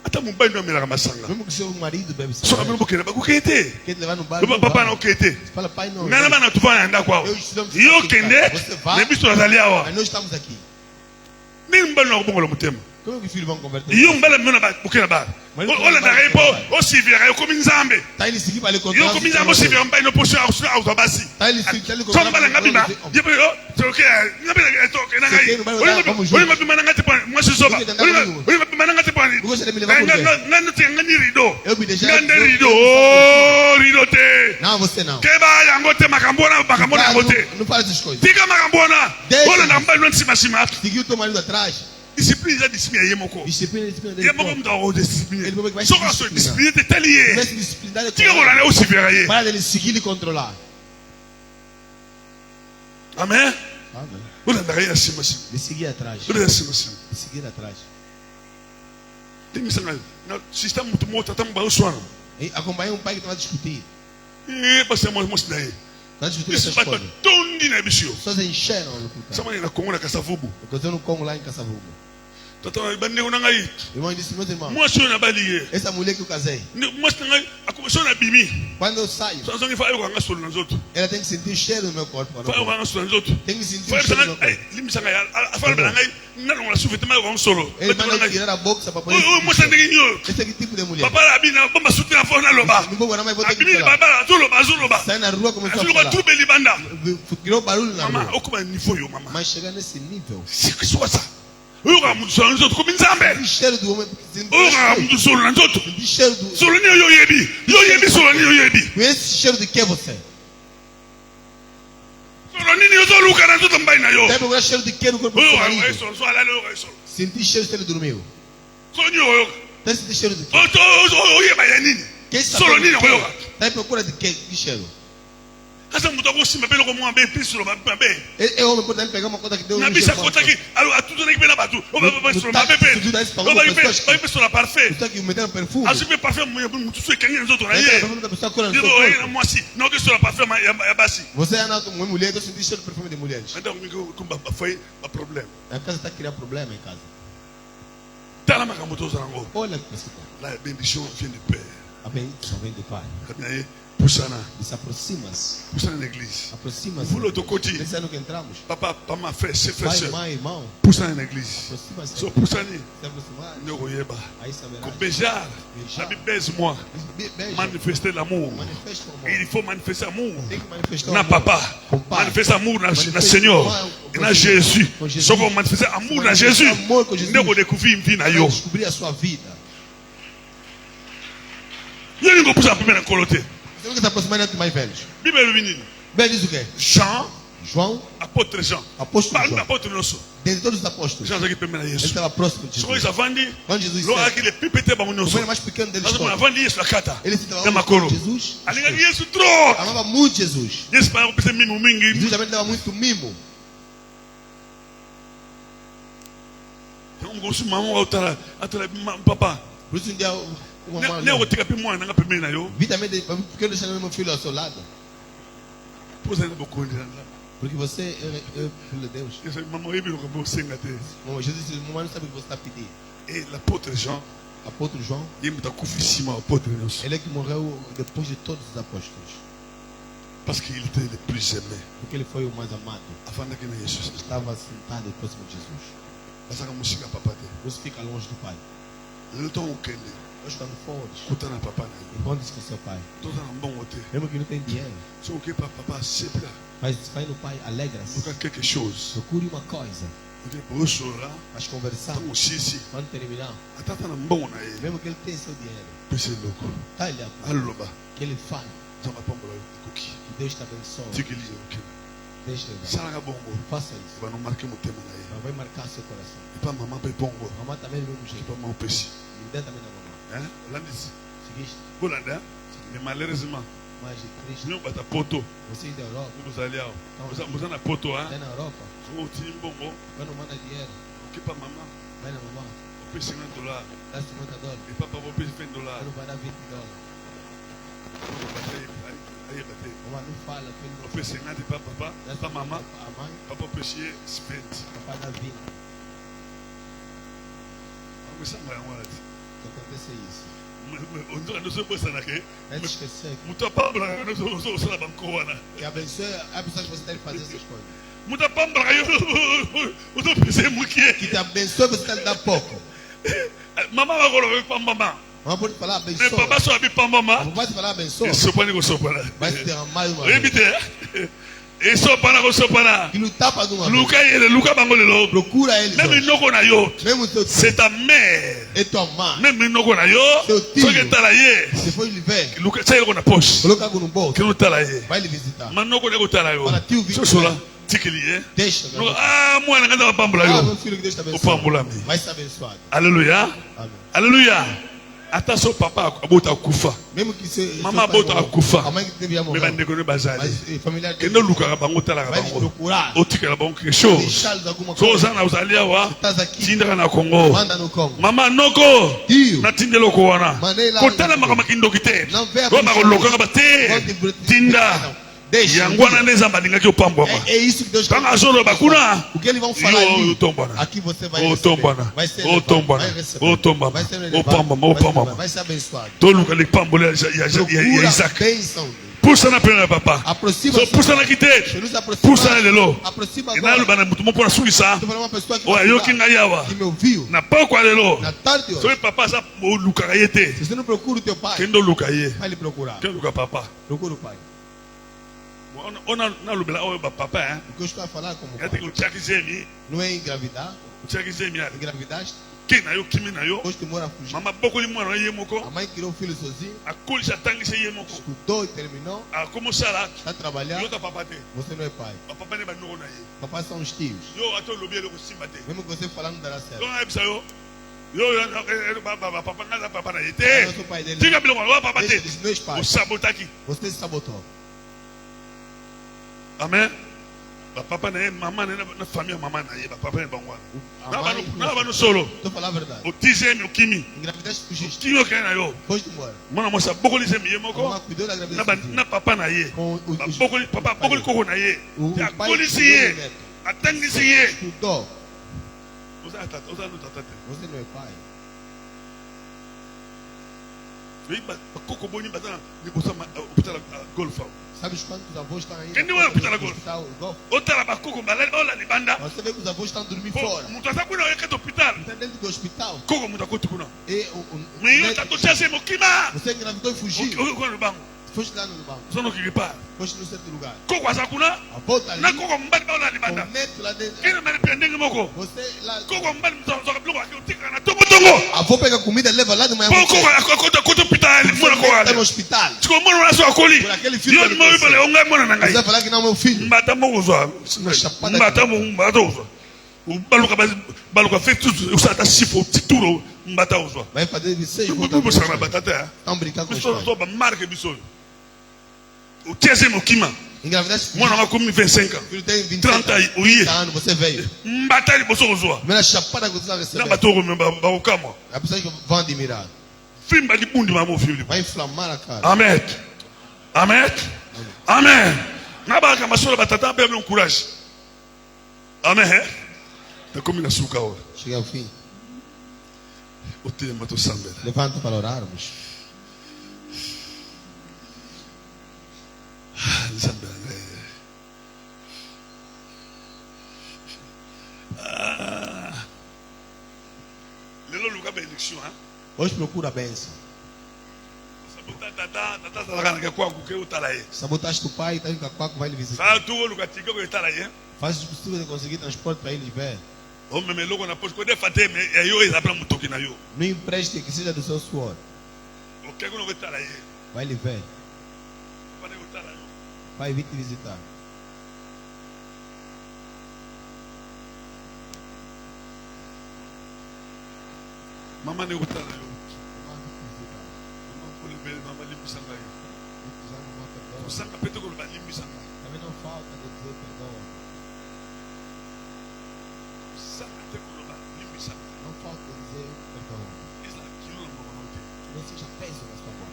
Ata mubai ndo mela masanga. Mesmo que seu marido bebe So cerveja. ameno bokena ba kukete. Quer te levar no bar? Baba não papa vai. na okete. Fala, pai, não. Nana bana tufana anda kwao. Eu estudamos Yo aqui, kende. cara. Você vai. Ne biso nazali awa. Mas nós estamos aqui. Ni mbalo na kubongola mutema. Como é que os filhos vão converter? Yo mbala mena ba bokena ba. Mas Ola na repo, o sivira yo komi nzambe. Tá ele seguir para ele Yo controlar. komi nzambe o sivira mbai no poso auto basi. Tá ele seguir para ele So mbala ngabima. Yebo yo, so ke ngabila to ke na ngai. Oli mabima na ngati poni, mwasi soba. Oli mabima na ngati poni. Ngani te ngani rido. Eu me deixei. Ngani rido. Oh, rido te. Não, você não. Keba yango te makambona yango te. Não fala essas coisas. Tika makambona. Deixa. Ola na mbali no sima sima. Seguiu teu marido atrás. Discipline já discipline ye moko. Disciplina dele. Ye moko mda o discipline. Ele vai So se ka so disciplinar. discipline te taliye. Vai se disciplinar. Tika kona na o sivira ye. Para dele seguir e controlar. Amen. Amém. Ola na ya sima sima. De seguir atrás. Ola ya sima sima. De seguir atrás. Tem que ser na sistema muito morto, tá muito suano. E acompanhei um pai que estava a discutir. E você mostra daí. Estava a discutir Isso essas vai para coisas. tondi na bicho. Só se encheram no culto. Sama na Congo na Kasavubu. Porque eu não como lá em Caçavubo. Tata bande una ngai. O irmão disse, meus irmãos, Moi so na baliye. essa mulher que eu casei, Moi ngai akomeçou na bimi. quando eu saio, Só ngi fa eu nga solo na zoto. ela tem que sentir o cheiro do meu corpo. Fa eu nga solo na zoto. Tem que sentir Fa o cheiro do meu eu corpo. limisa ngai afala bana ngai na nga sufite mai nga solo. Ele manda tirar a boxa para poder Moi sentir o ngi cheiro. nyo. Esse é que tipo de mulher? Papa la bina bomba suti na fona loba. Não vou guardar mais, vou ter que Abimi falar. baba zuloba. Sai na rua, começou a Azulu falar. tube libanda. Criou barulho na Mama, rua. okuma niveau yo mama. Mas chegar nesse nível, Sikiswasa. Oyo ka mutu solo na zoto komi nzambe. o cheiro do homem, sentir Oyo ka mutu solo na zoto. o cheiro do... Solo ni yo yebi. Yo yebi solo ni yo yebi. Com esse cheiro de que você? Solo ni yo solo kana zoto mbai na yo. Deve procurar cheiro de que no corpo do Oyo seu ka marido? solo so ala lo ka solo. Sentir cheiro se ele dormiu. So ni oyo. Tá sentindo cheiro de que? O yeba ya nini? Quem Solo sabe nini de oyo. que? Tá em procura de que? De cheiro. Asa mutu akosimba pele ko mwa be pisolo ba be. É homem, pode pegar uma conta que deu Na um bisa cheiro kota ki alo atuto na kibela batu. O ba pisolo ba be be. O ba pisolo parfait. Você que meteram perfume. Asu be parfait mutu so kenye nzoto na Aí ye. perfume da pessoa cura no Digo seu oyo na corpo. mwasi. Na ke so parfait ya basi. Você é uma mulher que sente cheiro de perfume de mulheres. Anda ko kumba foi ba problème. A casa está a criar problema em casa. Tala makambo to zango. Olha que você tá. La bénédiction vient du Père. A bênção vem do Pai. Kabinaye pusana. E se aproxima-se. Pusana na église. Aproxima-se. Vulo to koti. Nesse ano que entramos. Papa, mama, frère, c'est frère, Pai, sœur. mãe, irmão. Pusana na église. Aproxima-se. So pusani. Se aproximar. Ndoko yeba. Aí saberá. Ko beijar. La Bible baise-moi. Beijo. Manifester l'amour. Manifeste o amor. Il faut manifester l'amour. Tem que manifestar o Na amor. papa. Com pai. Manifester l'amour na Manifeste Seigneur. amor Et com na Jesus. Jésus. Com Jesus. Só vou manifester amour na Manifeste Jésus. amor com Jesus. Ndeko découvrir une vie na Vai yo. descobrir a sua vida. Yo ningo pusa primeiro na colote. Você nunca se aproximar de mais velhos. Bible menino. Bem diz o quê? Jean, João, apôtre Jean. apóstolo Parle João. apôtre nosso. Dentre todos os apóstolos, Jean aqui primeiro ele Jesus. estava próximo de Só Jesus. isso avandi. Quando Jesus Lo disse, aqui le pipete ba o munoso. filho mais pequeno deles Nós vamos todos, avandi isso na cata. ele se dava É macoro. muito Jesus. Ali nga Yesu trop. Amava muito Jesus. Yesu para o pese mimo mingi. Jesus também dava muito mimo. Um gosto mamão atala papa. Por isso um dia Ne otika pe mwana nga pembeni na yo. Vitamente, por que eu deixei meu filho ao seu lado? Poza na bokondi na nga. Porque você é filho de Deus. Essa mamãe me colocou senga te. Jesus disse, mamãe não sabe o que você está pedindo. Et l'apôtre Jean, Apóstolo João, il m'a confié mon apôtre Jean. ele é que morreu depois de todos os apóstolos. Parce qu'il était le plus aimé. Porque ele foi o mais amado. Avant de que Jesus. Estava sentado próximo de Jesus. Parce que musika papa te. Você fica longe do Pai. Le temps au kende. Hoje estamos fora. Kuta na papa na yo. Encontre-se com seu Pai. Toza na mbongo te. Mesmo que não tem dinheiro. So que papa sepla. Mas vai no Pai, alegra-se. Nunca quelque chose. Procure uma coisa. Porque broso lá. Mas conversar. Tamo sisi. Quando terminar. Atata na mbongo na ye. Mesmo que ele tenha seu dinheiro. Pese loko. Tá ele Aloba. que ele fale. Zamba pombola koki. Que Deus te abençoe. Tikili yo kende. Deixa ele. Sala bongo. Faça isso. Ba no marque motema na ye. Vai marcar seu coração. E pa mama pe bongo. Mamãe também do mesmo E jeito. pa mama pesi. Me dê também na mamãe. Hein? Landis. Seguiste. Bolanda. Mais malheureusement, Mas Cristo, nous bata poto. vocês da Europa, Nous allons. Nous allons poto hein. até na Europa, Nous tini bongo. quando manda dinheiro, Que pa maman. vai na mamãe, On paye $50. dá $50. Et papa va payer $20. Quando vai dar $20. Aïe bataille. Mamãe não fala que ele On não paye 50 et papa. dá Pas maman. a mãe, Papa peut chier spent. papai dá 20. On me semble en wala. Que acontece isso. On doit nous se poser na ke. É de esquecer Muta pambla nous so la banco wana. que abençoe a pessoa que você tem que fazer essas coisas. Muta pambla yo. O to pese mukie. Que te abençoe, você tem que dar pouco. Maman va coloquer pas maman. Mamãe pode falar Mais abençoe. papa so abi pas maman. Mamãe vai falar abençoe. Et sopani ko sopana. Vai se derramar uma vez. Ebite. Et sopana ko sopana. Que não tapa de uma vez. Luka yele Luka bangole lo. Procura eles. Même hoje. inoko na yo. Mesmo seu C'est ta mère. e tua mãe. Même inoko na yo. Seu tio. So que tala ye. Depois ele vem. Luka sai ko na poche. Coloca algo no bolso. Que no tala ye. Vai lhe visitar. Manoko ne ko tala yo. Para tio vir. So sola. Tikili ye. Deixa. No mwana nganda pambula Ah, yo. meu filho, que Deus te O abençoe. pambula mi. Vai ser abençoado. Alléluia. Amém. Alléluia. Attention papa abota kufa. Mesmo que se. Mama seu pai bota morreu, kufa. a mãe que devia Me morrer. bandeko ne bazali. Mas familiar Que dele. no luka bango tala Vai lhe bango. procurar. Otikela bango quelque chose. Deixá-los alguma So coisa. zana uzali awa. Estás aqui. Tindaka na Congo. Manda no Congo. Mama noko. Tio. Natindela ko wana. Mandei lá. Kotala makama kindoki te. Não vê a Roba ko loka bate. Tinda. Deixa. Yangwana neza mbadinga ki opambwa. É isso que Deus quer. Kanga azolo bakuna. O que eles vão falar Yo ali, tombana. aqui você vai O receber. tombana. Vai ser O elevado, tombana. vai receber. O tombana. Vai ser O elevado, pambama. O vai ser pambama. elevado, vai ser abençoado. Toluka lipambole ya Procura Isaac. bênção. Pusa na pena papa. Aproxima-se. So pusa na kite. Jesus aproxima. Pusa na lelo. Aproxima Na agora. lubana mutu mopona sungisa. Estou falando uma pessoa que O vai ayo ajudar, kinga yawa. que me ouviu Na poko lelo. na tarde de So hoje. papa sa o luka yete. Se você não procura o teu pai, Kendo luka ye. vai lhe procurar. Kendo luka papa. Procura o pai. Ona na lubela o papa hein. O que eu estou a falar como Yate pai ko chaki zemi. não é engravidar. Chaki zemi ya. Engravidaste, Kina yo kimi na yo. depois te mora a fugir. Mama boko li mwana ye moko. A mãe criou o filho sozinho, Akoli sa tangi se ye moko. estudou e terminou, A como sala. está trabalhando. Yo ta papa te. Você não é pai. O papa ne ba noko na ye. Papai são os tios. Yo ato lobi ele ko simba te. Mesmo que você falando dará Yo certo. na bisa yo. Yo papa na papa na ye Eu te. sou pai dele. Tinga bilo wa papa Deixa te. eles, não és pai. O sabotaki. Você se sabotou. Amen. Ba papa na ye mama na famille mama na ye ba papa ne bangwa. Na ba no solo. Estou a falar a verdade. O tizemi o kimi. Engravidaste, fugiste. Kinyo ke na yo. Foste embora. Mwana mosa boko li zemi ye A moko. mamãe cuidou da Na gravidez. ba sozinha. na papa na ye. Com Ba os boko li papa boko li koko na ye. O Ya pai polisi cuidou do ye. neto. Atangisi ye. Estudou. Oza no tata te. Você não é pai. Koko boni batana ni bosa hôpital golf. Sabes quantos avós estão aí? Quem não é hospital agora? Hospital, igual. Otala ba koko balali ola ni banda. Você vê que os avós estão a dormir Pô, fora. mutu asa kuna yeke to hospital. Está dentro do hospital. Koko mutu akoti kuna. E Me yo neto- tato chase mokima. você engravidou e fugiu. O ko no bango. Foste lá no banco. Sono kipa. Foste no certo lugar. Koko asa kuna. A volta ali. Na koko mbali ba ola ni Com banda. o neto lá dentro. Kina mali pendenge moko. Você lá. Koko mbali mzoka biloko akotika na tongo tongo. A avó pega comida e leva lá de manhã. Po koko akota kota hospital mona ko Está no wala. hospital. Tiko mona na so akoli. Por aquele filho Yo que mo ele ibale onga mona na Você ngai. vai falar que não é meu filho. Mbata mo uzwa. chapada Mbata mo mbata uzwa. Baluka fait tout usata sifo tituro mbata uzwa. Vai fazer 6 Bubu voltas. sana batata. Estão brincando com os Biso pais. so ba marque biso. O tiese mokima. Engravidaste. Mwana wa komi 25 ans. O filho tem 20 30 ans, oui. anos. Você veio. Mbata liboso uzwa. Primeira chapada que você vai Na receber. batoko me ba okama. As pessoas que vão admirar. vimba libundi mama filho. vai inflamar a cara. Amen. Amen. Amen. Nabaka masolo batata be me courage. Amen. Tá como na suca hora. Chega ao fim. O tema to sambela. Levanta para orarmos. Sambela. Lelo lugar benediction, hein? Hoje procura a bênção. Sabotaste o pai, tá indo com a Quaco, vai lhe visitar. Faz o possível de conseguir transporte para ele ver. Não empreste que seja do seu suor. Vai lhe ver. Vai vir te visitar. Mamãe não está lá. Também não falta de dizer perdão. Não falta de dizer perdão. Não seja peso na sua mão.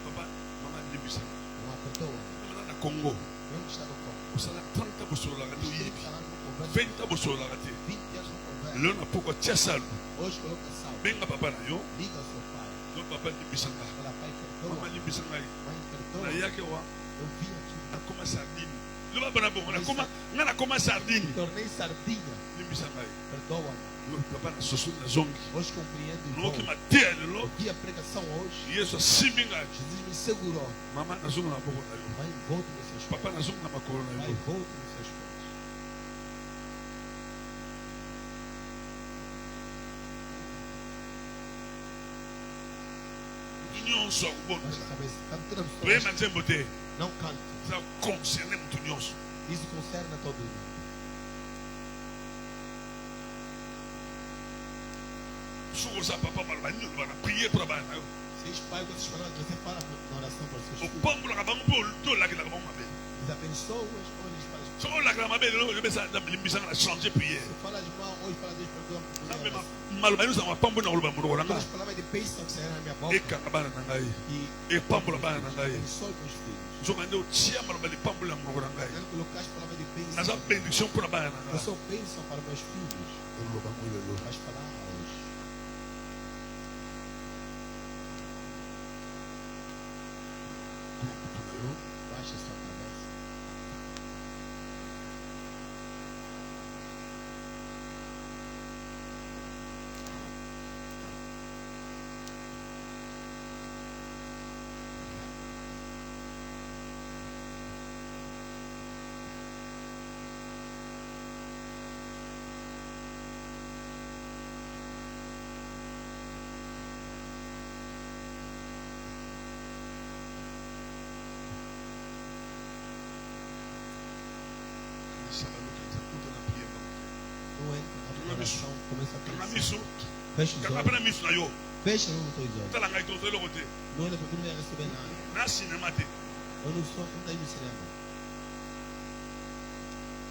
Não perdoa. Congo. Mesmo que está no Congo. Usala 30 bosola ga no yibi. 20 20 bosola ga te. 20 anos no conversa. Lona poko tiasalu. Hoje coloca sal. Benga papa na yo. Liga ao seu pai. Yo papa limbisanga. Fala, pai, perdoa. Mama limbisanga yi. Mãe, perdoa. Na yake wa Eu vim aqui. na koma sardine. Lo baba na bongo na koma ngana koma sardine. Me tornei sardinha. Limbisanga yi. Perdoa-me. Yo papa na sosu na zongi. Hoje compreendo e No vou. ki matele lo. Ouvi a pregação hoje. Yesu simbinga. Jesus me segurou. Mama na zongo na boko na yo. Mãe, volte nos seus pés. Papa na zongo na makolo na Pai, yo. volte nos seus pés. Nyonso kubona. Baixa a cabeça. Cante toda a We pessoa. manzembo te. Não cante. Za concerne mtu nyonso. Isso concerne a todo mundo. Suko sa papa maloba nini oloba na prier pour bana na yo. Seus pais, quando vocês falam, você fala na oração para os seus filhos. Opambolaka bango mpo tolakelaka bango mabe. Eles abençoam hoje, eles falam. So olakela mabe lelo oyebesa limbisanga na changer prière. Você fala de mal, hoje fala Deus perdoa. Nambe maloba nyonso yango apambo na koloba monoko na Todas ngai. as palavras de bênção que saíram na minha boca. Ekanga bana na ngai. E Epambola bana na ngai. abençoe meus filhos. Nzoka nde otia maloba lipambola na monoko na ngai. Quero colocar as palavras de bênção. Naza bénédiction mpona bana na Eu ngai. sou bênção para meus filhos. Oloba ngo lelo. Vais falar hoje. Baixa a sua cabeça. Não entra na oração, começa a Kanga pensar. miso. Fecha os Kanga olhos. pena miso na yo. Fecha no teus olhos. Tala ngai tozo eloko te. Não olha para mim, não vai receber nada. Na cinéma te. Eu não sou, não está no cinema.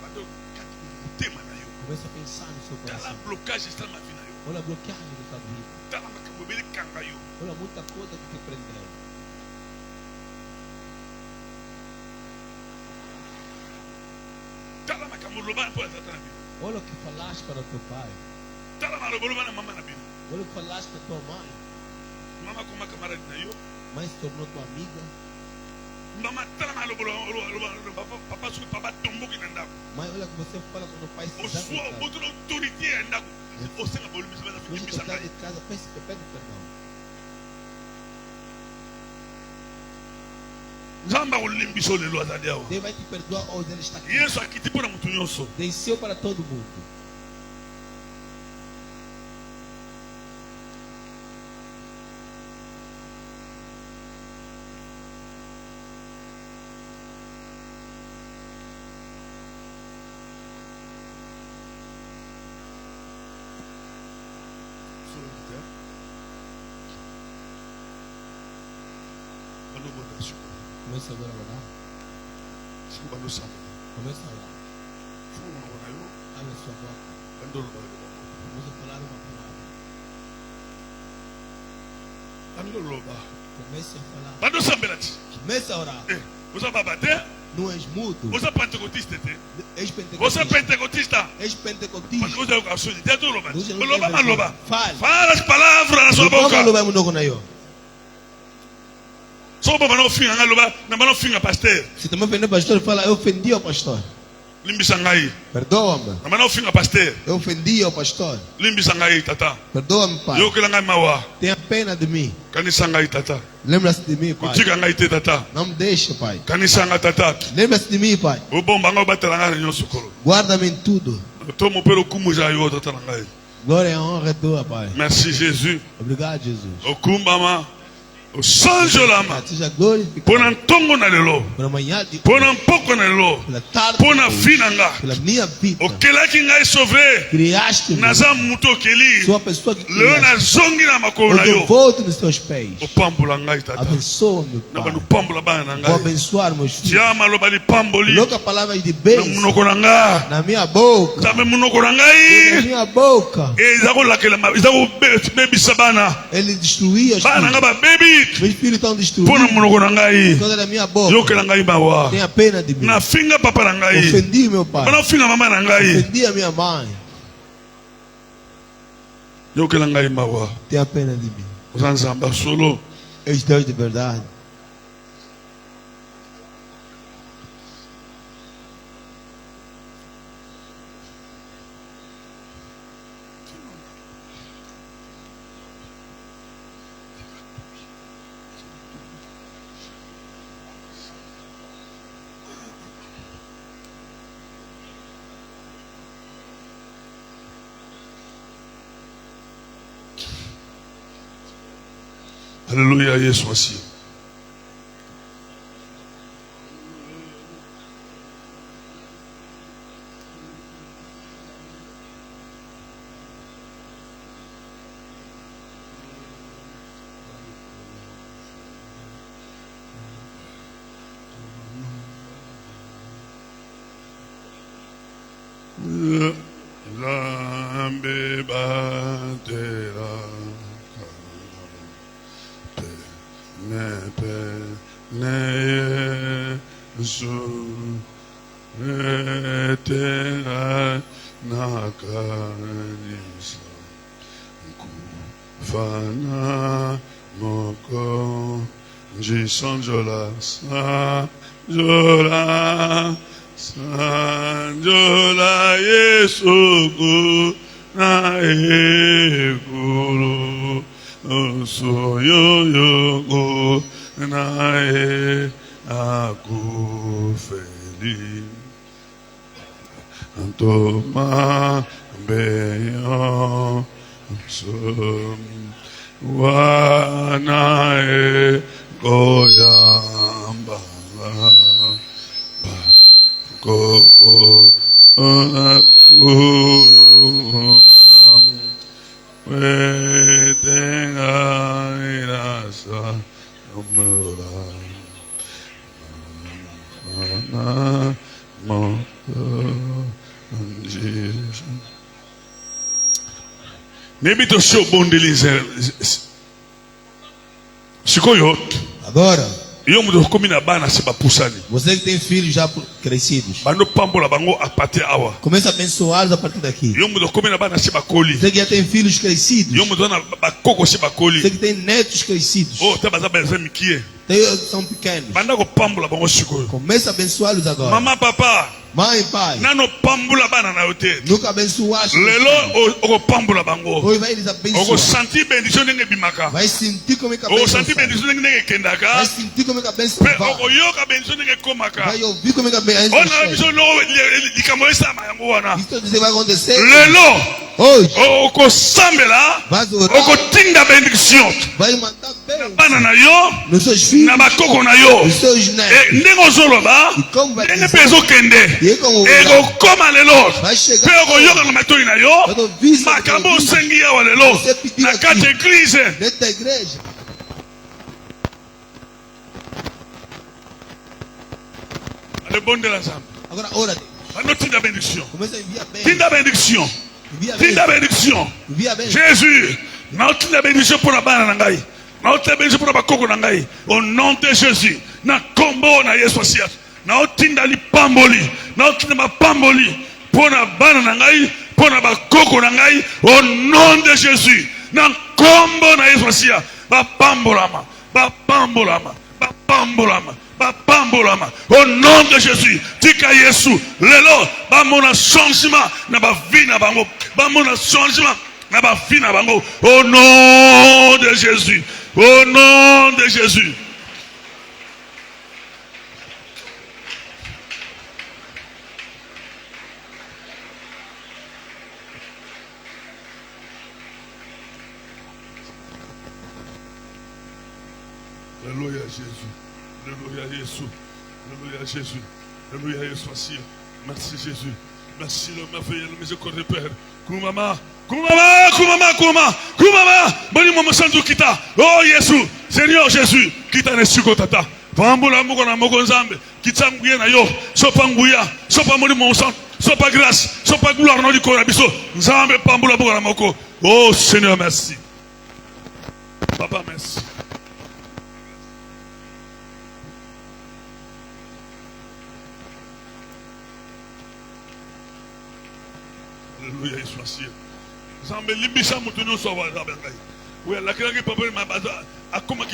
Bato kati motema na yo. Começa a pensar no seu Tala coração. blocage esala mavi na yo. Olha a bloqueagem da sua vida. Tala makambo ebele kanga yo. Olha muita coisa que te prendeu. Tala makambo loba mpo ya tata na bino. Olha o que falaste para o teu pai. Tala maloba loba na mama na bino. Olha o que falaste para a tua mãe. Mama koma camarade na yo. Mãe se tornou tua amiga. Mama tala maloba loba papa soki papa tomboki na ndako. Mãe, olha o que você fala quando o pai se Osua zanga. obotola autorité ya ndako. Osenga bolimbisa bana Hoje limbisa que está ngai. de casa, pede perdão. Nzambe akolimbisa oyo lelo azali awa. Deus vai te perdoar hoje, Ele está aqui. Yesu akiti mpo na motu nyonso. Desceu para todo mundo. Começa agora a orar. Começa a orar. Abre a sua boca. Começa a falar uma palavra. Comece a falar. Bando sambelati. Comece a orar. Vous avez baptême? Não és mudo. Vous êtes pentecôtiste? És Você é pentecostista. pentecostista? És pentecostista. Mas você é o caço de teto, Loba. Você não Loba, tem mas Loba. Fale. Fala as palavras na sua boca. Não vai mudar na yo. Só o Loba não finga, Loba. Não finga, pastor. Se também vem o pastor fala, eu ofendi o pastor. Limbisangai. Perdoa-me. Não finga, pastor. Eu ofendi o pastor. Limbisangai, tata. Perdoa-me, pai. Eu que langai mawa. Tenha pena de mim. Kanisangai, tata. Lembra-se de mim, pai. Kutiga ngai te, tata. Não me deixe, pai. Kanisanga, tata. Lembra-se de mim, pai. O bom bango batelanga no sukuru. Guarda-me em tudo. Tomo pelo kumu já eu tata ngai. Glória e honra é tua, pai. Merci Jesus. Obrigado, Jesus. O kumbama. O sanjolama. Seja glorificado. Pona ntongo na lelo. Pela manhã de Pona mpoko na lelo. pela tarde. Pona finanga. Pela minha vida. O kelaki ngai sauver. Criaste-me. Naza muto keli. Sou a pessoa que Leo na criaste. zongi na makolo na Eu yo. volto nos teus pés. O pambula ngai tata. Abençoa-me, Na pai. banu pambula bana na Vou ngai. abençoar meus filhos. Tiama lo bali pamboli. Coloca palavras de Na bênção munoko na nga. na minha boca. Tabe munoko na Na ngai. minha boca. Ezako lakela ma. Ezako baby sabana. Ele destruía os Bana nga filhos. ba baby. Meus filhos estão Pona destruídos. munoko na ngai. Toda na minha boca. Yokela ngai mawa. Tenha pena de mim. Na finga papa na ngai. Ofendi meu pai. Bana finga mama na ngai. Ofendi a minha mãe. Yokela ngai mawa. Tenha pena de mim. Uzanzamba solo. És Deus de verdade. Alléluia, Yesu asi. Lambe batera. Ne Yesu etera nakanisa kufana moko jisanjola sanjola Yesu na ekuru soyoyo nae akufeli Toma beyo som wanae goyamba koko wetenga irasa umura Maybe to show bondelize sikoyo Agora, yo mudo komina bana se bapusani você que tem filhos já crescidos, bando pambola bango apate awa começa a abençoá-los a partir daqui. yo mudo komina bana se bakoli Você que já tem filhos crescidos, yo mudo na bakoko se bakoli você que tem netos crescidos, oh tabaza benza mikie são pequenos. banda ko pambola bango sikoyo Começa a abençoá-los agora. mama papa Mãe e pai, nano pambola bana na yote nunca abençoaste. lelo oko pambola bango Hoje vai eles oko abençoar. sentir bendition ndenge bimaka Vai sentir como é que a oko bênção sentir sai. bendition ndenge kendaka Vai sentir como é que a bênção pe vai. oko yoka bendition ndenge komaka Vai ouvir como é que a bênção ona chega. biso lo likambo esama yango wana Isso que vai acontecer lelo hoje. okosambela Vai orar, okotinda benediction vai mandar bem bana na yo nos seus filhos, na bakoko na yo nos seus netos. ndenge ozoloba E como vai ndenge dizer, mpe ezokende e como ekokoma lelo vai mpe chegar okoyoka na matoi na yo vai ouvir isso makambo osengi awa lelo Você pediu na aqui. kati ya eglize dentro da igreja. alebondela nzambe Agora ora, banotinda benediction começa a enviar bem. tinda benediction Envia bem. tinda benediction Envia bem. jésus naotinda benediction mpo na bana na ngai Au nom de Jésus, na kombo na Yesu asia, na otinda li pamboli, na otinda ma pamboli, pona bana na ngai, pona bakoko na ngai, au nom de Jésus, na kombo na Yesu asia, ba pambolama, ba pambolama, ba pambolama, ba pambolama, au nom de Jésus, tika Yesu, lelo, ba mona changement na ba vie na bango, ba mona changement na ba vie na bango, au nom de Jésus. Au nom de Jésus. Alléluia Jésus. Alléluia Jésus. Alléluia Jésus. Alléluia Jésus. Merci Jésus. Merci le merveilleux, le miséricordieux Père. Kumama. Boni mama sanzu kita. Oh Jésus, Seigneur Jésus, kita ne suko tata. Pambula muko na moko nzambe, kitsanguye na yo, sopa nguya, sopa moni mon sang, sopa grâce, sopa gloire no diko na biso. Nzambe pambula muko na moko. Oh Seigneur merci. Papa merci. Alléluia, Jésus merci. Zambe libisa mutunu so wa zabengai. We la kira ki papa ma baza akoma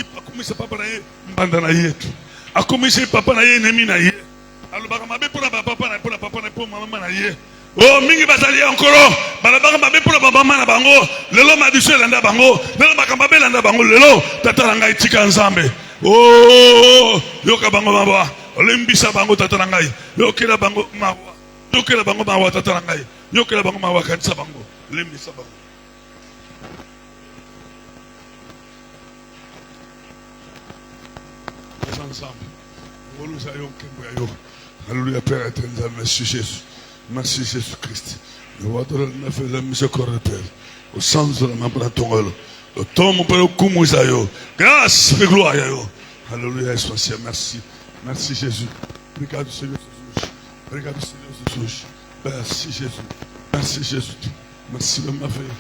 se papa na ye mbanda na yetu. Akoma se papa na ye nemi na ye. Alobaka mabe pour papa na pour mama na ye. Oh mingi bazali encore. Balabaka mabe pour mama na bango. Lelo madishe landa bango. Lelo makambabe landa bango lelo tata na ngai tika nzambe. Oh yoka bango mabwa. Olimbisa bango tata na ngai. Yokela bango mawa. Yokela bango mawa tata na ngai. Yokela bango mawa kanisa bango. Limbisa bango. Ensemble. Alléluia Père éternel, merci Jésus. Merci Jésus Christ. Le roi de la fait la miséricorde Père. Au sens de la main de ton rôle. Le temps mon Père au Kumuzayo. Grâce et gloire. Alléluia essentiel. Merci. Merci Jésus. Regarde Seigneur Jésus. Regarde Seigneur Jésus. Merci Jésus. Merci Jésus. Merci le merveilleux.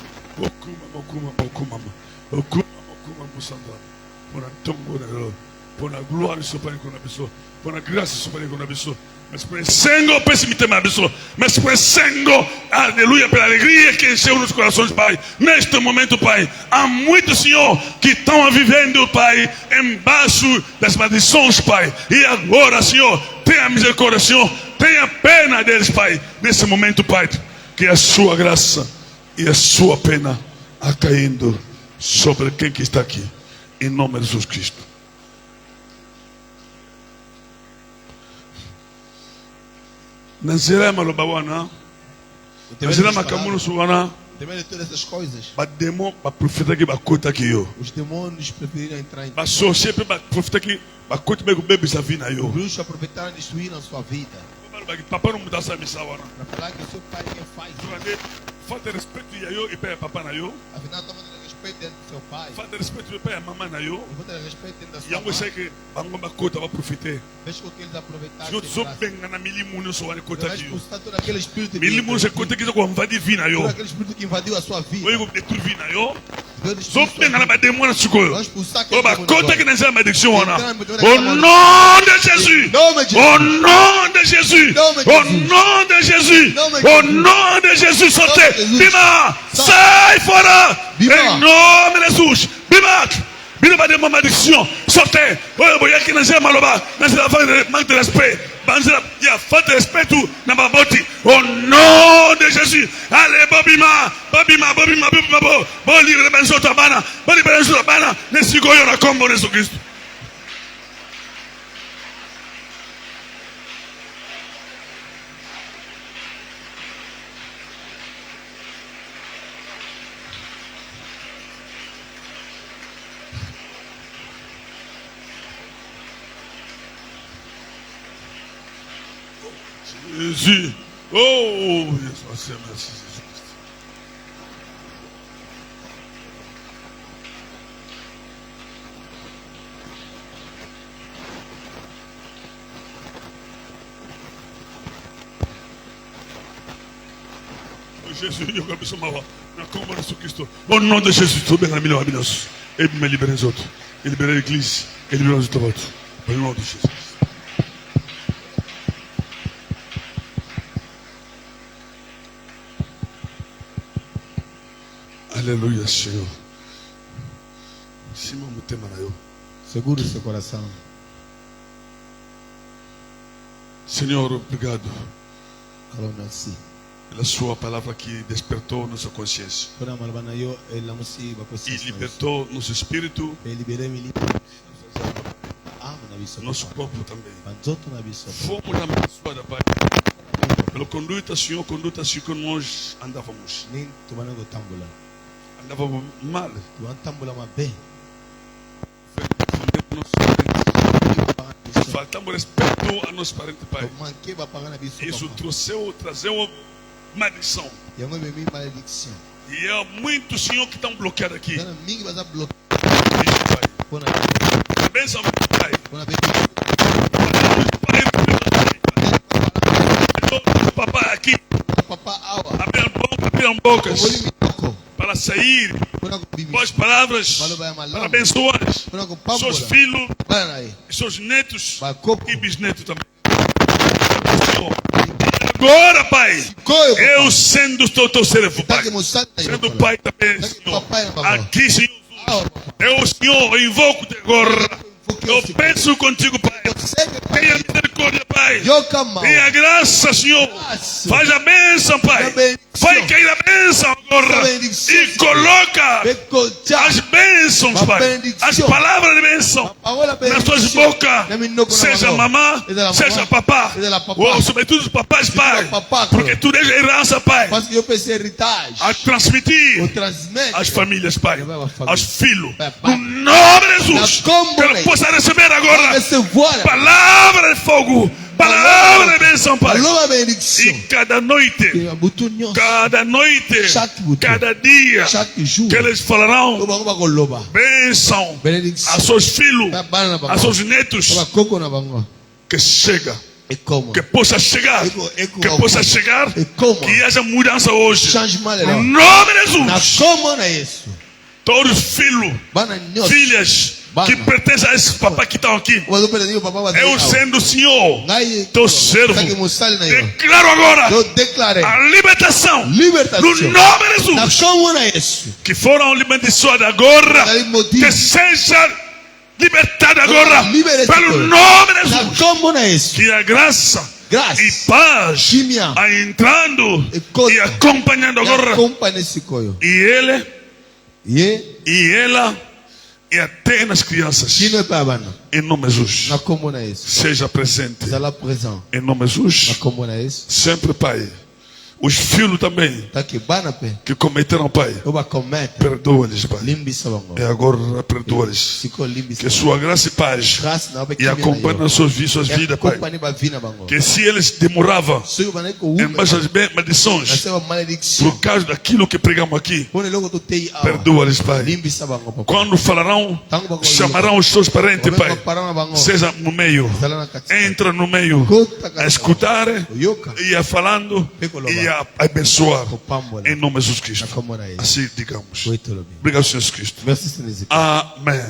Pour la gloire de ce Père qu'on a besoin, pour la grâce de ce Père qu'on a besoin. Mais c'est pour un sengo pessimité ma besoin. Mais c'est pour un sengo, alléluia, pour l'alegria que c'est nos corações, Pai. Neste momento, Pai, há muitos, Senhor, que estão vivendo, Pai, embaixo das maldições, Pai. E agora, Senhor, tenha misericórdia, Senhor, tenha pena deles, Pai. Nesse momento, Pai, que a sua graça e a sua pena a caindo sobre quem que está aqui. Em nome de Jesus Cristo. Nanzira maloba wana. Nanzira makamuno suwana. Também de todas essas coisas. Ba demon ba profeta que ba kota que yo. Os demônios preferiram entrar em Ba sorcier pe ba profeta que ba kota be bebe sa vida yo. Os bruxos aproveitaram e destruíram a sua vida. Papa não muda sa missa wana. Para falar que o seu pai quem faz. Falta respeito ya yo e pe papa na yo. Afinal, toma respeito dentro do seu pai. Falta respeito pe mamãe na yo. Falta respeito dentro da sua mãe. Yango sei que bango ba kota ba profiter. Deixa com que eles aproveitassem. Eu sou bem na milimuno so wana kota que yo. Todo aquele espírito milimuno se kota que ko invadi vida yo. Todo aquele espírito que invadiu a sua vida. Oyo détruire vida yo. Sou bem na ba demônio suko. O ba kota que nessa maldição wana. Au nom de Jésus. Au nom de Jésus. Au nom de Jésus. Au nom de Jésus sortez. Bima. Sai fora. Em nome de Jesus. Bima. Bima ba de malédiction. Sortez. Oyo boya ki nessa maloba. Nessa manque de respect. Banzela ya falta de respect tout na ba boti. Au nom de Jésus. Allez bobima. Bobima. Bo libre benzo tabana. Bo libre benzo tabana. Nesigo yo na kombo de Jésus. Jésus. Oh, merci Jésus. Jésus, au nom de Jésus, Ele me libera os outros. Ele libera a igreja. Ele libera os outros. Pelo nome de Jesus. Aleluia, Senhor. Simão, me tema na eu. Segure seu coração. Senhor, obrigado Alors merci. pela sua palavra que despertou nossa consciência Kuna malabana yo elamusi e bakosisi. libertou nosso espírito, Libere mili. Amo na biso. nosso corpo também. Banzoto na biso. Fomos abençoados, Pai. Pelo conduta, Senhor, conduta assim que nós andávamos. Nin tumana go tambula. Andávamos mal. Tuan tambula mabe. Faltamos respeito a nossos parentes, Pai. Manque ba pagana biso. Isso trazeu maldição. Yango be mi malédiction. E há muitos, Senhor, que estão bloqueados aqui. Dana mingi baza bloqué. Isso, Pai. Pona A bênção, Pai. pona be. Papai aqui, Papa awa. abriram bocas Oli mitoko. para sair Pona go bibi. boas palavras para abençoar Pona go seus pambola. filhos Bana aí. e seus netos Ba coco. e bisnetos também. Agora, Pai, Coio. eu sendo teu servo, Pai, Taki musata. sendo Pai também, Senhor, Papai na baba. aqui, Senhor, Awa. eu, Senhor, invoco-te agora. Eu penso contigo, Pai. Tenha misericórdia, Pai. Yoka Tenha graça, Senhor. Faz a bênção, Pai. Vai cair a bênção agora. E coloca as bênçãos, Pai. As palavras de bênção nas tuas bocas. Seja mamã, seja papá. Ou sobretudo os papás, Pai. Porque tu deixas herança, Pai. Parce que eu pensei héritage. A transmitir O transmete. às famílias, Pai. Aos filhos. No nome de Jesus. Que ele possa receber agora Recevoir. palavra de fogo. Palavra de bênção, Pai. Alô, benediction. E cada noite, Butu nyonso. cada noite, Chaque buto. cada dia, Chaque jour. que eles falarão Oba oba koloba. bênção Benediction. a seus filhos, Bana na a bango. seus netos, Oba koko na bango. que chega, E como? que possa chegar, Eco. que possa chegar, E como? que haja mudança hoje. Changement No là. nome de Na Jesus, como na isso. todos os filhos, Bana nyonso. filhas que pertencem a esse papai que estão aqui, Oba pele ni papa wa. eu sendo o Senhor, Ngai. teu servo, Taki musali na yo. declaro agora Eu declarei. a libertação no Libertação. nome de Na Jesus. como na isso. Que foram abençoados agora, Daí motivo. que seja libertado agora, Libere-se, pelo Senhor. nome de Na Jesus. como na isso. Que a graça Graça. e paz Chimia. a entrando E conta. e acompanhando agora. Compa nesse coio. E ele, Ye. e ela, e até nas crianças. Chino é para bana. Em nome de Jesus. Na como na isso. Seja presente. Zala présent. Em nome de Na Jesus. como na isso. Sempre, Pai. Os filhos também Taki bana pe. que cometeram, Pai. Oba comete. Perdoa-lhes, Pai. Limbisa bango. E agora perdoa-lhes. Siko limbisa. Que sua graça e paz Graça na oba e acompanhe nas suas vidas, Pai. Acompanhe ba vina bango. Que se eles demoravam Suyo bana ko em ume. baixo das maldições, Nasema malédiction. por causa daquilo que pregamos aqui, Pone logo tu tei awa. perdoa-lhes, Pai. Limbisa bango papa. Quando falarão, Tango bango. chamarão os seus parentes, Oba Pai. parana bango. Seja no meio, Zala na kati. entra no meio, a escutar Yoka. e a falando e a abençoar. Kopambola. Em nome de Jesus Na Cristo. como na isso. Assim digamos. Oito lobi. Obrigado, Senhor Jesus Cristo. Merci Senhor. Amém.